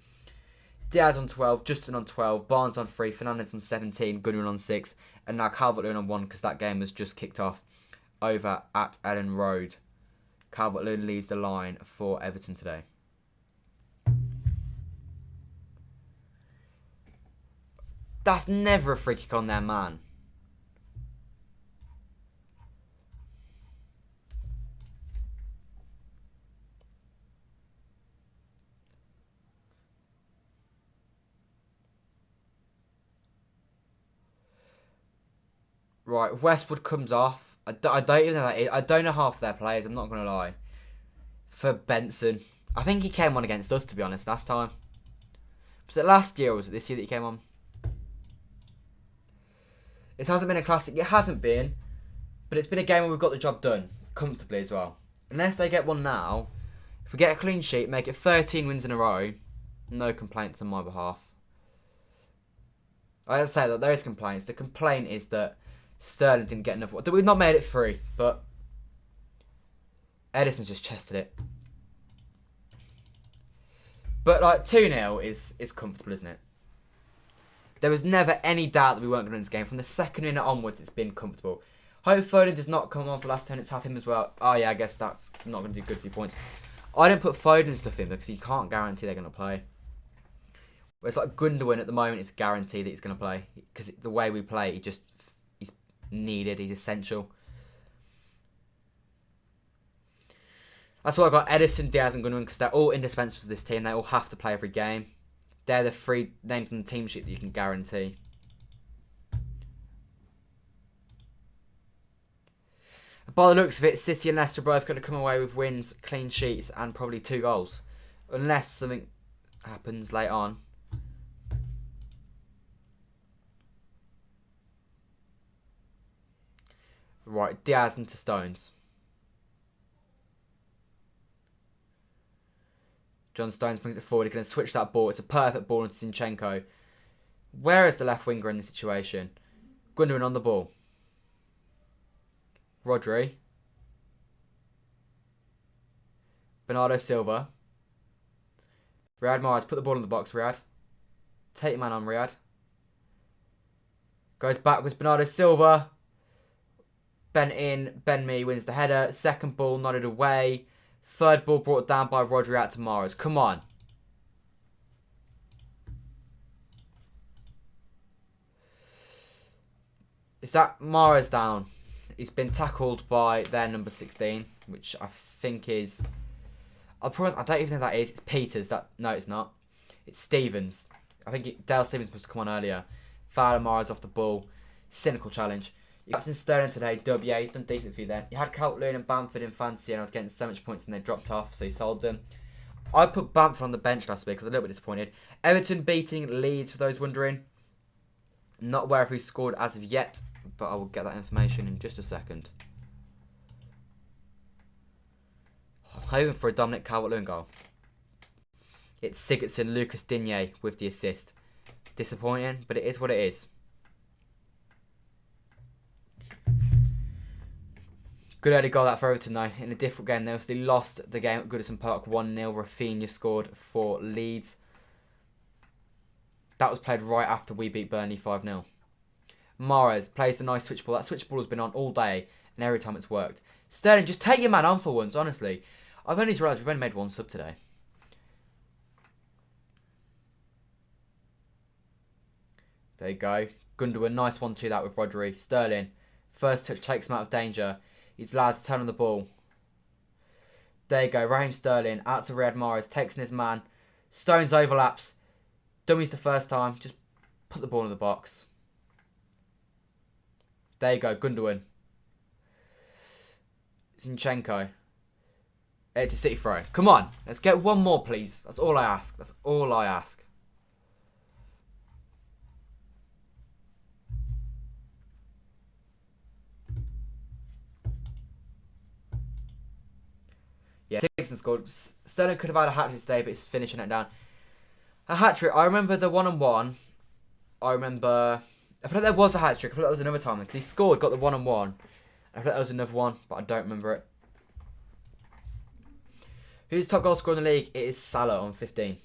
Diaz on 12, Justin on 12, Barnes on 3, Fernandez on 17, Gundogan on 6, and now Calvert-Lewin on 1 because that game was just kicked off over at Ellen Road. Calvert-Lewin leads the line for Everton today. That's never a free kick on their man. Right, Westwood comes off. I don't even know that is. I don't know half their players, I'm not going to lie. For Benson. I think he came on against us, to be honest, last time. Was it last year or was it this year that he came on? It hasn't been a classic. It hasn't been. But it's been a game where we've got the job done. Comfortably as well. Unless they get one now. If we get a clean sheet, make it 13 wins in a row. No complaints on my behalf. I say that there is complaints. The complaint is that Sterling didn't get enough. We've not made it 3, but Edison's just chested it. But like 2-0 is comfortable, isn't it? There was never any doubt that we weren't going to win this game. From the second minute onwards, it's been comfortable. Hope Foden does not come on for the last 10 minutes. Have him as well. Oh yeah, I guess that's not going to do good for your points. I didn't put Foden stuff in because you can't guarantee they're going to play. Whereas like Gundogan at the moment, it's a guarantee that he's going to play because the way we play, he's needed. He's essential. That's why I got Edison, Diaz, and Gundogan because they're all indispensable to this team. They all have to play every game. They're the 3 names on the team sheet that you can guarantee. By the looks of it, City and Leicester are both going to come away with wins, clean sheets, and probably 2 goals, unless something happens late on. Right, Diaz into Stones. John Stones brings it forward. He's going to switch that ball. It's a perfect ball into Zinchenko. Where is the left winger in this situation? Gundogan on the ball. Rodri. Bernardo Silva. Riyad Mahrez, put the ball in the box, Riyad. Take your man on, Riyad. Goes backwards, Bernardo Silva. Bent in, Ben Mee wins the header. Second ball nodded away. Third ball brought down by Rodri out to Mahrez. Come on. Is that Mahrez down? He's been tackled by their number 16, which I think is... I promise, I don't even think that is. It's Peters. No, it's not. It's Stevens. I think Dale Stevens must have come on earlier. Foul Mahrez off the ball. Cynical challenge. You got Sterling today, dub. Yeah, he's done decent for you then. You had Calvert-Lewin and Bamford in fancy, and I was getting so much points and they dropped off, so you sold them. I put Bamford on the bench last week because I was a little bit disappointed. Everton beating Leeds, for those wondering. Not aware of who scored as of yet, but I will get that information in just a second. I'm hoping for a Dominic Calvert-Lewin goal. It's Sigurdsson, Lucas Digne with the assist. Disappointing, but it is what it is. Good early goal that for Everton though. In a difficult game, they obviously lost the game at Goodison Park 1-0. Rafinha scored for Leeds. That was played right after we beat Burnley 5-0. Mahrez plays a nice switch ball. That switch ball has been on all day, and every time it's worked. Sterling, just take your man on for once, honestly. I've only realised we've only made one sub today. There you go. Gundogan, nice 1-2 that with Rodri. Sterling, first touch takes him out of danger. His lads turn on the ball. There you go. Raheem Sterling out to Riyad Mahrez. Takes in his man. Stones overlaps. Dummies the first time. Just put the ball in the box. There you go. Gundogan. Zinchenko. It's a City throw. Come on. Let's get one more, please. That's all I ask. That's all I ask. Yeah, Dixon scored. Sterling could have had a hat-trick today, but he's finishing it down. A hat-trick. I remember the 1-on-1. I feel like there was a hat-trick. I feel like there was another time. Because he scored, got the 1-on-1. I feel like there was another one, but I don't remember it. Who's the top goal scorer in the league? It is Salah on 15.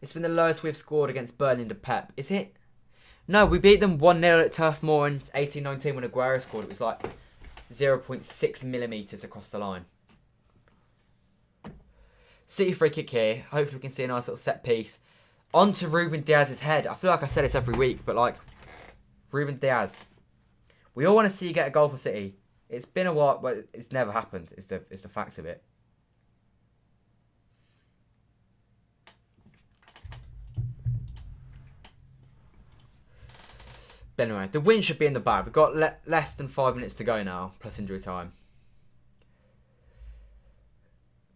It's been the lowest we've scored against Burnley under Pep. Is it? No, we beat them 1-0 at Turf Moor in 18-19 when Aguero scored. It was like 0.6 millimetres across the line. City free kick here. Hopefully we can see a nice little set piece. On to Ruben Diaz's head. I feel like I said it every week, but like, Ruben Diaz. We all want to see you get a goal for City. It's been a while, but it's never happened. It's the facts of it. But anyway, the win should be in the bag. We've got less than 5 minutes to go now, plus injury time.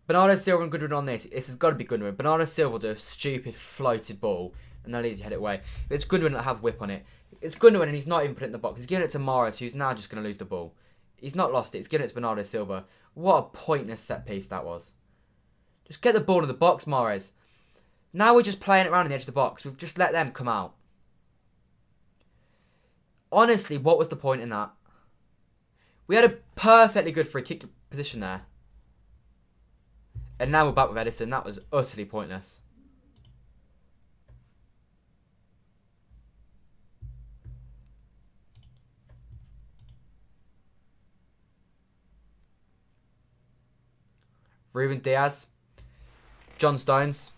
Bernardo Silva and Goodwin on this. This has got to be Goodwin. Bernardo Silva will do a stupid floated ball and they'll easily head it away. It's Goodwin that have whip on it. It's Goodwin and he's not even put it in the box. He's giving it to Mahrez, who's now just going to lose the ball. He's not lost it. He's giving it to Bernardo Silva. What a pointless set piece that was. Just get the ball in the box, Mahrez. Now we're just playing it around in the edge of the box. We've just let them come out. Honestly, what was the point in that? We had a perfectly good free kick position there. And now we're back with Edison. That was utterly pointless. Ruben Diaz. John Stones.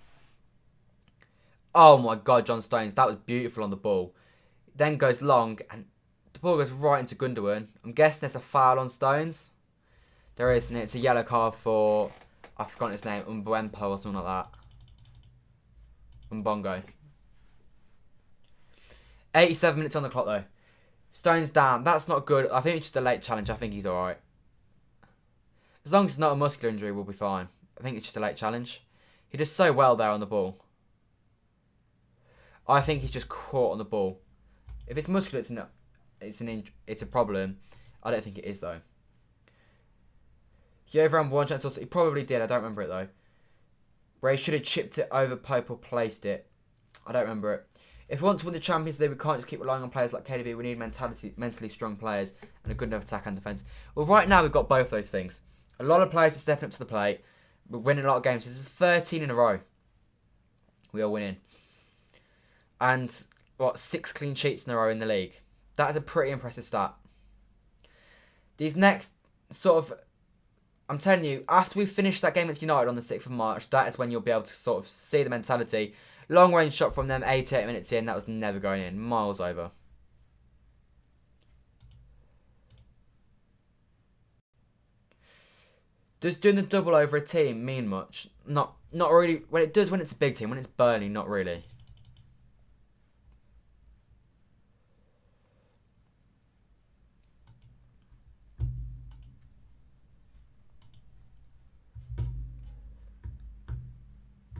Oh my God, John Stones. That was beautiful on the ball. Then goes long and the ball goes right into Gundogan. I'm guessing there's a foul on Stones. There is, and it's a yellow card for, I've forgotten his name, Mbempo or something like that. Mbongo. 87 minutes on the clock though. Stones down. That's not good. I think it's just a late challenge. I think he's alright. As long as it's not a muscular injury, we'll be fine. I think it's just a late challenge. He does so well there on the ball. I think he's just caught on the ball. If it's muscular, it's a problem. I don't think it is though. He overran one chance also. He probably did. I don't remember it though. Where he should have chipped it over Pope or placed it. I don't remember it. If we want to win the Champions League, we can't just keep relying on players like KDB. We need mentally strong players and a good enough attack and defence. Well, right now we've got both those things. A lot of players are stepping up to the plate. We're winning a lot of games. This is 13 in a row. We are winning. And, 6 clean sheets in a row in the league. That is a pretty impressive stat. These next I'm telling you, after we finish that game against United on the 6th of March, that is when you'll be able to sort of see the mentality. Long range shot from them, 88 minutes in, that was never going in. Miles over. Does doing the double over a team mean much? Not really. When it does when it's a big team. When it's Burnley, not really.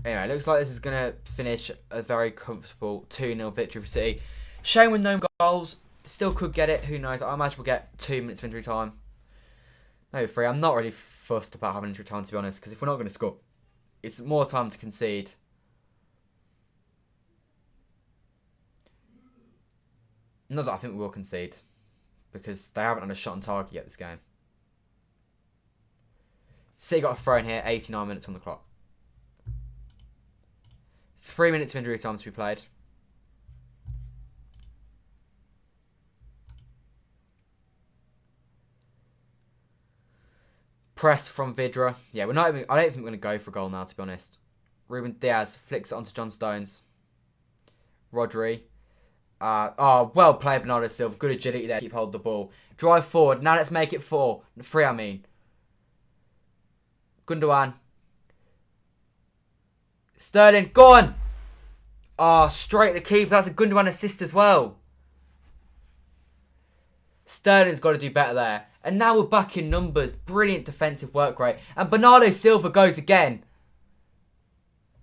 Anyway, it looks like this is going to finish a very comfortable 2-0 victory for City. Shame with no goals. Still could get it. Who knows? I imagine we'll get 2 minutes of injury time. Maybe 3. I'm not really fussed about having injury time, to be honest, because if we're not going to score, it's more time to concede. Not that I think we will concede. because they haven't had a shot on target yet this game. City got a throw in here, 89 minutes on the clock. 3 minutes of injury time to be played. Press from Vidra. Yeah, I don't think we're going to go for a goal now, to be honest. Ruben Diaz flicks it onto John Stones. Rodri. Well played, Bernardo Silva. Good agility there. Keep hold of the ball. Drive forward. Now let's make it 3, I mean. Gundogan. Sterling. Go on. Straight the keeper. That's a Gundogan assist as well. Sterling's got to do better there. And now we're back in numbers. Brilliant defensive work rate. And Bernardo Silva goes again.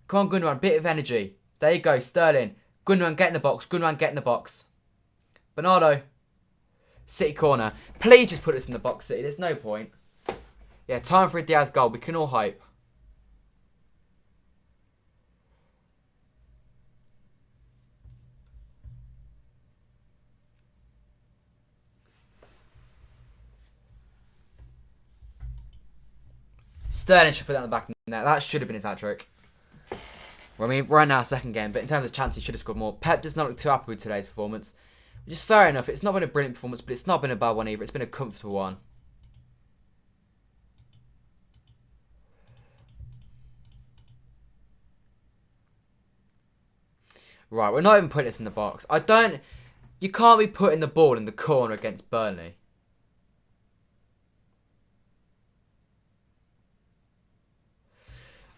Come on, Gundogan. Bit of energy. There you go, Sterling. Gundogan, get in the box. Gundogan, get in the box. Bernardo. City corner. Please just put us in the box, City. There's no point. Yeah, time for a Diaz goal. We can all hope. Sterling should put that in the back of the net. That should have been his hat-trick. Well, I mean, right now, second game, but in terms of chance, he should have scored more. Pep does not look too happy with today's performance, which is fair enough. It's not been a brilliant performance, but it's not been a bad one either. It's been a comfortable one. Right, we're not even putting this in the box. You can't be putting the ball in the corner against Burnley.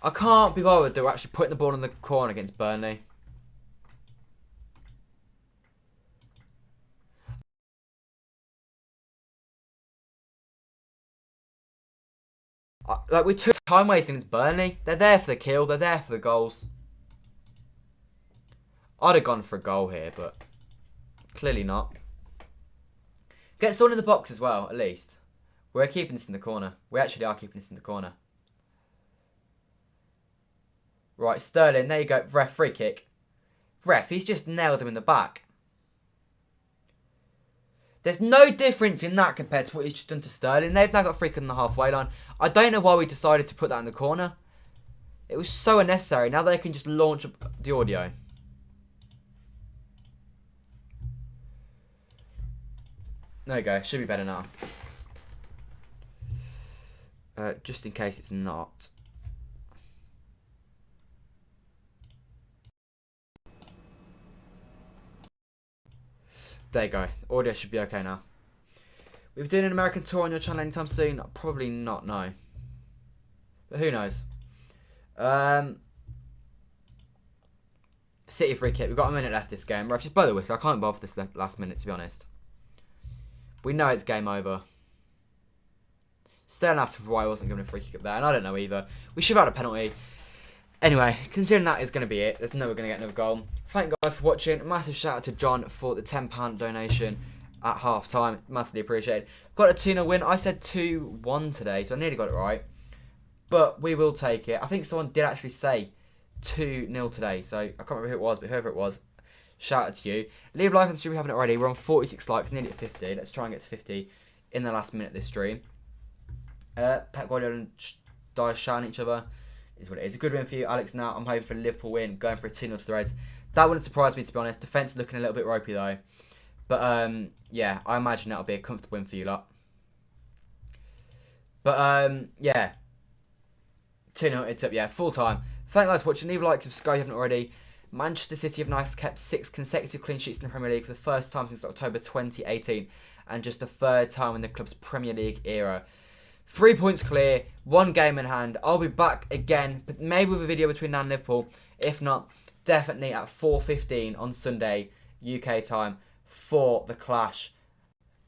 I can't be bothered to actually putting the ball in the corner against Burnley. Like, we took time wasting against Burnley. They're there for the kill. They're there for the goals. I'd have gone for a goal here, but clearly not. Get someone in the box as well, at least. We're keeping this in the corner. We actually are keeping this in the corner. Right, Sterling, there you go. Ref, free kick. Ref, he's just nailed him in the back. There's no difference in that compared to what he's just done to Sterling. They've now got a free kick on the halfway line. I don't know why we decided to put that in the corner. It was so unnecessary. Now they can just launch up the audio. There you go. Should be better now. Just in case it's not. There you go. Audio should be okay now. We'll be doing an American tour on your channel anytime soon? Probably not, no. But who knows? City free kick. We've got a minute left this game. Ref, just blow the whistle. I can't bother this last minute, to be honest. We know it's game over. Sterling asked for why I wasn't given a free kick up there, and I don't know either. We should have had a penalty. Anyway, considering that is going to be it, there's no way we're going to get another goal. Thank you guys for watching. Massive shout out to John for the £10 donation at half time. Massively appreciated. Got a 2-0 win. I said 2-1 today, so I nearly got it right. But we will take it. I think someone did actually say 2-0 today, so I can't remember who it was, but whoever it was, shout out to you. Leave a like on the stream if you haven't already. We're on 46 likes, nearly at 50. Let's try and get to 50 in the last minute of this stream. Pep Guardiola and Diaz shouting each other. Is what it is. A good win for you, Alex. Now I'm hoping for a Liverpool win, going for a 2-0 to the Reds. That wouldn't surprise me, to be honest. Defence looking a little bit ropey though, but yeah, I imagine that'll be a comfortable win for you lot. But yeah, 2-0. It's up. Yeah, full time. Thank you guys for watching. Leave a like, subscribe if you haven't already. Manchester City have now kept 6 consecutive clean sheets in the Premier League for the first time since October 2018, and just the third time in the club's Premier League era. 3 points clear, 1 game in hand. I'll be back again, but maybe with a video between now and Liverpool. If not, definitely at 4:15 on Sunday, UK time, for the clash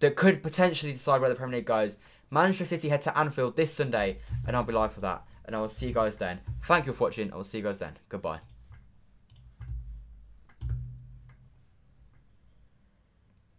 that could potentially decide where the Premier League goes. Manchester City head to Anfield this Sunday, and I'll be live for that. And I will see you guys then. Thank you for watching. I will see you guys then. Goodbye.